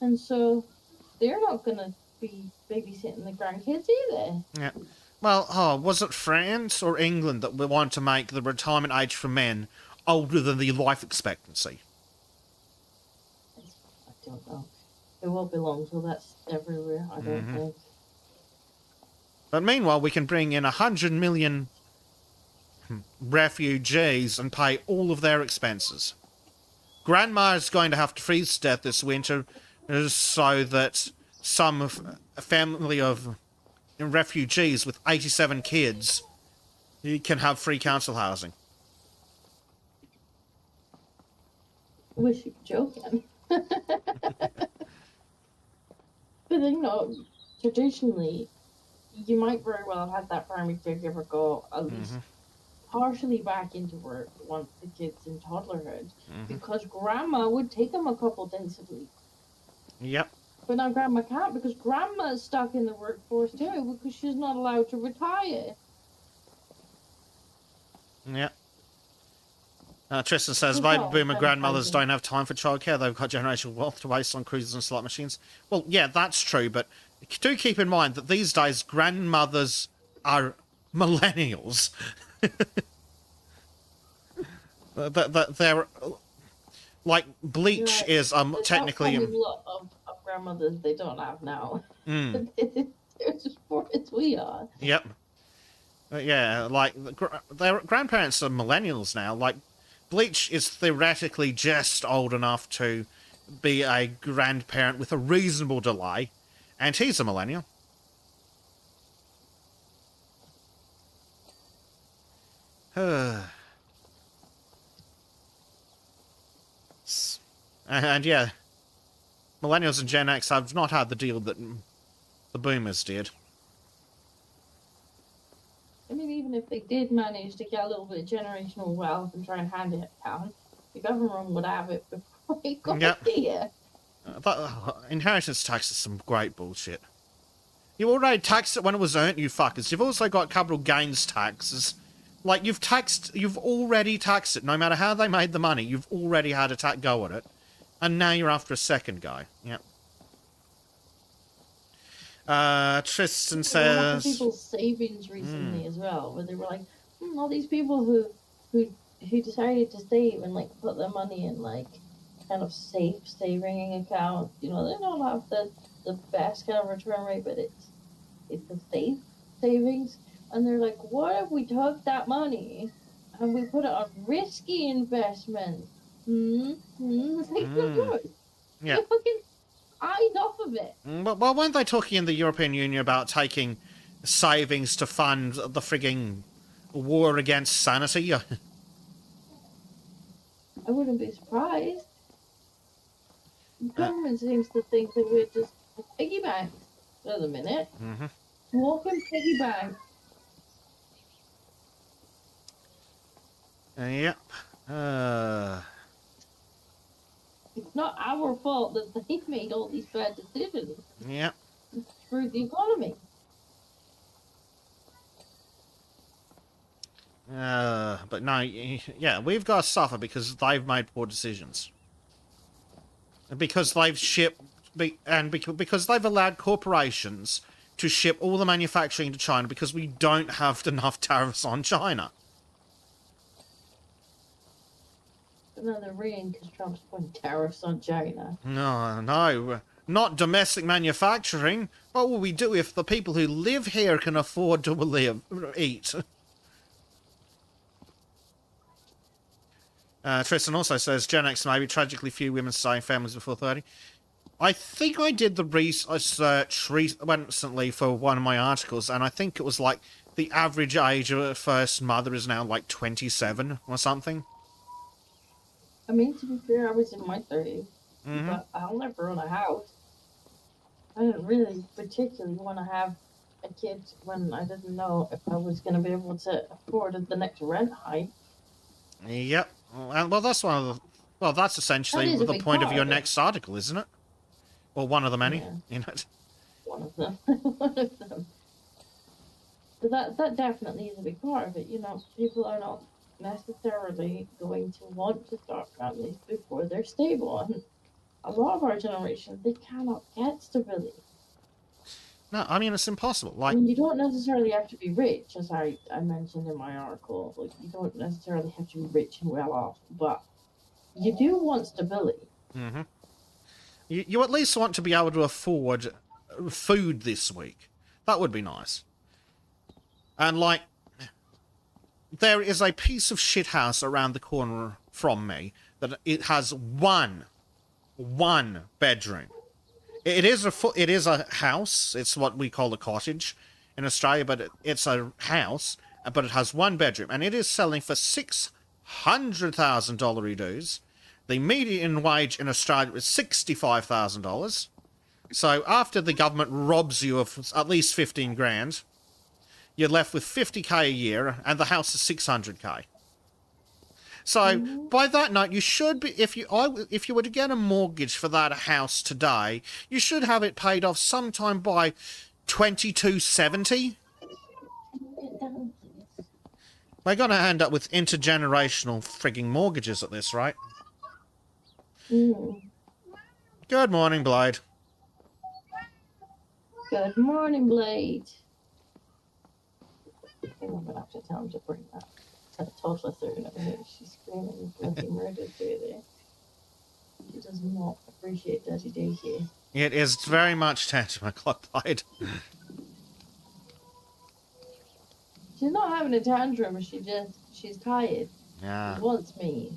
Speaker 1: and so they're not going to be babysitting the grandkids either.
Speaker 2: Yeah. Well, was it France or England that we wanted to make the retirement age for men older than the life expectancy?
Speaker 1: I don't know. It won't be long till that's everywhere, I don't think.
Speaker 2: But meanwhile, we can bring in 100 million refugees and pay all of their expenses. Grandma's going to have to freeze to death this winter so that some family of refugees with 87 kids can have free council housing.
Speaker 1: Wish you were joking. But traditionally, you might very well have had that primary caregiver go at least partially back into work once the kid's in toddlerhood, because grandma would take them a couple days a week.
Speaker 2: Yep.
Speaker 1: But now grandma can't because grandma is stuck in the workforce too because she's not allowed to retire.
Speaker 2: Yep. Tristan says, baby boomer grandmothers don't have time for childcare. They've got generational wealth to waste on cruises and slot machines. Well, yeah, that's true, but do keep in mind that these days grandmothers are millennials. They're like Bleach is technically
Speaker 1: a lot of grandmothers they don't have now. They're as poor as we are.
Speaker 2: Yep. Yeah, like their grandparents are millennials now. Like Bleach is theoretically just old enough to be a grandparent with a reasonable delay, and he's a millennial. And yeah, millennials and Gen X have not had the deal that the boomers did.
Speaker 1: I mean, even if they did manage to get a little bit of generational wealth and try and hand it down, the government would have it before it got here.
Speaker 2: Inheritance tax is some great bullshit. You already taxed it when it was earned, you fuckers. You've also got capital gains taxes. Like, you've already taxed it. No matter how they made the money, you've already had a go at it. And now you're after a second guy. Yep. Tristan says...
Speaker 1: people's savings recently as well, where they were like, all these people who decided to save and, like, put their money in, like, kind of safe saving account. They don't have the best kind of return rate, but it's the safe savings. And they're like, what if we took that money and we put it on risky investments? It's like, good.
Speaker 2: Yeah.
Speaker 1: Fucking eyes off of it.
Speaker 2: Well, weren't they talking in the European Union about taking savings to fund the frigging war against sanity?
Speaker 1: I wouldn't be surprised. The government seems to think that we're just piggyback. Wait a minute. Walking piggyback.
Speaker 2: Yep.
Speaker 1: It's not our fault that they made all these bad decisions.
Speaker 2: Yep.
Speaker 1: It's through the economy.
Speaker 2: But no, yeah, we've got to suffer because they've made poor decisions. Because they've shipped, because they've allowed corporations to ship all the manufacturing to China because we don't have enough tariffs on China.
Speaker 1: Another ring because Trump's putting tariffs on China.
Speaker 2: No, not domestic manufacturing. What will we do if the people who live here can afford to eat? Tristan also says Gen X maybe tragically few women stay in families before 30. I think I did the research recently for one of my articles, and I think it was like the average age of a first mother is now like 27 or something.
Speaker 1: I mean, to be fair, I was in my 30s,
Speaker 2: Mm-hmm.
Speaker 1: but I'll never own a house. I didn't really particularly want to have a kid when I didn't know if I was going to be able to afford the next rent hike.
Speaker 2: Yep. Well, that's one of the. Well, that's
Speaker 1: That
Speaker 2: essentially
Speaker 1: is a
Speaker 2: the
Speaker 1: big
Speaker 2: point of
Speaker 1: part
Speaker 2: your
Speaker 1: of it.
Speaker 2: next article, isn't it? Well, one of the many.
Speaker 1: Yeah,
Speaker 2: You know.
Speaker 1: one of them. One of them. So that definitely is a big part of it. You know, people are not necessarily going to want to start families before they're stable, and a lot of our generation they cannot get stability.
Speaker 2: No, I mean it's impossible.
Speaker 1: I
Speaker 2: Like,
Speaker 1: mean, you don't necessarily have to be rich, as I mentioned in my article. Like, you don't necessarily have to be rich and well off, but you do want stability.
Speaker 2: mm-hmm. You at least want to be able to afford food this week. That would be nice. And like, there is a piece of shit house around the corner from me that it has one bedroom. It is a house. It's what we call a cottage in Australia, but it's a house. But it has one bedroom, and it is selling for $600,000 dues. The median wage in Australia is $65,000. So after the government robs you of at least 15 grand, you're left with 50k a year, and the house is 600k. So
Speaker 1: Mhm.
Speaker 2: by that note, you should be if you were to get a mortgage for that house today, you should have it paid off sometime by 2270.
Speaker 1: Get down, please.
Speaker 2: We're gonna end up with intergenerational frigging mortgages at this rate.
Speaker 1: Mm.
Speaker 2: Good morning, Blade.
Speaker 1: Good morning, Blade. I think I'm gonna have to tell him to bring that toddler through over here. She's screaming bloody murder through there. She does not appreciate Daddy daycare.
Speaker 2: It is very much 10 o'clock, Blade.
Speaker 1: She's not having a tantrum. She's tired.
Speaker 2: Yeah.
Speaker 1: She wants me.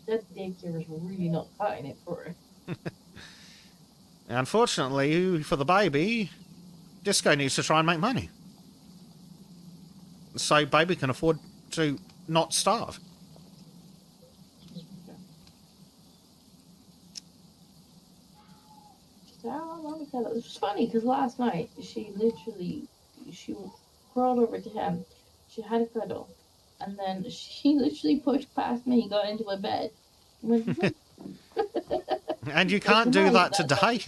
Speaker 1: Daddy daycare is really not cutting it for her.
Speaker 2: Unfortunately, for the baby, Disco needs to try and make money. So baby can afford to not starve.
Speaker 1: It was funny because last night she crawled over to him. She had a cuddle, and then she literally pushed past me, got into my bed. Went,
Speaker 2: And you can't do that today.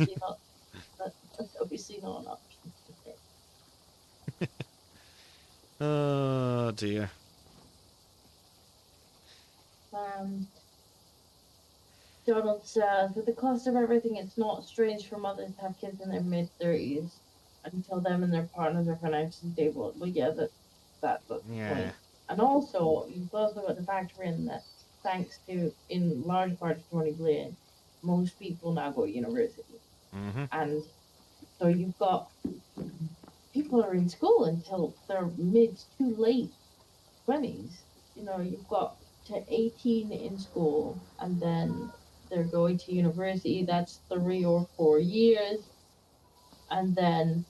Speaker 1: That's obviously not an option.
Speaker 2: Oh dear.
Speaker 1: Donald says, with the cost of everything, it's not strange for mothers to have kids in their mid-30s until them and their partners are financially stable. Well, yeah, that's the point. And also, you've also got to factor in that thanks to, in large part to Tony Blair, most people now go to university.
Speaker 2: Mm-hmm.
Speaker 1: And so you've got people are in school until their mid to late 20s. You know, you've got to 18 in school, and then they're going to university. That's 3 or 4 years, and then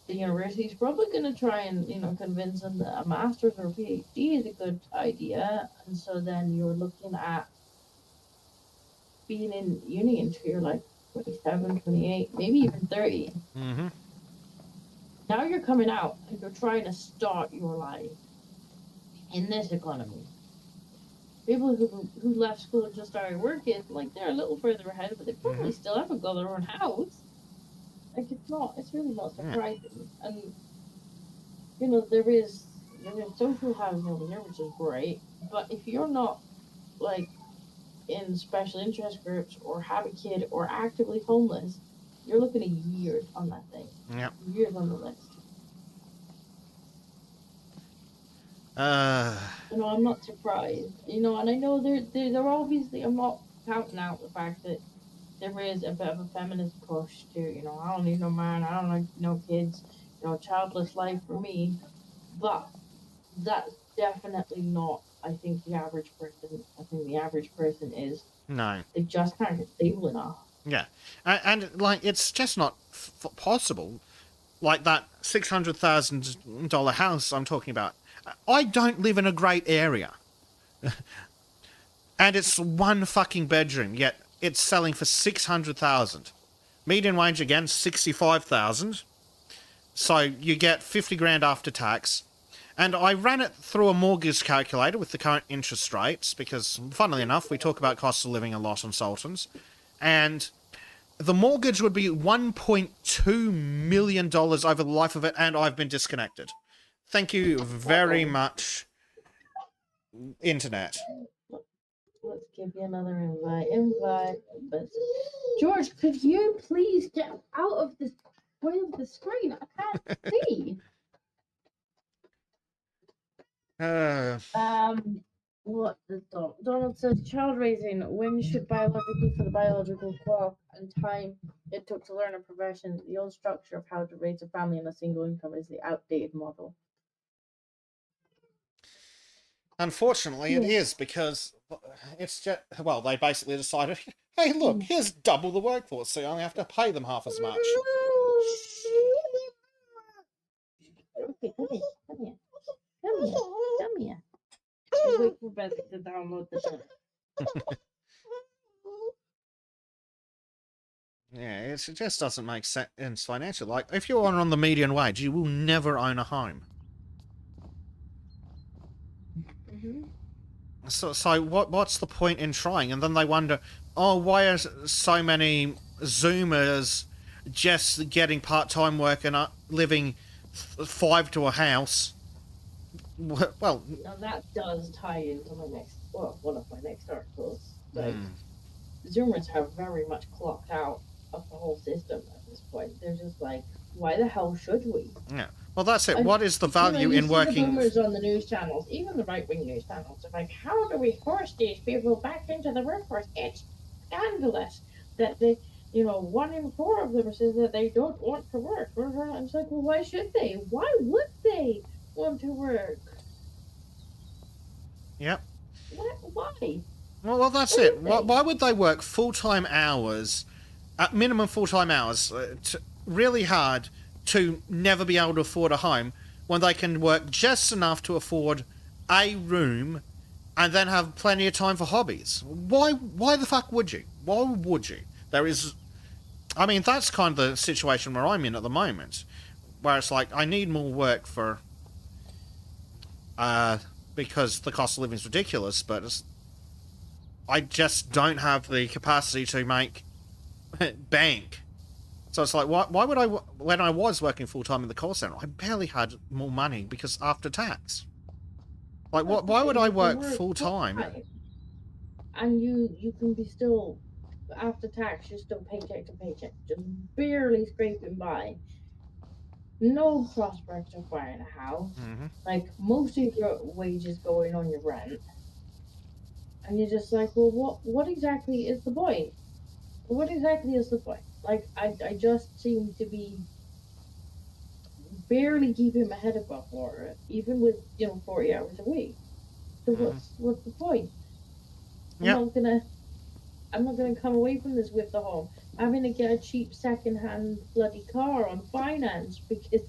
Speaker 1: the university's probably going to try and convince them that a master's or PhD is a good idea. And so then you're looking at being in uni until you're like 27, 28, maybe even 30.
Speaker 2: Mm-hmm.
Speaker 1: Now you're coming out and you're trying to start your life in this economy. People who left school and just started working, like, they're a little further ahead, but they probably still haven't got their own house. Like, it's really not surprising. And, there is social housing over here, which is great, but if you're not, like, in special interest groups or have a kid or actively homeless, you're looking at years on that thing.
Speaker 2: Yep.
Speaker 1: Years on the list. I'm not surprised. And I know they're obviously, I'm not counting out the fact that there is a bit of a feminist push to, I don't need no man, I don't need no kids, childless life for me. But that's definitely not, I think, the average person. I think the average person is,
Speaker 2: No.
Speaker 1: they just can't get stable enough.
Speaker 2: Yeah, and like it's just not possible. Like that $600,000 house I'm talking about. I don't live in a great area, and it's one fucking bedroom. Yet it's selling for 600,000. Median wage again 65,000. So you get 50 grand after tax. And I ran it through a mortgage calculator with the current interest rates because, funnily enough, we talk about cost of living a lot on Sultans. And the mortgage would be $1.2 million over the life of it, and I've been disconnected. Thank you very much, Internet.
Speaker 1: Let's give you another invite. But George, could you please get out of this way of the screen? I can't see. What the Donald says, child raising, when should biologically for the biological clock and time it took to learn a profession, the old structure of how to raise a family on a single income is the outdated model.
Speaker 2: Unfortunately, it is because it's just, well, they basically decided, hey, look, here's double the workforce, so you only have to pay them half as much.
Speaker 1: Okay, come here. Wait for Beth to download the show.
Speaker 2: Yeah, it just doesn't make sense financially. Like, if you're on the median wage, you will never own a home. So what's the point in trying? And then they wonder, oh, why are so many Zoomers just getting part-time work and living 5 to a house? Well,
Speaker 1: now that does tie into my one of my next articles. Like, Zoomers have very much clocked out of the whole system at this point. They're just like, why the hell should we?
Speaker 2: Yeah. Well, that's it. What is the value in working?
Speaker 1: The boomers on the news channels, even the right-wing news channels, are like, how do we force these people back into the workforce? It's scandalous that they, 1 in 4 of them says that they don't want to work. And it's like, well, why should they? Why would they want to work?
Speaker 2: Yep.
Speaker 1: Why?
Speaker 2: Well, that's it. Why would they work full-time hours, at minimum full-time hours, really hard to never be able to afford a home when they can work just enough to afford a room and then have plenty of time for hobbies? Why the fuck would you? Why would you? I mean, that's kind of the situation where I'm in at the moment, where it's like, I need more work for, because the cost of living is ridiculous, but I just don't have the capacity to make bank. So it's like, why would I, when I was working full-time in the call center, I barely had more money because after tax. Like, why would I work full-time?
Speaker 1: And you can be still, after tax, you're still paycheck to paycheck, just barely scraping by. No prospect of buying a house. Like, most of your wages going on your rent. And you're just like, well, what exactly is the point? What exactly is the point? Like, I just seem to be barely keeping my head above water, even with 40 hours a week. So what's the point? I'm not gonna come away from this with the home. I'm gonna get a cheap second-hand bloody car on finance because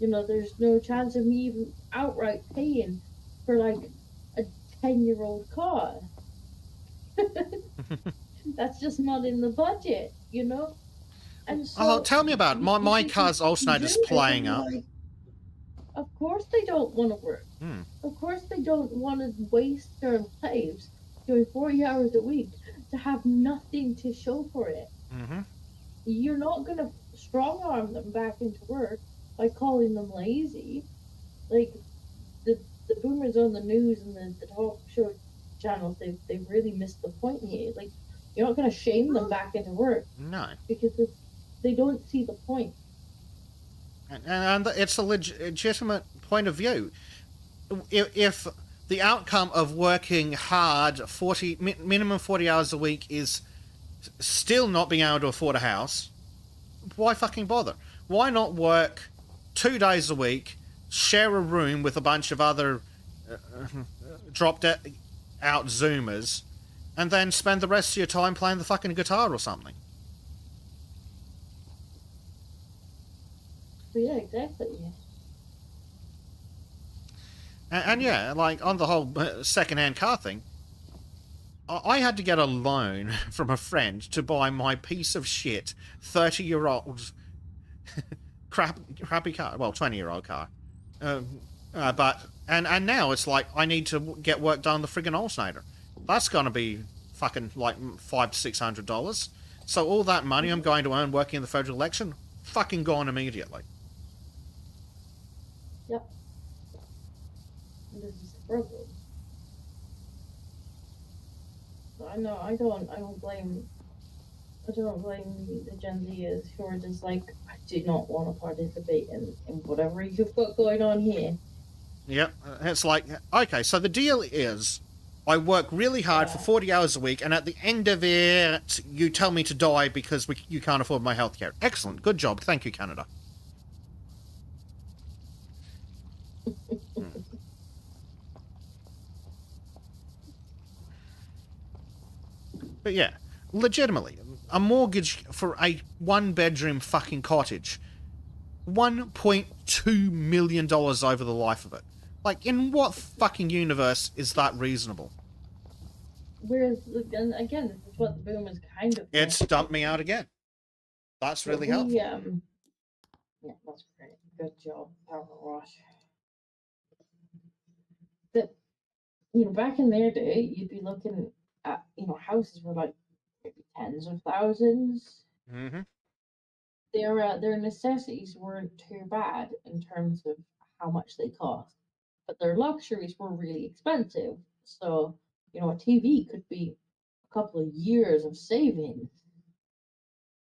Speaker 1: there's no chance of me even outright paying for like a 10-year-old car. That's just not in the budget, And so,
Speaker 2: tell me about it. My car's alternator's playing up.
Speaker 1: Like, of course they don't want to work. Of course they don't want to waste their lives doing 40 hours a week to have nothing to show for it. You're not going to strong-arm them back into work by calling them lazy. Like, the boomers on the news and the talk show channels, they've really missed the point here. Like, you're not going to shame them back into work.
Speaker 2: No.
Speaker 1: Because they don't see the point.
Speaker 2: And it's a legitimate point of view. If the outcome of working hard, minimum 40 hours a week, is still not being able to afford a house, why fucking bother? Why not work 2 days a week, share a room with a bunch of other dropped out Zoomers, and then spend the rest of your time playing the fucking guitar or something?
Speaker 1: But yeah, exactly.
Speaker 2: And yeah, like on the whole second-hand car thing, I had to get a loan from a friend to buy my piece of shit 30-year-old crappy car. Well, 20-year-old car. But and now it's like I need to get work done on the friggin' alternator. That's gonna be fucking like $500 to $600. So all that money I'm going to earn working in the federal election, fucking gone immediately.
Speaker 1: Yep. And this is the problem. So I know I don't blame the Gen Zers who are just like, I do not want to participate in whatever you've got going on here.
Speaker 2: Yep. It's like, okay, so the deal is I work really hard for 40 hours a week, and at the end of it, you tell me to die because you can't afford my healthcare. Excellent. Good job. Thank you, Canada. But yeah, legitimately, a mortgage for a one-bedroom fucking cottage, $1.2 million over the life of it. Like, in what fucking universe is that reasonable?
Speaker 1: Whereas, and again, this is what the boom is kind of.
Speaker 2: It's dumped me out again. That's really helpful.
Speaker 1: Yeah, that's great. Good job, Powerwash. That, back in their day, you'd be looking at, houses were like maybe tens of thousands.
Speaker 2: Mm-hmm.
Speaker 1: Their necessities weren't too bad in terms of how much they cost, but their luxuries were really expensive. So, a TV could be a couple of years of savings.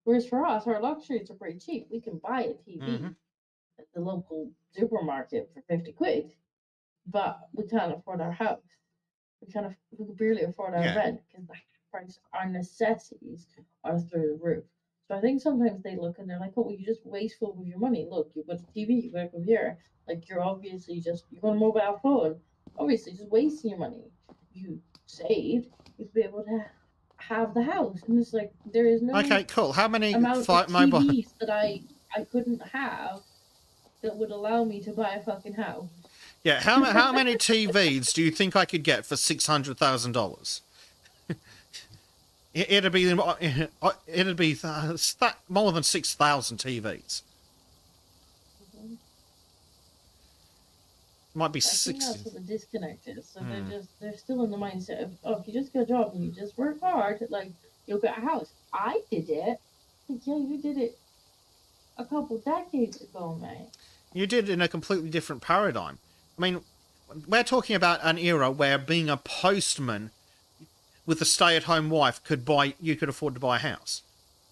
Speaker 1: Whereas for us, our luxuries are pretty cheap. We can buy a TV at the local supermarket for 50 quid, but we can't afford our house. We can barely afford our rent because the price, our necessities are through the roof. So I think sometimes they look and they're like, "Oh, well, you're just wasteful with your money. Look, you've got a TV, you've got a computer. Like you're obviously you've got a mobile phone. Obviously, just wasting your money. You saved, you'd be able to have the house." And it's like there is no
Speaker 2: Okay, cool. How many
Speaker 1: amount of TVs that I couldn't have that would allow me to buy a fucking house.
Speaker 2: Yeah, how many TVs do you think I could get for $600,000? It'd be more than 6,000 TVs. Might be 60.
Speaker 1: That's what the disconnect is. So they're still in the mindset of, oh, if you just get a job and you just work hard, like you'll get a house. I did it. Like, yeah, you did it a couple decades ago, mate.
Speaker 2: You did it in a completely different paradigm. I mean, we're talking about an era where being a postman with a stay-at-home wife you could afford to buy a house.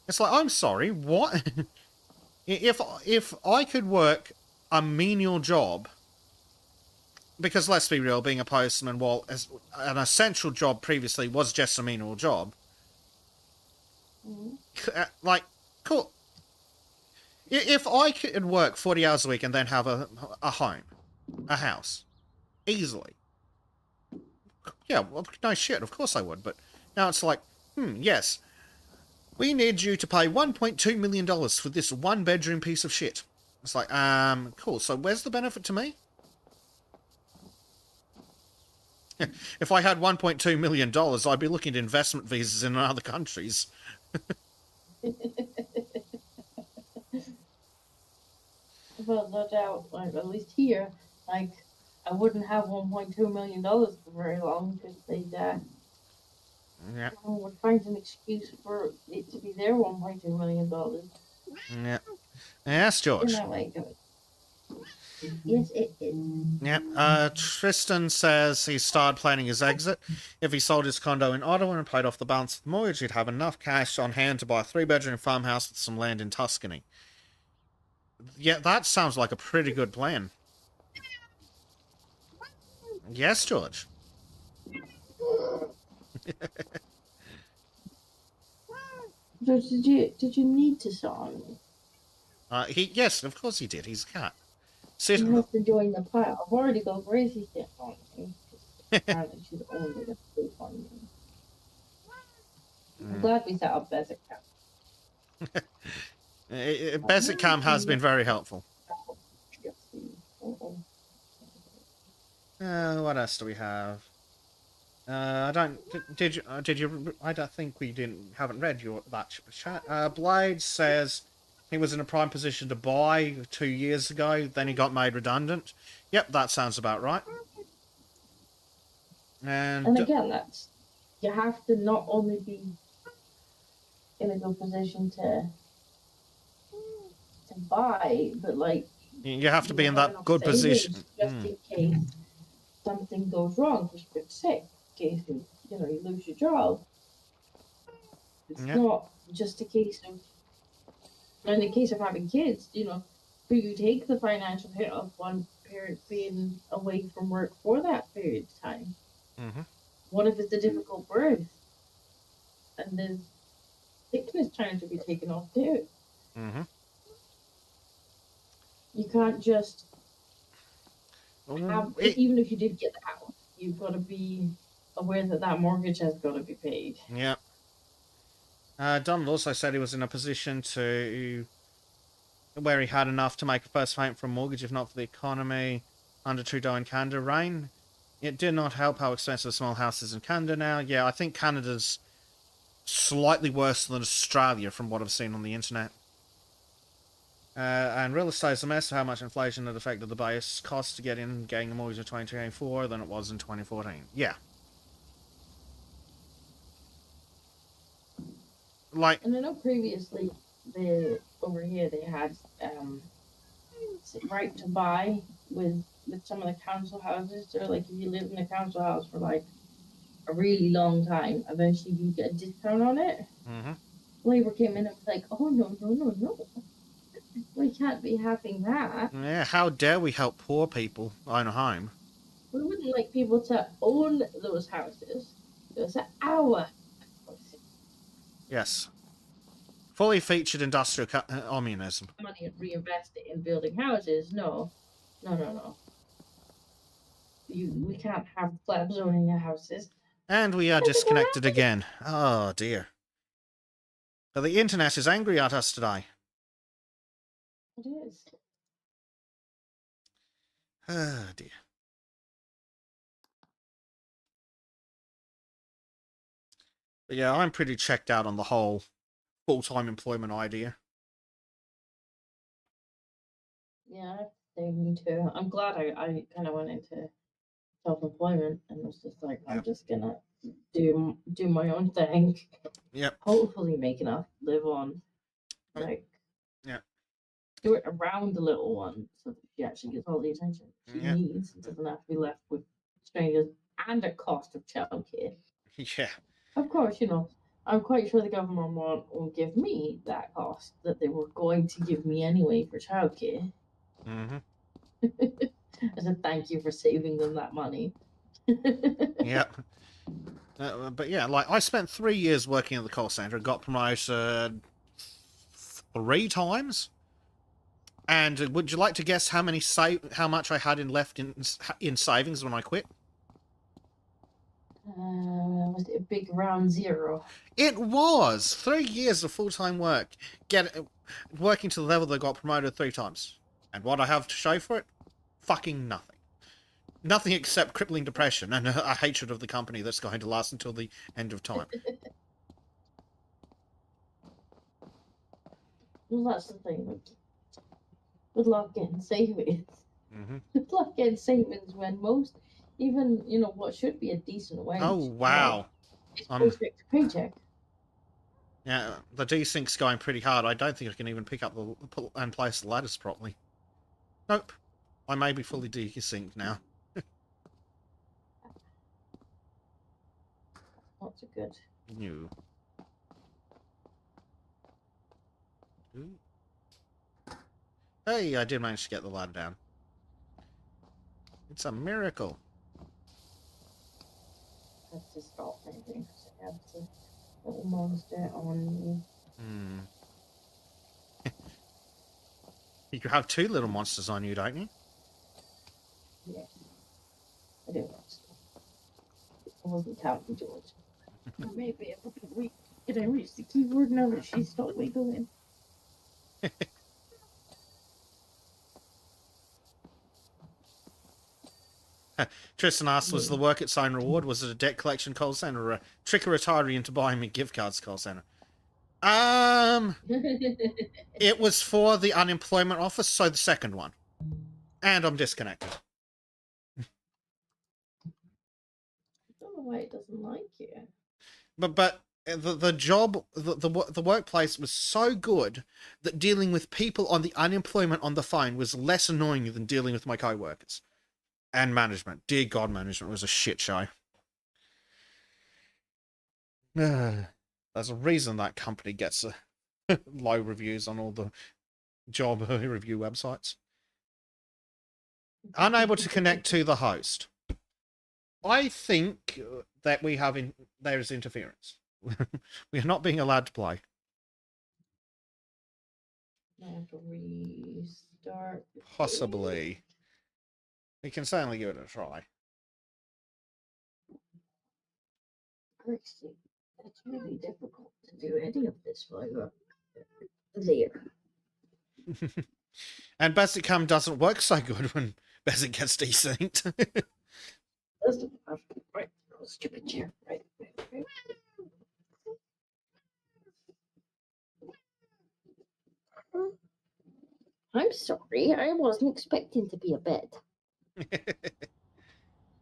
Speaker 2: It's like, I'm sorry, what? If I could work a menial job, because let's be real, being a postman, while an essential job previously was just a menial job, like, cool. If I could work 40 hours a week and then have a home, a house, easily. Yeah, well, no shit, of course I would, but now it's like, yes, we need you to pay $1.2 million for this one-bedroom piece of shit. It's like, cool, so where's the benefit to me? If I had $1.2 million, I'd be looking at investment visas in other countries.
Speaker 1: Well, no doubt, like, at least here, like, I wouldn't have $1.2 million for very long because they'd would find an excuse for it to be their $1.2 million.
Speaker 2: Yeah. Yes, George.
Speaker 1: In that way, yes, it is.
Speaker 2: Yeah. Tristan says he started planning his exit. If he sold his condo in Ottawa and paid off the balance of the mortgage, he'd have enough cash on hand to buy a 3-bedroom farmhouse with some land in Tuscany. Yeah, that sounds like a pretty good plan. Yes, George.
Speaker 1: George, did you need to song?
Speaker 2: Yes, of course he did. He's a cat.
Speaker 1: You have to join the pile. I've already got Gracie Step on me. Apparently she's only the sleep on me. I'm glad we set up Basic Cam.
Speaker 2: Basic Cam has been very helpful.
Speaker 1: Uh-oh.
Speaker 2: What else do we have? I don't. Did you? Did you? I don't think we haven't read that chat. Blade says he was in a prime position to buy 2 years ago. Then he got made redundant. Yep, that sounds about right.
Speaker 1: And again, that's you have to not only be in a good position to buy, but like
Speaker 2: you have to be in that good position
Speaker 1: just in case something goes wrong, because you're sick, in case you lose your job. It's not just a case of, in the case of having kids, do you take the financial hit of one parent being away from work for that period of time?
Speaker 2: Mm-hmm.
Speaker 1: What if it's a difficult birth and there's sickness trying to be taken off too?
Speaker 2: Mm-hmm.
Speaker 1: You can't just have, even if you did get the house, you've got to be aware that mortgage has got to be paid.
Speaker 2: Yeah. Donald also said he was in a position where he had enough to make a first payment for a mortgage, if not for the economy under Trudeau and Canada reign. It did not help how expensive a small house is in Canada now. Yeah, I think Canada's slightly worse than Australia from what I've seen on the internet. And real estate's a mess of how much inflation had affected the base cost to getting a mortgage in 2024 than it was in 2014. Yeah.
Speaker 1: And I know previously over here they had right to buy with some of the council houses. So like if you live in a council house for like a really long time, eventually you get a discount on it.
Speaker 2: Mm-hmm.
Speaker 1: Labour came in and was like, oh no, we can't be having that.
Speaker 2: Yeah, how dare we help poor people own a home?
Speaker 1: We wouldn't like people to own those houses. Those are our houses.
Speaker 2: Yes. Fully featured industrial communism.
Speaker 1: Money and reinvest it in building houses. No. We can't have flat zoning houses.
Speaker 2: And we are disconnected again. Oh dear. So the internet is angry at us today.
Speaker 1: It is.
Speaker 2: Oh dear. But yeah, I'm pretty checked out on the whole full-time employment idea.
Speaker 1: Yeah, me too. I'm glad I kind of went into self-employment and was just like, I'm just gonna do my own thing.
Speaker 2: Yep.
Speaker 1: Hopefully make enough to live on. Like, do it around the little one so that she actually gets all the attention she needs and doesn't have to be left with strangers and at cost of childcare.
Speaker 2: Yeah.
Speaker 1: Of course, I'm quite sure the government won't give me that cost that they were going to give me anyway for childcare.
Speaker 2: Mm-hmm.
Speaker 1: As a thank you for saving them that money.
Speaker 2: Yep. But yeah, like I spent 3 years working at the call center, got promoted 3 times. And would you like to guess how much I had left in savings when I quit?
Speaker 1: Was it a big round 0?
Speaker 2: It was 3 years of full-time work, working to the level that I got promoted 3 times. And what I have to show for it? Fucking nothing. Nothing except crippling depression and a hatred of the company that's going to last until the end of time.
Speaker 1: Well, that's the thing. Good luck getting savings.
Speaker 2: Mm-hmm.
Speaker 1: Good luck getting savings when most, even what should be a decent wage.
Speaker 2: Oh wow!
Speaker 1: It's paycheck to paycheck.
Speaker 2: Yeah, the desync's going pretty hard. I don't think I can even pick up and place the ladders properly. Nope, I may be fully desynced now.
Speaker 1: Not so good.
Speaker 2: No. Ooh. Hey, I did manage to get the ladder down. It's a miracle.
Speaker 1: I have to stop maybe. I have to little monster on you.
Speaker 2: You have 2 little monsters on you, don't you?
Speaker 1: Yes. I do want to. I wasn't counting George. I may be able to reach. Did I reach the keyboard now that she stopped wiggling?
Speaker 2: Tristan asks, was the work its own reward? Was it a debt collection call center or a trick a retiree into buying me gift cards call center? It was for the unemployment office, so the second one. And I'm disconnected.
Speaker 1: I don't know why it doesn't like you.
Speaker 2: But the job, the workplace was so good that dealing with people on the unemployment on the phone was less annoying than dealing with my co-workers. And management. Dear God, management was a shit show. There's a reason that company gets low reviews on all the job review websites. Unable to connect to the host. I think that there is interference. We are not being allowed to play.
Speaker 1: I have to restart.
Speaker 2: Possibly. We can certainly give it a try.
Speaker 1: Actually, it's really difficult to do any of this while you're there.
Speaker 2: And Basicam doesn't work so good when Basic gets desynced.
Speaker 1: Listen, right, oh, stupid chair. Right. I'm sorry, I wasn't expecting to be a bed.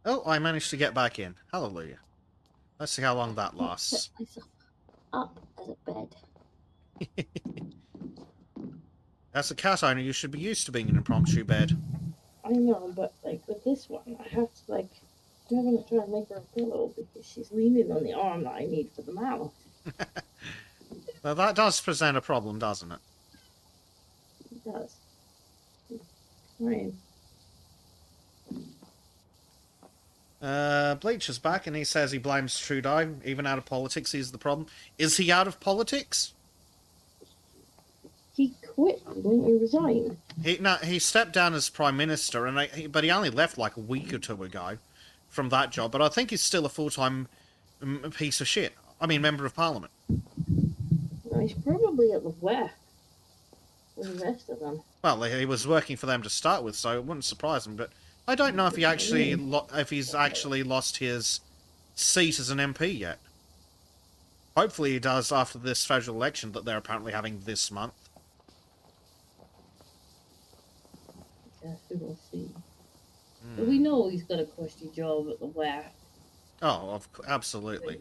Speaker 2: Oh, I managed to get back in. Hallelujah. Let's see how long that lasts.
Speaker 1: Set myself up as a bed.
Speaker 2: As a cat owner, you should be used to being in an impromptu bed.
Speaker 1: I know, but like with this one, I have to like, I'm not gonna try and make her a pillow because she's leaning on the arm that I need for the mouth.
Speaker 2: Well, that does present a problem, doesn't it?
Speaker 1: It does. Right.
Speaker 2: Bleach is back and he says he blames Trudeau. Even out of politics, he's the problem. Is he out of politics?
Speaker 1: He quit, didn't he resign?
Speaker 2: He stepped down as Prime Minister, but he only left like a week or two ago from that job. But I think he's still a full-time piece of shit. I mean, Member of Parliament.
Speaker 1: No, he's probably at the WEF with the rest of them.
Speaker 2: Well, he was working for them to start with, so it wouldn't surprise him. But I don't know if he actually if he's actually lost his seat as an MP yet. Hopefully he does after this federal election that they're apparently having this month.
Speaker 1: Yeah, we will see. But we know he's got a cushy job at the WEF.
Speaker 2: Oh, absolutely.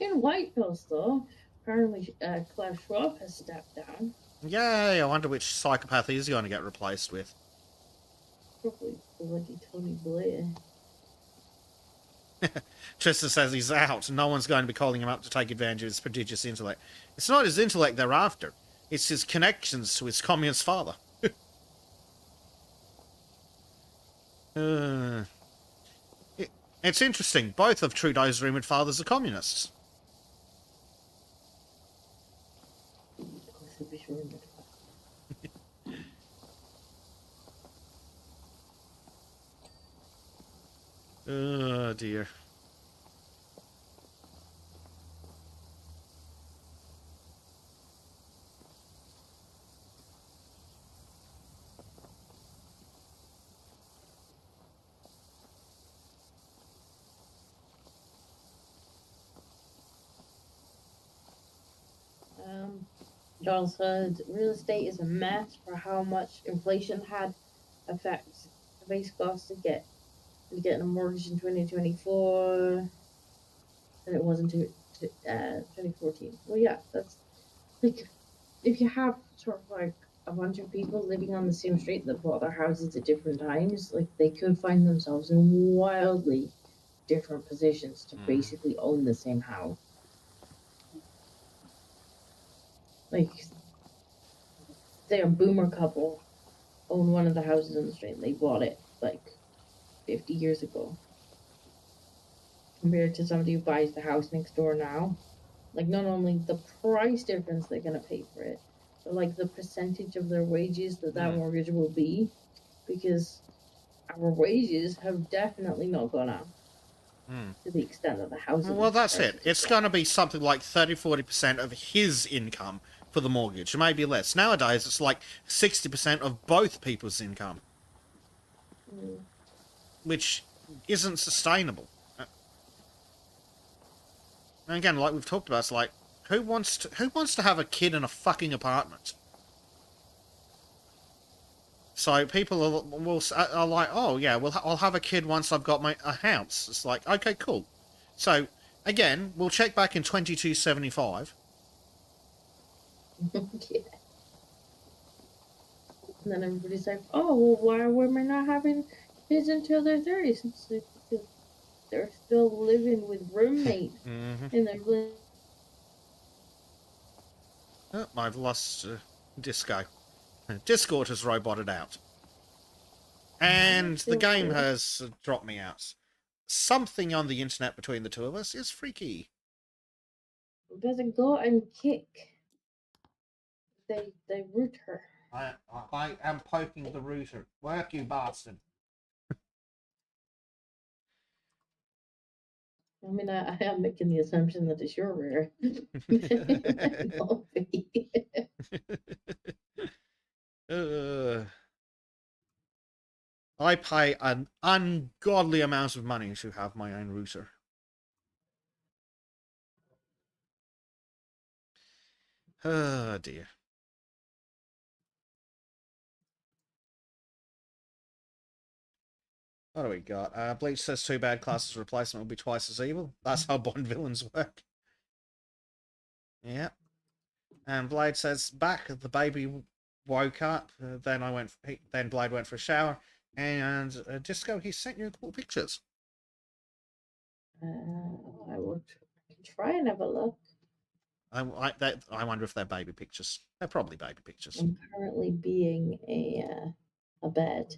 Speaker 1: In White House, though, apparently Klaus Schwab has stepped down.
Speaker 2: Yay, I wonder which psychopath he's going to get replaced with.
Speaker 1: Probably bloody Tony Blair.
Speaker 2: Tristan says he's out. No one's going to be calling him up to take advantage of his prodigious intellect. It's not his intellect they're after. It's his connections to his communist father. It's interesting. Both of Trudeau's rumoured fathers are communists. Oh, dear.
Speaker 1: John said real estate is a mess for how much inflation had affects the base cost to getting a mortgage in 2024 than it was in 2014. Well, yeah, that's like if you have sort of like a bunch of people living on the same street that bought their houses at different times, like they could find themselves in wildly different positions to basically own the same house. Like, say a boomer couple owned one of the houses on the street and they bought it like 50 years ago. Compared to somebody who buys the house next door now. Like, not only the price difference they're going to pay for it, but like the percentage of their wages that mortgage will be. Because our wages have definitely not gone up. To the extent that the house.
Speaker 2: Well, that's it. It's going to be something like 30-40% of his income for the mortgage, maybe less. Nowadays, it's like 60% of both people's income. which isn't sustainable. And again, like we've talked about, it's like who wants to have a kid in a fucking apartment? So people are like, oh yeah, I'll have a kid once I've got a house. It's like, okay, cool. So again, we'll check back in 2275.
Speaker 1: Yeah. And then everybody's like, oh, well, why are women not having kids until their 30s? It's like, because they're still living with roommates. And they're living.
Speaker 2: Oh, I've lost Disco. Discord has roboted out. And the game has dropped me out. Something on the internet between the two of us is freaky.
Speaker 1: Better go and kick. They root her.
Speaker 2: I am poking the router. Work, you bastard.
Speaker 1: I mean, I am making the assumption that it's your rear.
Speaker 2: I pay an ungodly amount of money to have my own router. Oh dear. What do we got? Bleach says too bad Class's replacement will be twice as evil. That's how Bond villains work. Yeah. And Blade says back the baby woke up. Then Blade went for a shower. And Disco, he sent you cool pictures.
Speaker 1: I will try and have a look.
Speaker 2: I wonder if they're baby pictures. They're probably baby pictures.
Speaker 1: I'm currently being a bed.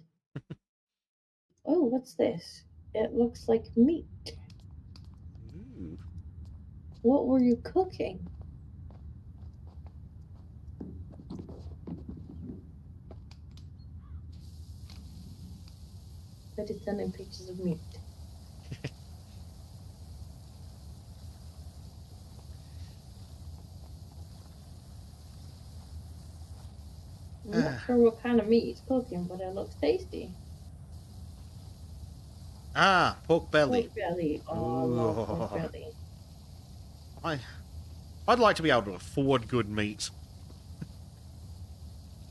Speaker 1: Oh, what's this? It looks like meat.
Speaker 2: Ooh.
Speaker 1: What were you cooking? That is sending pictures of meat. I'm not sure what kind of meat he's cooking, but it looks tasty.
Speaker 2: Ah, pork belly.
Speaker 1: Pork belly. Oh, I love pork belly.
Speaker 2: I'd like to be able to afford good meat.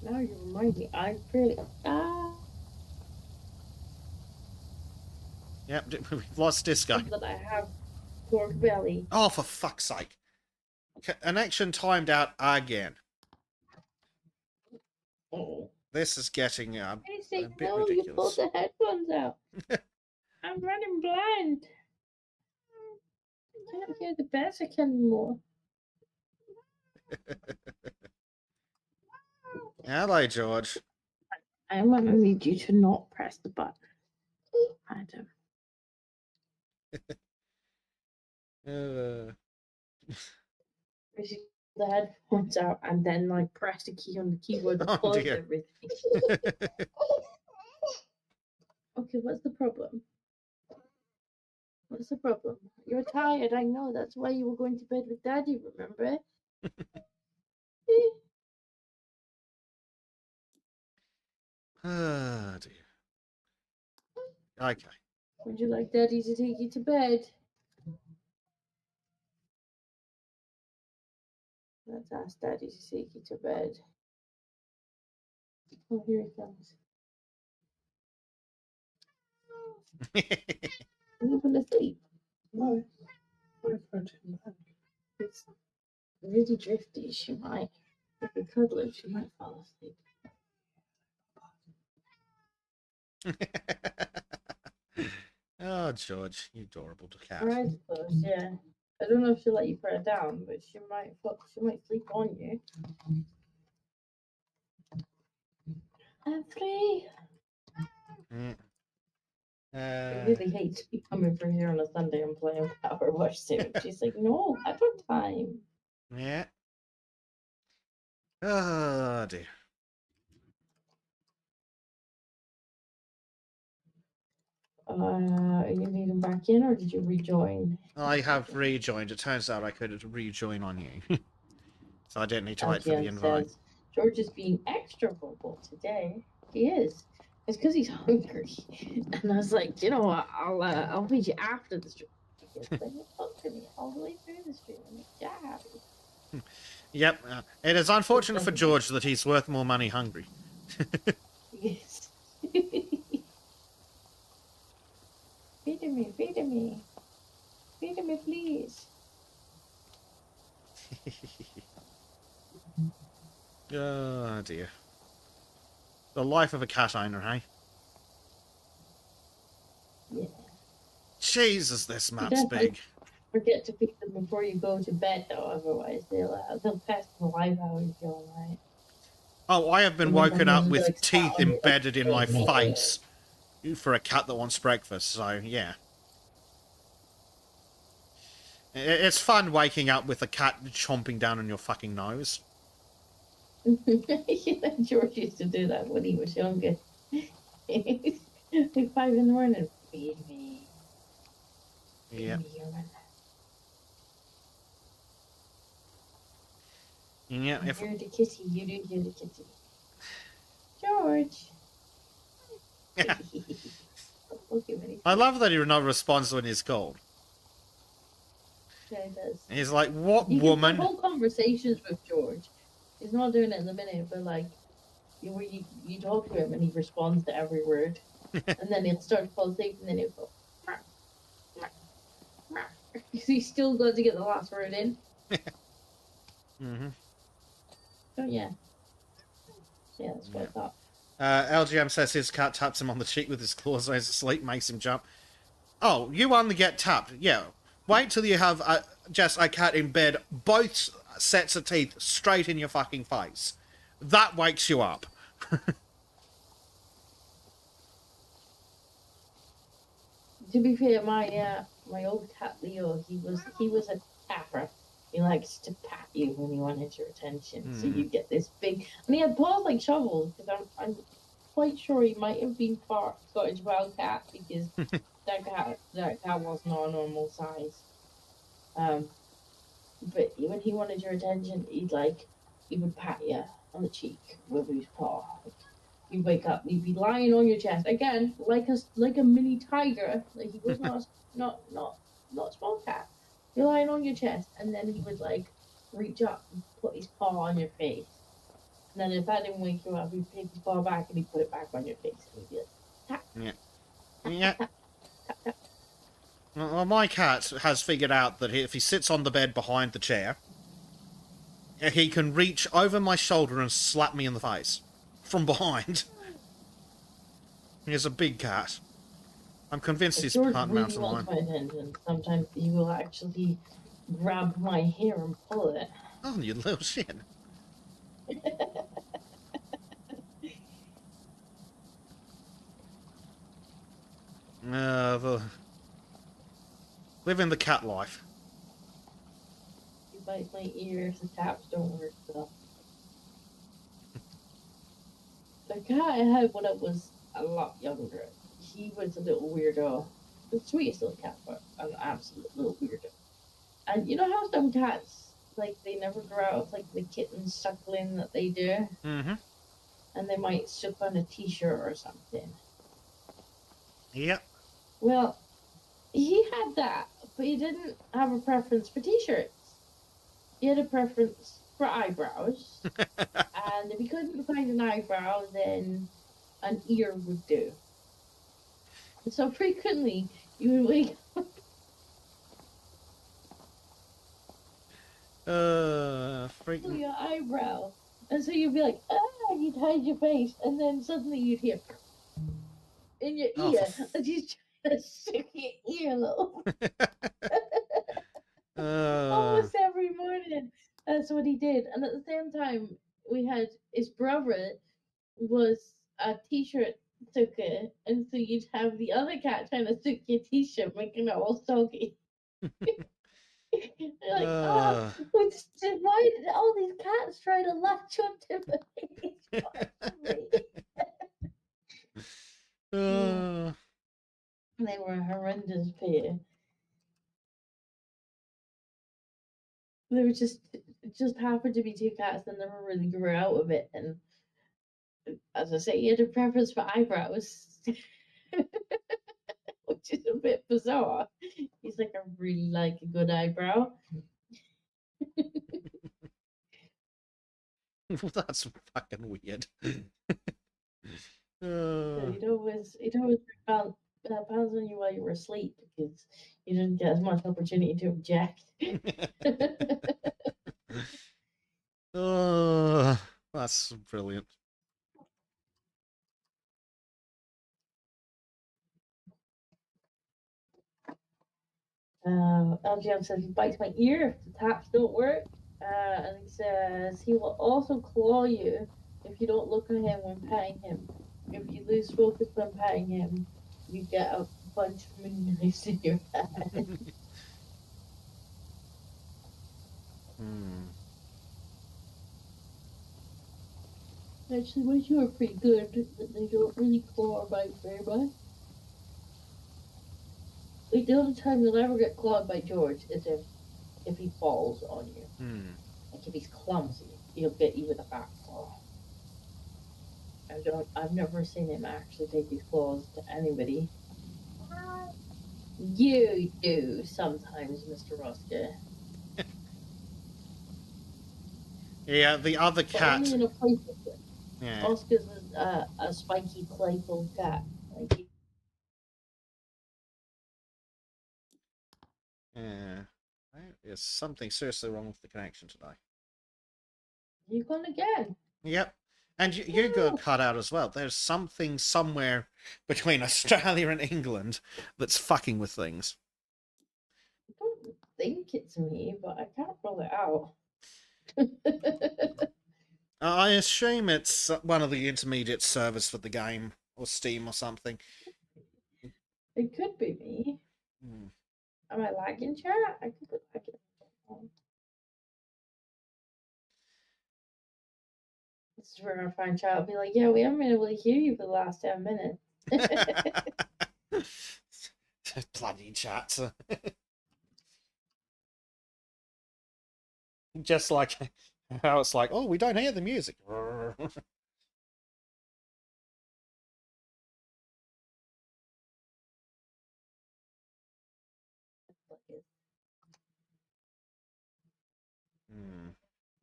Speaker 1: Now you remind me. I really.
Speaker 2: Yep, we've lost Disco.
Speaker 1: That I have pork belly.
Speaker 2: Oh, for fuck's sake. Connection timed out again.
Speaker 1: Oh.
Speaker 2: This is getting a bit
Speaker 1: no,
Speaker 2: ridiculous.
Speaker 1: You pulled the headphones out. I'm running blind. I can't hear the basic anymore.
Speaker 2: Hello, George.
Speaker 1: I'm gonna need you to not press the button, Adam. The headphones out and then like press the key on the keyboard to pause everything. Okay, what's the problem? What's the problem? You're tired, I know. That's why you were going to bed with Daddy, remember?
Speaker 2: Oh, dear. Okay.
Speaker 1: Would you like Daddy to take you to bed? Let's ask Daddy to take you to bed. Oh, here he comes. Are you going to sleep?
Speaker 3: No. I've heard him back.
Speaker 1: It's really drifty. She might. If we cuddle her, she might fall asleep.
Speaker 2: Oh, George, you adorable cat.
Speaker 1: Her eyes closed, yeah. I don't know if she'll let you put her down, but she might sleep on you. I'm free. I really hate coming from here on a Sunday and playing Powerwash soon. She's like, no, I don't time.
Speaker 2: Yeah. Oh, dear.
Speaker 1: You need him back in, or did you rejoin?
Speaker 2: I have rejoined. It turns out I could rejoin on you. So I didn't need to wait for the invite.
Speaker 1: Says, George is being extra vocal today. He is. It's because he's hungry. And I was like, you know what? I'll feed you after the stream. Because then you talk to me all the way through the stream and make you happy.
Speaker 2: Yep. It is unfortunate for George that he's worth more money hungry.
Speaker 1: Yes. Feed me, please.
Speaker 2: Oh dear. The life of a cat owner, hey?
Speaker 1: Yeah.
Speaker 2: Jesus, this map's
Speaker 1: definitely
Speaker 2: big.
Speaker 1: Forget to feed them before you go to bed, though. Otherwise, they'll pass the life out if you're alright.
Speaker 2: Oh, I have been
Speaker 1: And then
Speaker 2: woken up
Speaker 1: someone's
Speaker 2: with
Speaker 1: like,
Speaker 2: teeth
Speaker 1: "Stop," and you're like,
Speaker 2: embedded in my face for a cat that wants breakfast, so yeah. It's fun waking up with a cat chomping down on your fucking nose.
Speaker 1: Yeah, George used to do that when he was younger. Like 5 in the morning. Feed me.
Speaker 2: Yeah.
Speaker 1: Feed me, human.
Speaker 2: Yeah.
Speaker 1: I'm here to kiss you. You do here to kiss you. George. Okay,
Speaker 2: I love that he not responds when he's called.
Speaker 1: Yeah, he does.
Speaker 2: He's like, "What
Speaker 1: You
Speaker 2: woman?"
Speaker 1: can have whole conversations with George. He's not doing it in the minute, but like, you talk to him and he responds to every word, and then he'll start to fall asleep, and then he'll go, because he's still got to get the last word in.
Speaker 2: Mm-hmm.
Speaker 1: So yeah, that's what I thought.
Speaker 2: LGM says his cat taps him on the cheek with his claws when he's asleep, makes him jump. Oh, you only get tapped. Yeah. Wait till you have just a cat in bed, both sets of teeth straight in your fucking face. That wakes you up.
Speaker 1: To be fair, my old cat Leo, he was a tapper. He likes to pat you when he wanted your attention. So you get this big, and he had paws like shovels. Because I'm quite sure he might have been part Scottish Wildcat, because that cat was not a normal size. But when he wanted your attention, he would pat you on the cheek with his paw. You wake up, he'd be lying on your chest again, like a mini tiger. Like he was not a small cat. You're lying on your chest, and then he would like reach up and put his paw on your face. And then if that didn't wake you up, he'd take his paw back and he'd put it back on your face. And he'd be like, tap.
Speaker 2: Yeah. Well, my cat has figured out that if he sits on the bed behind the chair, he can reach over my shoulder and slap me in the face from behind. He's a big cat. I'm convinced he's part
Speaker 1: George
Speaker 2: mountain
Speaker 1: really
Speaker 2: lion.
Speaker 1: wants my attention. Sometimes he will actually grab my hair and pull it.
Speaker 2: Oh, you little shit. Living the cat life.
Speaker 1: He bites my ears. The taps don't work though. The cat I had when I was a lot younger, he was a little weirdo. The sweetest little cat, but an absolute little weirdo. And you know how some cats, like, they never grow out of, like, the kitten suckling that they do?
Speaker 2: Mm-hmm.
Speaker 1: And they might suck on a t-shirt or something.
Speaker 2: Yep.
Speaker 1: Well, he had that, but he didn't have a preference for t-shirts. He had a preference for eyebrows. And if he couldn't find an eyebrow, then an ear would do. So frequently, you would wake up. Your eyebrow. And so you'd be like, you'd hide your face, and then suddenly you'd hear in your ear, and he's trying to stick your earlobe. Almost every morning. That's what he did. And at the same time, we had his brother was a t-shirt sucker, and so you'd have the other cat trying to suck your t-shirt, making it all soggy. You're like, why did all these cats try to latch onto me? They were a horrendous pair. There were just happened to be two cats that never really grew out of it, and as I say, he had a preference for eyebrows, which is a bit bizarre. He's like, I really like a good eyebrow.
Speaker 2: That's fucking weird.
Speaker 1: So he'd always pounce on you while you were asleep because you didn't get as much opportunity to object.
Speaker 2: Oh, that's brilliant.
Speaker 1: LGM says he bites my ear if the taps don't work. And he says he will also claw you if you don't look at him when petting him. If you lose focus when petting him, you get a bunch of moon knives in your head. Actually, my two are pretty good. They don't really claw or bite very much. Like, the only time you'll ever get clawed by George is if he falls on you. Like, if he's clumsy, he'll get you with a back claw. I've never seen him actually take his claws to anybody. You do sometimes, Mr. Roscoe.
Speaker 2: Yeah, the other
Speaker 1: But
Speaker 2: cat.
Speaker 1: only in a playful way.
Speaker 2: Yeah.
Speaker 1: Oscar's a spiky, playful cat. Like,
Speaker 2: Yeah. There's something seriously wrong with the connection today.
Speaker 1: you gone again?
Speaker 2: Yep. And you got cut out as well. There's something somewhere between Australia and England that's fucking with things.
Speaker 1: I don't think it's me, but I can't rule it out.
Speaker 2: I assume it's one of the intermediate servers for the game, or Steam or something.
Speaker 1: It could be me. Am I lagging, chat? I could be lagging. This is where our fine child will be like, yeah, we haven't been able to hear you for the last 10 minutes.
Speaker 2: Bloody chat. Just like how it's like, oh, we don't hear the music.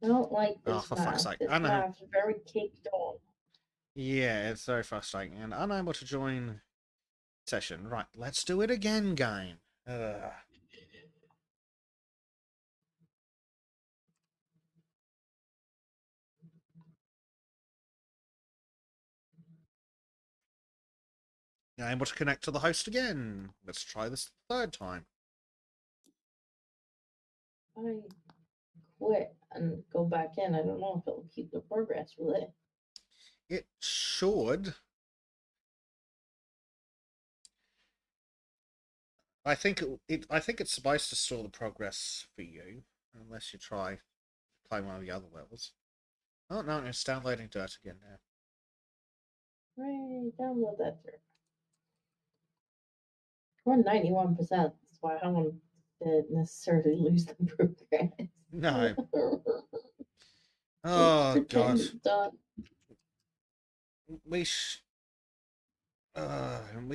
Speaker 1: I don't like
Speaker 2: Oh,
Speaker 1: this
Speaker 2: for
Speaker 1: map.
Speaker 2: fuck's sake.
Speaker 1: This
Speaker 2: I know.
Speaker 1: map's very caked on.
Speaker 2: Yeah, it's very frustrating. And unable to join session. Right, let's do it again, game. Able to connect to the host again. Let's try this the third time.
Speaker 1: I quit and go back in. I don't know if it'll keep the progress, will it?
Speaker 2: It should. I think it's supposed to store the progress for you, unless you try playing one of the other levels. Oh no, it's downloading dirt again now.
Speaker 1: Right, download that through. We're 91%. That's why I don't want to necessarily lose the progress.
Speaker 2: No. Oh god. We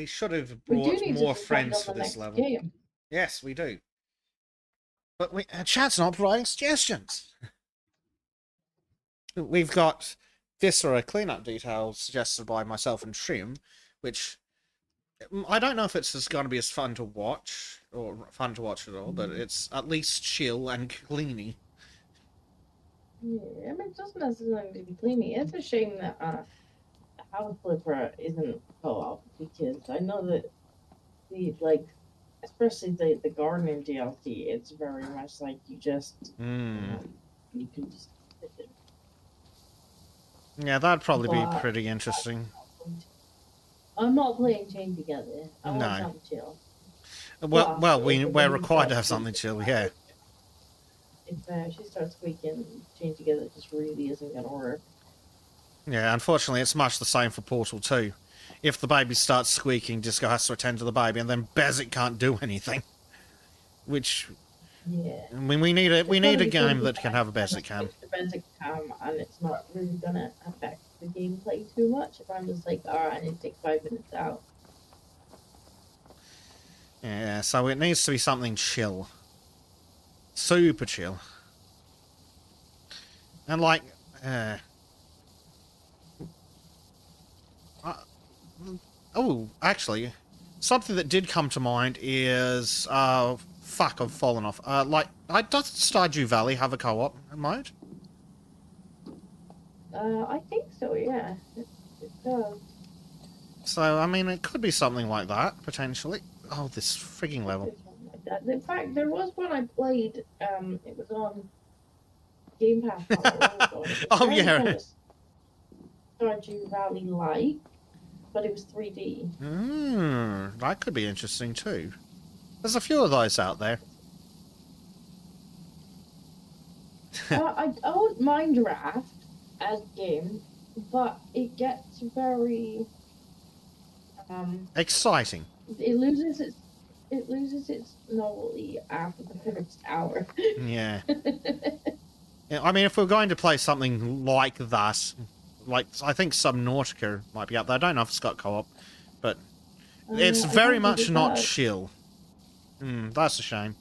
Speaker 2: should have brought more friends for this level.
Speaker 1: Game.
Speaker 2: Yes, we do. But chat's not providing suggestions. We've got Viscera cleanup details suggested by myself and Trim, which I don't know if it's going to be as fun to watch or fun to watch at all, but it's at least chill and cleany.
Speaker 1: Yeah, I mean, it doesn't necessarily need to be cleany. It's a shame that House Flipper isn't co-op because I know that especially the gardening DLC, it's very much like you just you can just.
Speaker 2: Yeah, that'd probably be pretty interesting.
Speaker 1: I'm not playing Chain Together. I want something chill.
Speaker 2: Well, we're required to have something chill, yeah.
Speaker 1: If she starts squeaking, Chain Together just really isn't going to work.
Speaker 2: Yeah, unfortunately, it's much the same for Portal 2. If the baby starts squeaking, Disco has to attend to the baby, and then Bezic can't do anything. Which,
Speaker 1: yeah,
Speaker 2: I mean, we need a game that can have a Bezic cam.
Speaker 1: The Bezic cam, and it's not really going to affect the gameplay too much. If I'm just like, alright, I need to take 5 minutes out.
Speaker 2: Yeah, so it needs to be something chill. Super chill. And like, oh, actually, something that did come to mind is, fuck, I've fallen off. Does Stardew Valley have a co-op mode?
Speaker 1: I think so, yeah. It does.
Speaker 2: So, I mean, it could be something like that, potentially. Oh, this frigging level.
Speaker 1: Like that. In fact, there was one I played, it was on Game Pass not that long ago. And it was
Speaker 2: Oh,
Speaker 1: very
Speaker 2: yeah.
Speaker 1: kind of Stardew Valley-like, but it was 3D.
Speaker 2: That could be interesting too. There's a few of those out there.
Speaker 1: I don't mind Raft as a game, but it gets very
Speaker 2: Exciting.
Speaker 1: it loses its novelty after the first hour.
Speaker 2: Yeah. Yeah, I mean, if we're going to play something like that, like, I think Subnautica might be out there. I don't know if it's got co-op, but it's
Speaker 1: I
Speaker 2: very
Speaker 1: don't think
Speaker 2: much
Speaker 1: it
Speaker 2: not
Speaker 1: does.
Speaker 2: chill. That's a shame.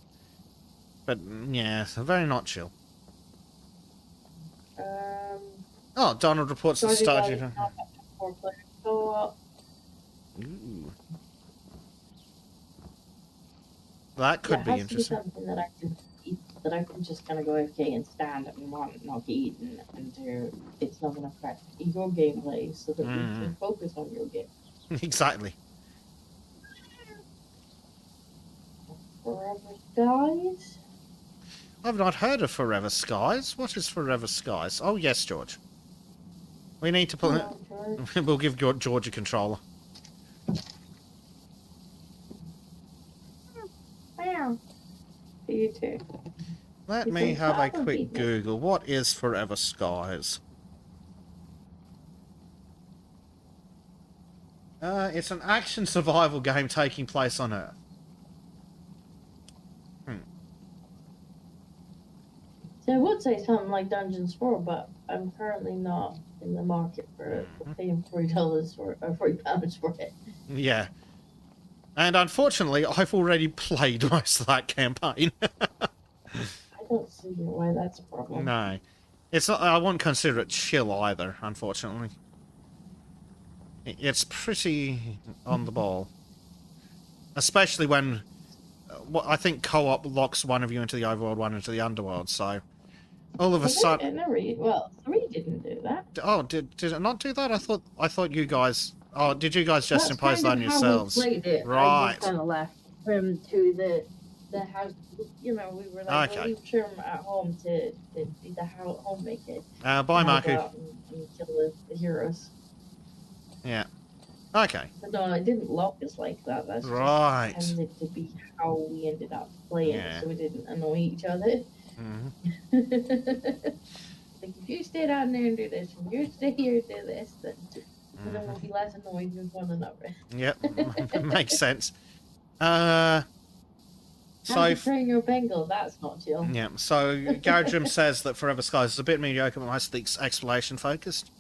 Speaker 2: But, yeah, very not chill. Oh, Donald reports that
Speaker 1: Stardew Valley
Speaker 2: Stardew...
Speaker 1: not up to 4-player co-op.
Speaker 2: Ooh. That could be
Speaker 1: It has
Speaker 2: interesting.
Speaker 1: to be something that I can eat, that I can just kind of go okay and stand and want not get eaten, and it's not going to affect your gameplay, so that we can focus on your game.
Speaker 2: Exactly.
Speaker 1: Forever Skies?
Speaker 2: I've not heard of Forever Skies. What is Forever Skies? Oh, yes, George. We need to put... We'll give George a controller.
Speaker 1: Wow. You too.
Speaker 2: Let
Speaker 1: You
Speaker 2: me
Speaker 1: can
Speaker 2: have a
Speaker 1: probably
Speaker 2: quick
Speaker 1: beat me.
Speaker 2: Google. What is Forever Skies? It's an action survival game taking place on Earth.
Speaker 1: So I would say something like Dungeons 4, but I'm currently not in the market for paying $40 for or £40 for it.
Speaker 2: Yeah. And unfortunately, I've already played most of that campaign.
Speaker 1: I don't see why that's a problem.
Speaker 2: No. It's not, I wouldn't consider it chill either, unfortunately. It's pretty on the ball. Especially when... I think co-op locks one of you into the overworld, one into the underworld, so... All of a sudden...
Speaker 1: Well, 3 didn't do that.
Speaker 2: Oh, did it not do that? I thought you guys... Oh, did you guys just
Speaker 1: That's
Speaker 2: impose that on
Speaker 1: kind of how
Speaker 2: yourselves?
Speaker 1: we played it. I
Speaker 2: Right.
Speaker 1: just kind of left him to the house. You know, we were like,
Speaker 2: Okay.
Speaker 1: we'll leave Sherm at home to be the homemaker.
Speaker 2: Bye,
Speaker 1: And I'll go
Speaker 2: Marku.
Speaker 1: out and kill the heroes.
Speaker 2: Yeah. Okay.
Speaker 1: But no, it didn't lock us like that. That's
Speaker 2: Right.
Speaker 1: just tended to be how we ended up playing,
Speaker 2: Yeah.
Speaker 1: so we didn't annoy each other.
Speaker 2: Mm-hmm.
Speaker 1: Like, if you stay down there and do this, and you stay here and do this, then we'll be less annoyed with one another.
Speaker 2: Yep. Makes sense. So...
Speaker 1: Train your Bengal, that's not chill.
Speaker 2: Yeah, so Garajim says that Forever Skies is a bit mediocre, but mostly exploration focused.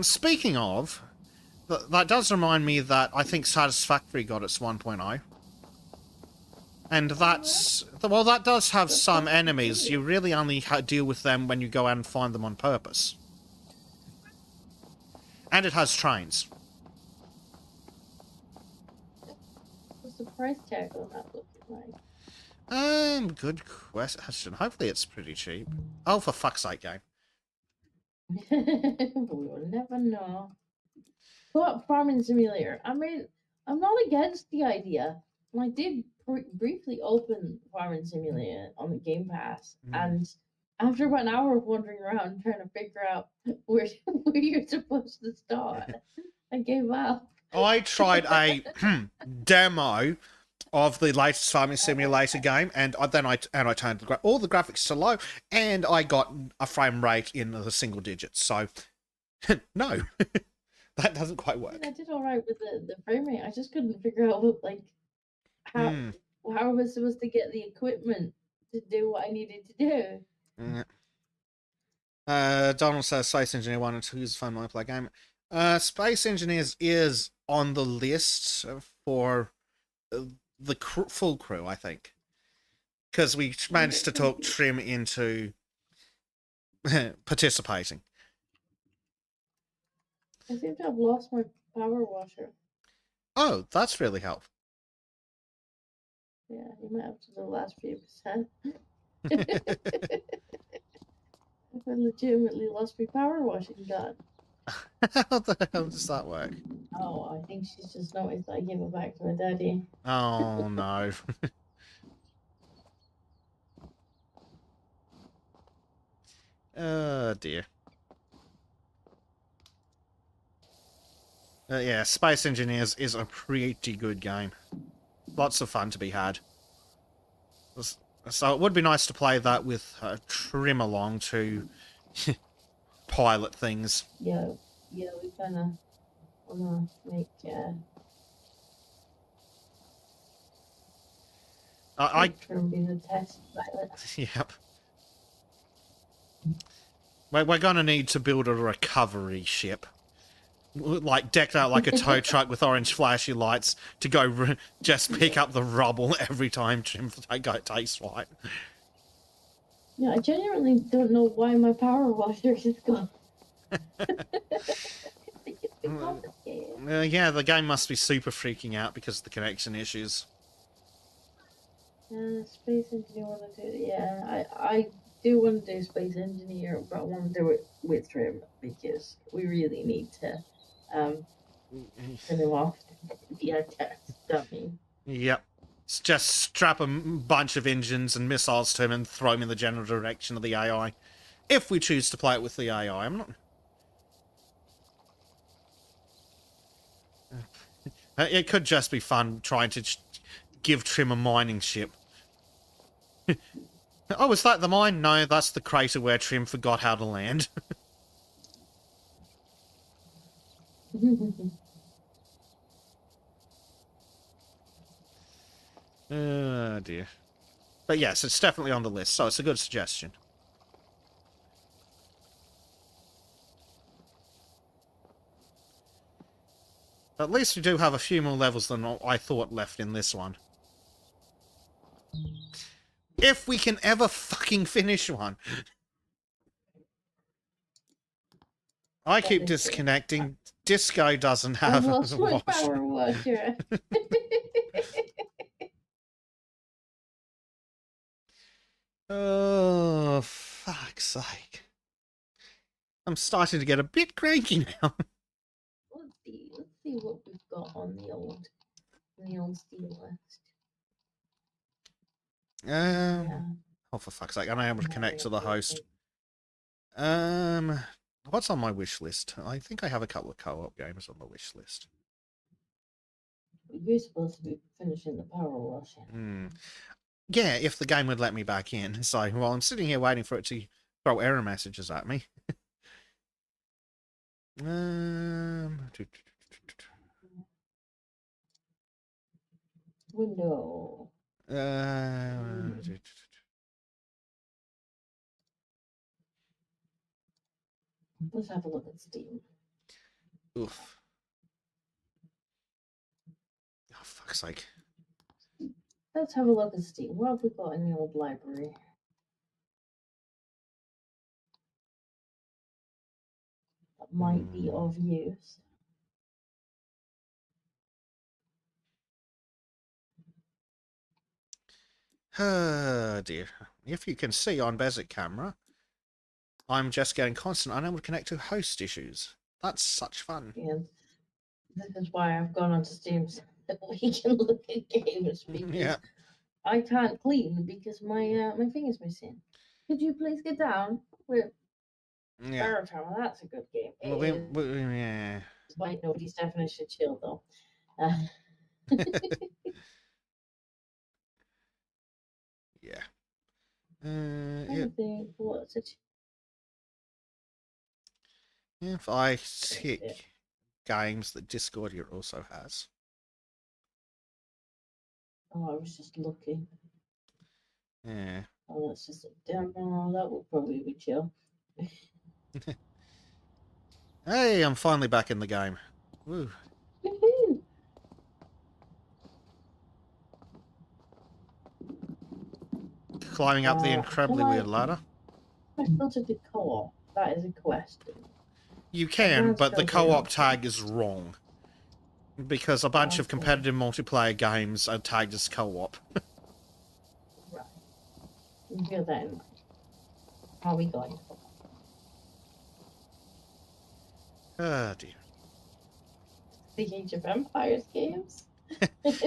Speaker 2: Speaking of, that does remind me that I think Satisfactory got its 1.0. And that's... Well, that does have some enemies. You really only deal with them when you go out and find them on purpose. And it has trains.
Speaker 1: What's the price tag on that looking like?
Speaker 2: Good question. Hopefully it's pretty cheap. Oh, for fuck's sake, game.
Speaker 1: We will never know. But Farming Simulator, I mean, I'm not against the idea. I did briefly open Farming Simulator on the Game Pass, and after about an hour of wandering around trying to figure out where you're supposed to start, I gave up.
Speaker 2: I tried a demo of the latest Farming Simulator game, and then I turned all the graphics to low, and I got a frame rate in the single digits. So, no, that doesn't quite work.
Speaker 1: I did all right with the frame rate. I just couldn't figure out how I was supposed to get the equipment to do what I needed to do.
Speaker 2: Donald says Space Engineer 1 and 2 is a fun multiplayer game. Space Engineers is on the list for the full crew, I think. Because we managed to talk Trim into participating.
Speaker 1: I seem to have lost my power washer.
Speaker 2: Oh, that's really helpful.
Speaker 1: Yeah, you might have to do the last few percent. I legitimately lost my power washing gun.
Speaker 2: How the hell does that work?
Speaker 1: Oh, I think she's just noticed I gave it back to her daddy.
Speaker 2: Oh, no. Oh, dear. Yeah, Space Engineers is a pretty good game. Lots of fun to be had. So it would be nice to play that with Trim along to pilot things.
Speaker 1: Yeah, we kind of want to make
Speaker 2: I
Speaker 1: Trim be the test pilot.
Speaker 2: Yep. We're gonna need to build a recovery ship. Like, decked out like a tow truck with orange flashy lights to go just pick up the rubble every time Trim takes flight.
Speaker 1: Yeah, I genuinely don't know why my power washer is gone. It's been confiscated.
Speaker 2: Yeah, the game must be super freaking out because of the connection issues.
Speaker 1: Space Engineer want to do it. Yeah, I do want to do Space Engineer, but I want to do it with Trim because we really need to turn him off the test dummy.
Speaker 2: Yep. Just strap a bunch of engines and missiles to him and throw him in the general direction of the AI. If we choose to play it with the AI, I'm not... It could just be fun trying to give Trim a mining ship. Oh, is that the mine? No, that's the crater where Trim forgot how to land. Oh, dear. But yes, it's definitely on the list, so it's a good suggestion. At least we do have a few more levels than I thought left in this one. If we can ever fucking finish one. I keep disconnecting. Disco doesn't have
Speaker 1: I've
Speaker 2: a
Speaker 1: lost my
Speaker 2: wash.
Speaker 1: power washer.
Speaker 2: Oh, fuck's sake. I'm starting to get a bit cranky now.
Speaker 1: Let's see what we've got on the old Steam list. Yeah.
Speaker 2: Oh, for fuck's sake, I'm unable to connect to the host. What's on my wish list? I think I have a couple of co-op games on the wish list.
Speaker 1: You're supposed to be finishing the power washing.
Speaker 2: Yeah, if the game would let me back in. So while I'm sitting here waiting for it to throw error messages at me.
Speaker 1: Window. Let's have a look at Steam.
Speaker 2: Oof. Oh, fuck's sake.
Speaker 1: Let's have a look at Steam. What have we got in the old library? That might be of use.
Speaker 2: Oh, dear. If you can see on Bezic camera, I'm just getting constant unable to connect to host issues. That's such fun.
Speaker 1: And this is why I've gone onto Steam so that we can look at games because
Speaker 2: Yeah.
Speaker 1: I can't clean because my my finger's missing. Could you please get down? With
Speaker 2: Yeah.
Speaker 1: Baritone, that's a good game.
Speaker 2: Well, yeah.
Speaker 1: Despite nobody's definition of chill though.
Speaker 2: Yeah.
Speaker 1: I think what's it?
Speaker 2: If I tick games that Discord here also has.
Speaker 1: Oh, I was just looking.
Speaker 2: Yeah.
Speaker 1: Oh, that's just a demo. That will probably be chill.
Speaker 2: Hey, I'm finally back in the game. Woo.
Speaker 1: Woohoo!
Speaker 2: Climbing up the incredibly weird ladder.
Speaker 1: I still to do co-op. That is a question.
Speaker 2: You can,
Speaker 1: Advanced
Speaker 2: but the
Speaker 1: code
Speaker 2: co-op
Speaker 1: option.
Speaker 2: tag is wrong. Because a bunch of
Speaker 1: Okay.
Speaker 2: competitive multiplayer games are tagged as co-op.
Speaker 1: Right. You feel that in mind. How are we going?
Speaker 2: Oh dear.
Speaker 1: The Age of Empires games?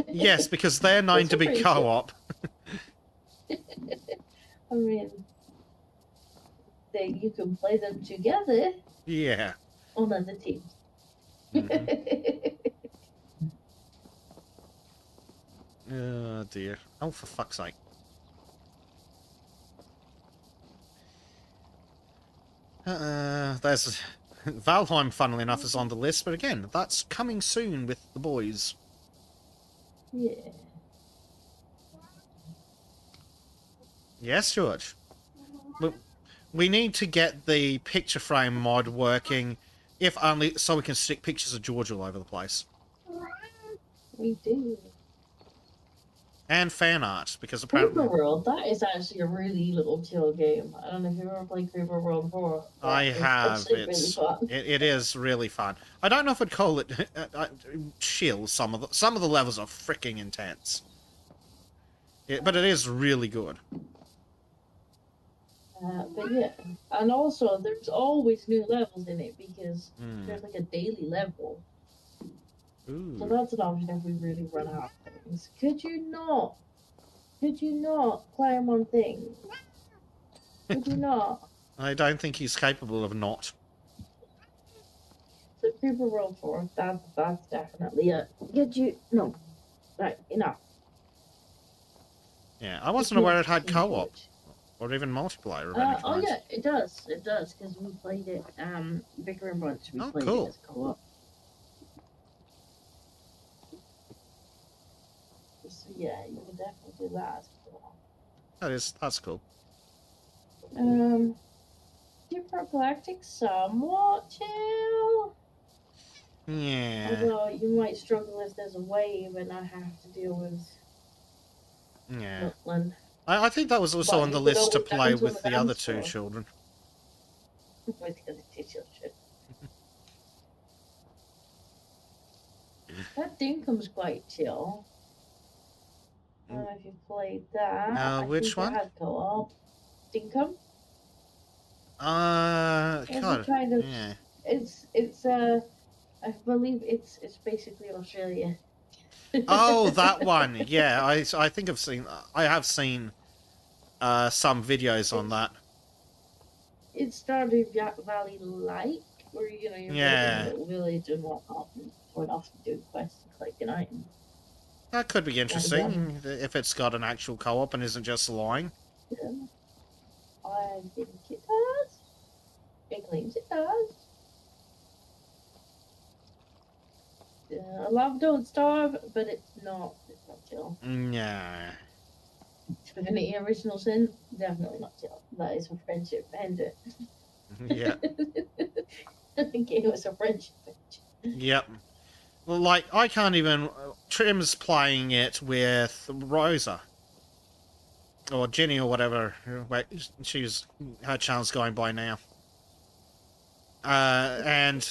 Speaker 2: Yes, because they're known to be
Speaker 1: pretty chill.
Speaker 2: co-op.
Speaker 1: I mean, you can play them together
Speaker 2: Yeah.
Speaker 1: on other teams.
Speaker 2: Mhm. Oh dear. Oh, for fuck's sake. There's Valheim, funnily enough, is on the list, but again, that's coming soon with the boys.
Speaker 1: Yeah.
Speaker 2: Yes, George. We need to get the picture frame mod working, if only so we can stick pictures of George all over the place.
Speaker 1: We do.
Speaker 2: And fan art, because
Speaker 1: Creeper
Speaker 2: apparently
Speaker 1: World, that is actually a really little chill game. I don't know if you've ever played Creeper World before.
Speaker 2: I
Speaker 1: It's
Speaker 2: have.
Speaker 1: actually really fun.
Speaker 2: It is really fun. I don't know if I'd call it chill. Some of the levels are freaking intense. But it is really good.
Speaker 1: But yeah, and also there's always new levels in it because
Speaker 2: Mm.
Speaker 1: there's like a daily level. So
Speaker 2: Ooh.
Speaker 1: that's an option if we really run out of things. Could you not climb on things? Could you not?
Speaker 2: I don't think he's capable of not.
Speaker 1: So Creeper World 4, that's definitely it. Could you no. Right, enough.
Speaker 2: Yeah, I wasn't aware it had co-op or even multiplayer of any
Speaker 1: Oh
Speaker 2: kind.
Speaker 1: yeah, it does, because we played it, Vicar and Bunch, we
Speaker 2: Oh,
Speaker 1: played
Speaker 2: cool.
Speaker 1: it as co-op. So yeah, you can definitely do that as co-op.
Speaker 2: That's cool.
Speaker 1: Super Galactic somewhat chill.
Speaker 2: Yeah.
Speaker 1: Although you might struggle if there's a wave and I have to deal with
Speaker 2: Yeah.
Speaker 1: Nutland.
Speaker 2: I think that was also
Speaker 1: But
Speaker 2: on
Speaker 1: you
Speaker 2: the
Speaker 1: could
Speaker 2: list to
Speaker 1: always
Speaker 2: play
Speaker 1: dance on
Speaker 2: with
Speaker 1: the
Speaker 2: the other
Speaker 1: dance
Speaker 2: two
Speaker 1: floor.
Speaker 2: children.
Speaker 1: With the other two children. That Dinkum's quite chill. I don't know if you've played that.
Speaker 2: Which one?
Speaker 1: I think it had co-op. Dinkum? It's a
Speaker 2: God.
Speaker 1: kind of.
Speaker 2: Yeah.
Speaker 1: It's I believe it's basically Australia.
Speaker 2: Oh, that one. Yeah, I think I have seen some videos on that.
Speaker 1: It's Stardew Valley like, where you're
Speaker 2: Yeah.
Speaker 1: building a little village and whatnot, and going off and doing quests and collecting items.
Speaker 2: That could be interesting if it's got an actual co-op and isn't just lying.
Speaker 1: Yeah. I think it does. It claims it does. Love Don't Starve, but it's not chill.
Speaker 2: Yeah.
Speaker 1: Divinity Original Sin, definitely not chill. That is a friendship ender.
Speaker 2: Yeah.
Speaker 1: I think it was a friendship ender.
Speaker 2: Yep. Well, like, I can't even... Trim's playing it with Rosa. Or Ginny or whatever. Wait, she's... Her channel's going by now. And...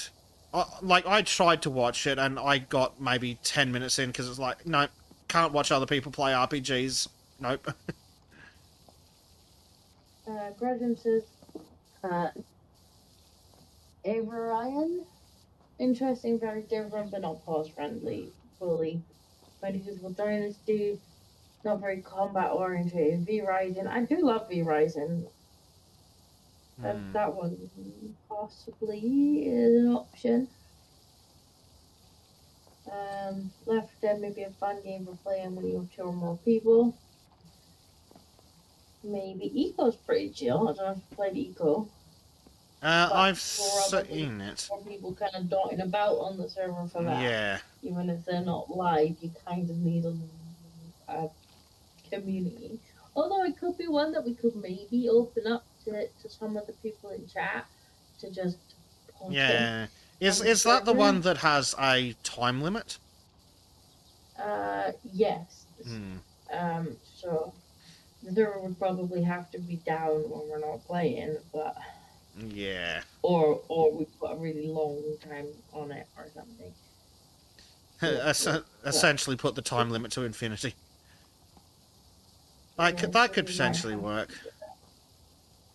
Speaker 2: like, I tried to watch it, and I got maybe 10 minutes in, because it's like, no, can't watch other people play RPGs. Nope.
Speaker 1: Grudgem says, Ryan, interesting, very different, but not pause friendly fully. Medieval Dynasty, not very combat oriented. V Rising, I do love V Rising. That one possibly is an option. Left 4 Dead may be a fun game for playing when you have 2 or more people. Maybe Eco's pretty chill. I don't know if you played Eco.
Speaker 2: I've seen it.
Speaker 1: More people kind of dotting about on the server for that.
Speaker 2: Yeah.
Speaker 1: Even if they're not live, you kind of need a community. Although it could be one that we could maybe open up to some of the people in chat to just punch him.
Speaker 2: Yeah. Is
Speaker 1: on the
Speaker 2: that the
Speaker 1: server.
Speaker 2: one that has a time limit?
Speaker 1: Yes.
Speaker 2: Hmm.
Speaker 1: So the server would probably have to be down when we're not playing, but
Speaker 2: Yeah.
Speaker 1: or we put a really long time on it or something.
Speaker 2: Essentially put the time limit to infinity.
Speaker 1: Yeah,
Speaker 2: That
Speaker 1: so
Speaker 2: could
Speaker 1: we might
Speaker 2: potentially work.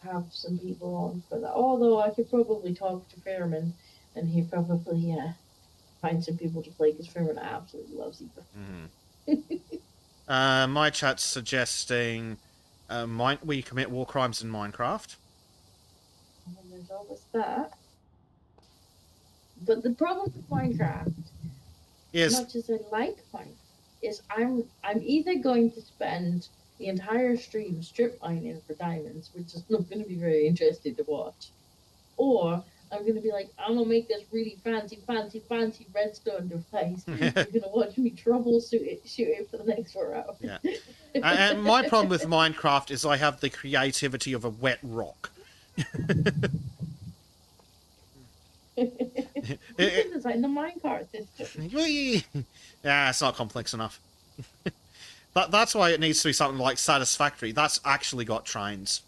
Speaker 1: have some people on for that. Although I could probably talk to Fairman, and he'd probably find some people to play because Fairman absolutely loves Eva.
Speaker 2: My chat's suggesting we commit war crimes in Minecraft.
Speaker 1: And there's always that. But the problem with Minecraft, as
Speaker 2: Is
Speaker 1: much as I like Minecraft, is I'm either going to spend the entire stream strip mining for diamonds, which is not going to be very interesting to watch, or I'm going to be like, I'm going to make this really fancy redstone device. You're going to watch me troubleshoot it for the next 4 hours.
Speaker 2: Yeah. And my problem with Minecraft is I have the creativity of a wet rock.
Speaker 1: You can design the minecart system.
Speaker 2: Yeah, it's not complex enough. That's why it needs to be something like Satisfactory. That's actually got trains.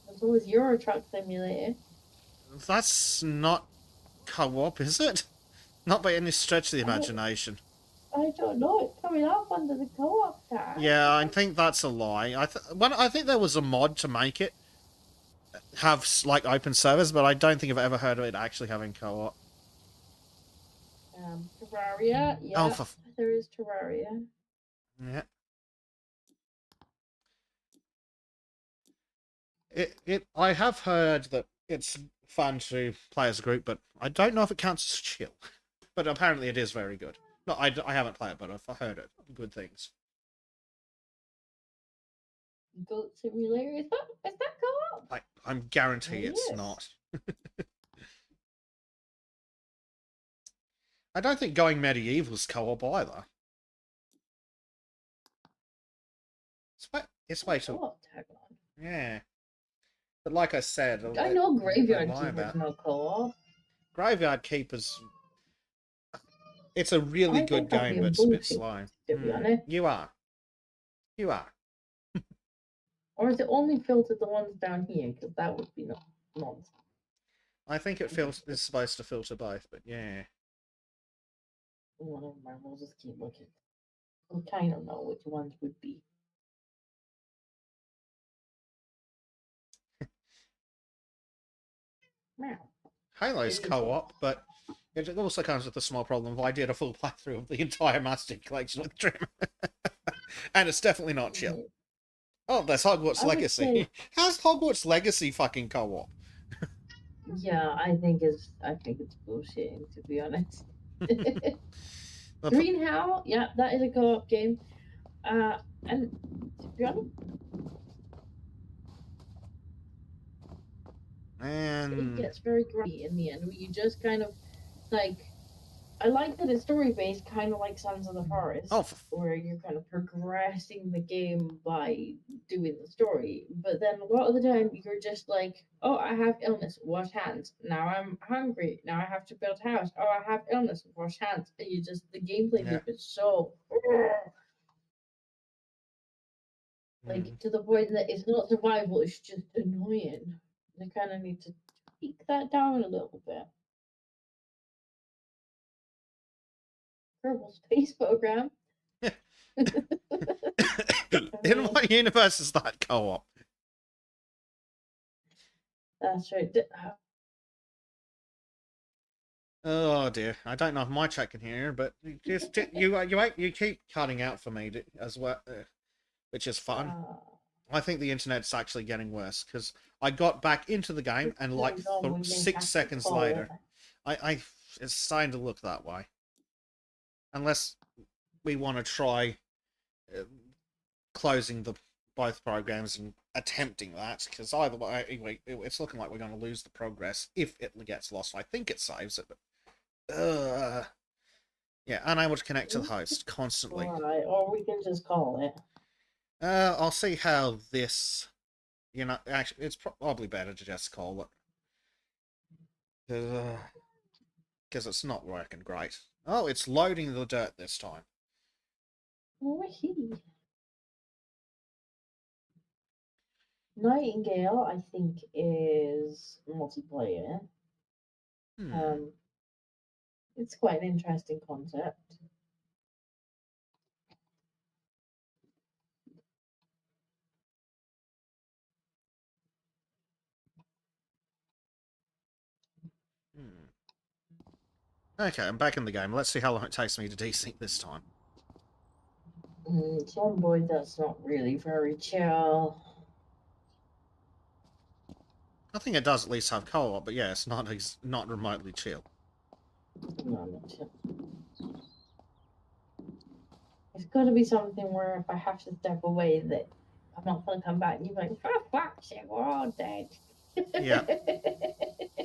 Speaker 1: There's always Euro Truck Simulator.
Speaker 2: That's not co-op, is it? Not by any stretch of the imagination.
Speaker 1: I don't know. It's coming up under the co-op tab.
Speaker 2: Yeah, I think that's a lie. I think there was a mod to make it have like open servers, but I don't think I've ever heard of it actually having co-op.
Speaker 1: Terraria. Yeah,
Speaker 2: Oh,
Speaker 1: there is Terraria.
Speaker 2: yeah. I have heard that it's fun to play as a group, but I don't know if it counts as chill. But apparently it is very good. No, I haven't played it, but I've heard it. Good things.
Speaker 1: Goat Simulator. Is that co-op?
Speaker 2: I'm guarantee
Speaker 1: Oh,
Speaker 2: it's
Speaker 1: yes.
Speaker 2: not. I don't think Going Medieval's co-op either. It's way too...
Speaker 1: Co-op tag on.
Speaker 2: Yeah. But like I said...
Speaker 1: I know Graveyard
Speaker 2: lie
Speaker 1: Keeper's
Speaker 2: about.
Speaker 1: no co-op.
Speaker 2: Graveyard Keeper's... It's a really good game, but it's a bit slow.
Speaker 1: To be honest.
Speaker 2: You are. You are.
Speaker 1: Or is it only filtered the ones down here? Because that would be nonsense.
Speaker 2: I think it's supposed to filter both, but yeah.
Speaker 1: Well, never mind. We'll just keep looking. We kind of know which ones would be. Meow.
Speaker 2: Halo's co-op, but it also comes with a small problem. I did a full playthrough of the entire Master Collection with Trim. And it's definitely not chill. Oh, there's Hogwarts Legacy. How's Hogwarts Legacy fucking co-op?
Speaker 1: Yeah, I think it's bullshitting, to be honest. Green Hell, yeah, that is a co-op game. And to be honest, it gets very grindy in the end, where you just kind of like. I like that it's story based, kind of like Sons of the Forest, where you're kind of progressing the game by doing the story. But then a lot of the time, you're just like, oh, I have illness, wash hands. Now I'm hungry. Now I have to build a house. Oh, I have illness, wash hands. And the gameplay loop is so. Like, to the point that it's not survival, it's just annoying. They kind of need to tweak that down a little bit. Kerbal Space Program.
Speaker 2: In what universe is that co-op?
Speaker 1: That's right.
Speaker 2: Oh dear, I don't know if my chat can hear, but you keep cutting out for me as well, which is fun. I think the internet's actually getting worse because I got back into the game and like 6 seconds later, it's starting to look that way. Unless we want to try closing both programs and attempting that, because either way, it's looking like we're going to lose the progress if it gets lost. I think it saves it, but yeah, unable to connect to the host constantly.
Speaker 1: Alright, or we can just call it.
Speaker 2: I'll see how this You know, actually, it's probably better to just call it. Because it's not working great. Oh, it's loading the dirt this time.
Speaker 1: Wee. Nightingale, I think, is multiplayer.
Speaker 2: Hmm.
Speaker 1: It's quite an interesting concept.
Speaker 2: Okay, I'm back in the game. Let's see how long it takes me to desync this time.
Speaker 1: Boy, that's not really very chill.
Speaker 2: I think it does at least have co-op, but yeah, it's not remotely chill.
Speaker 1: No, not chill. It's got to be something where if I have to step away, that I'm not going to come back and you're like, for fuck's sake, we're all dead.
Speaker 2: Yeah.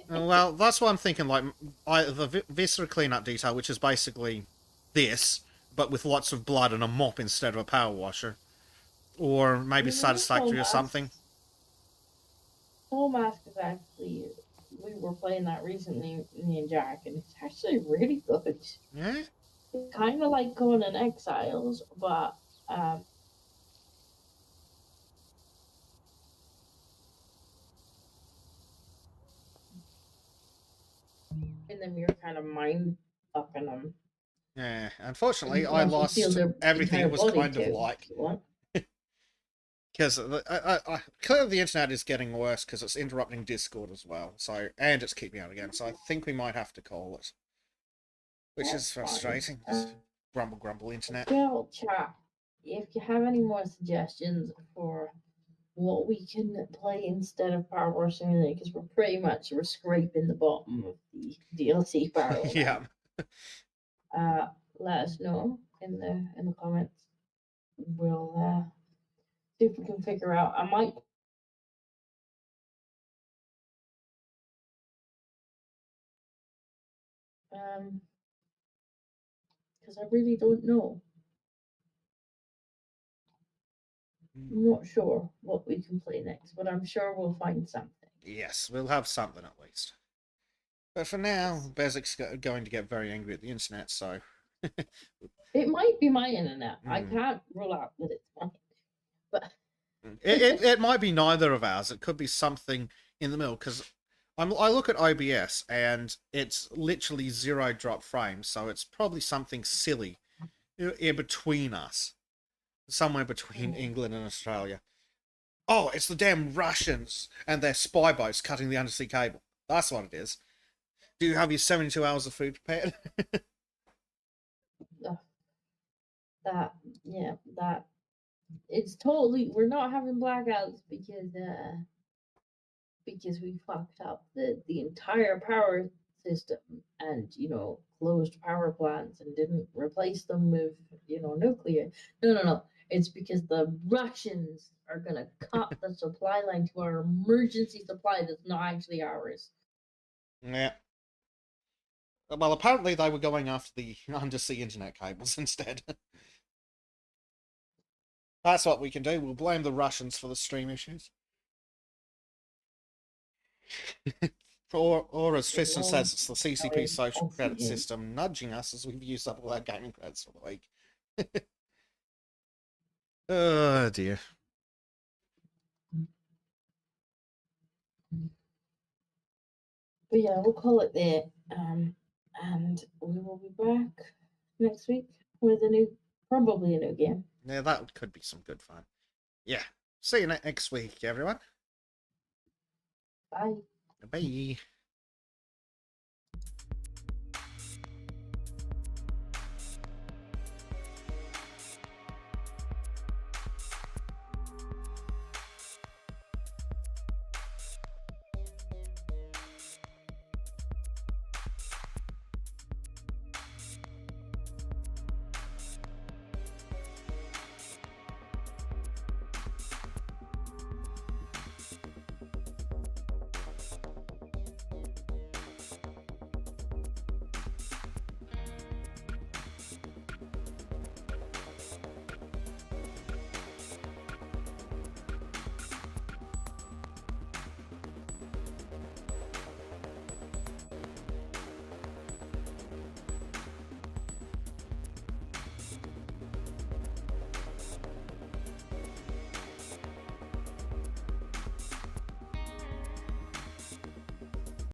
Speaker 2: Well, that's what I'm thinking. Like, the viscera cleanup detail, which is basically this, but with lots of blood and a mop instead of a power washer, or maybe satisfactory or something.
Speaker 1: Soul Mask is actually, we were playing that recently, me and Jack, and it's actually really good.
Speaker 2: Yeah.
Speaker 1: It's kind of like Conan Exiles, but and then you're kind of mind fucking them.
Speaker 2: Yeah. Unfortunately,
Speaker 1: You can
Speaker 2: I
Speaker 1: also steal
Speaker 2: lost
Speaker 1: their
Speaker 2: everything
Speaker 1: entire
Speaker 2: it was
Speaker 1: body
Speaker 2: kind of
Speaker 1: too,
Speaker 2: like.
Speaker 1: if you want.
Speaker 2: Because clearly the internet is getting worse because it's interrupting Discord as well. So, and it's keeping out again. So I think we might have to call it, which
Speaker 1: That's
Speaker 2: is frustrating. Grumble, grumble, internet.
Speaker 1: Well, chat, if you have any more suggestions for what we can play instead of Powerwash Simulator, because we're scraping the bottom of the DLC barrel
Speaker 2: Yeah.
Speaker 1: now. Let us know in the comments. We'll see if we can figure out. I might because I really don't know. I'm not sure what we can play next, but I'm sure we'll find something.
Speaker 2: Yes, we'll have something at least. But for now, Bezik's going to get very angry at the internet, so...
Speaker 1: It might be my internet. I
Speaker 2: Mm.
Speaker 1: can't rule out that it's mine. But
Speaker 2: It might be neither of ours. It could be something in the middle, because I look at OBS, and it's literally 0 drop frames, so it's probably something silly in between us. Somewhere between England and Australia. Oh, it's the damn Russians and their spy boats cutting the undersea cable. That's what it is. Do you have your 72 hours of food prepared?
Speaker 1: that it's totally, we're not having blackouts because we fucked up the entire power system, and closed power plants and didn't replace them with nuclear. No, it's because the Russians are gonna cut the supply line to our emergency supply that's not actually ours.
Speaker 2: Yeah. Well, apparently they were going after the undersea internet cables instead. That's what we can do. We'll blame the Russians for the stream issues. or as Fiston says, it's the CCP social credit system nudging us as we've used up all our gaming credits for the week. Oh dear.
Speaker 1: But yeah, we'll call it there. And we will be back next week with probably a new game.
Speaker 2: Yeah, that could be some good fun. Yeah. See you next week, everyone.
Speaker 1: Bye.
Speaker 2: Bye.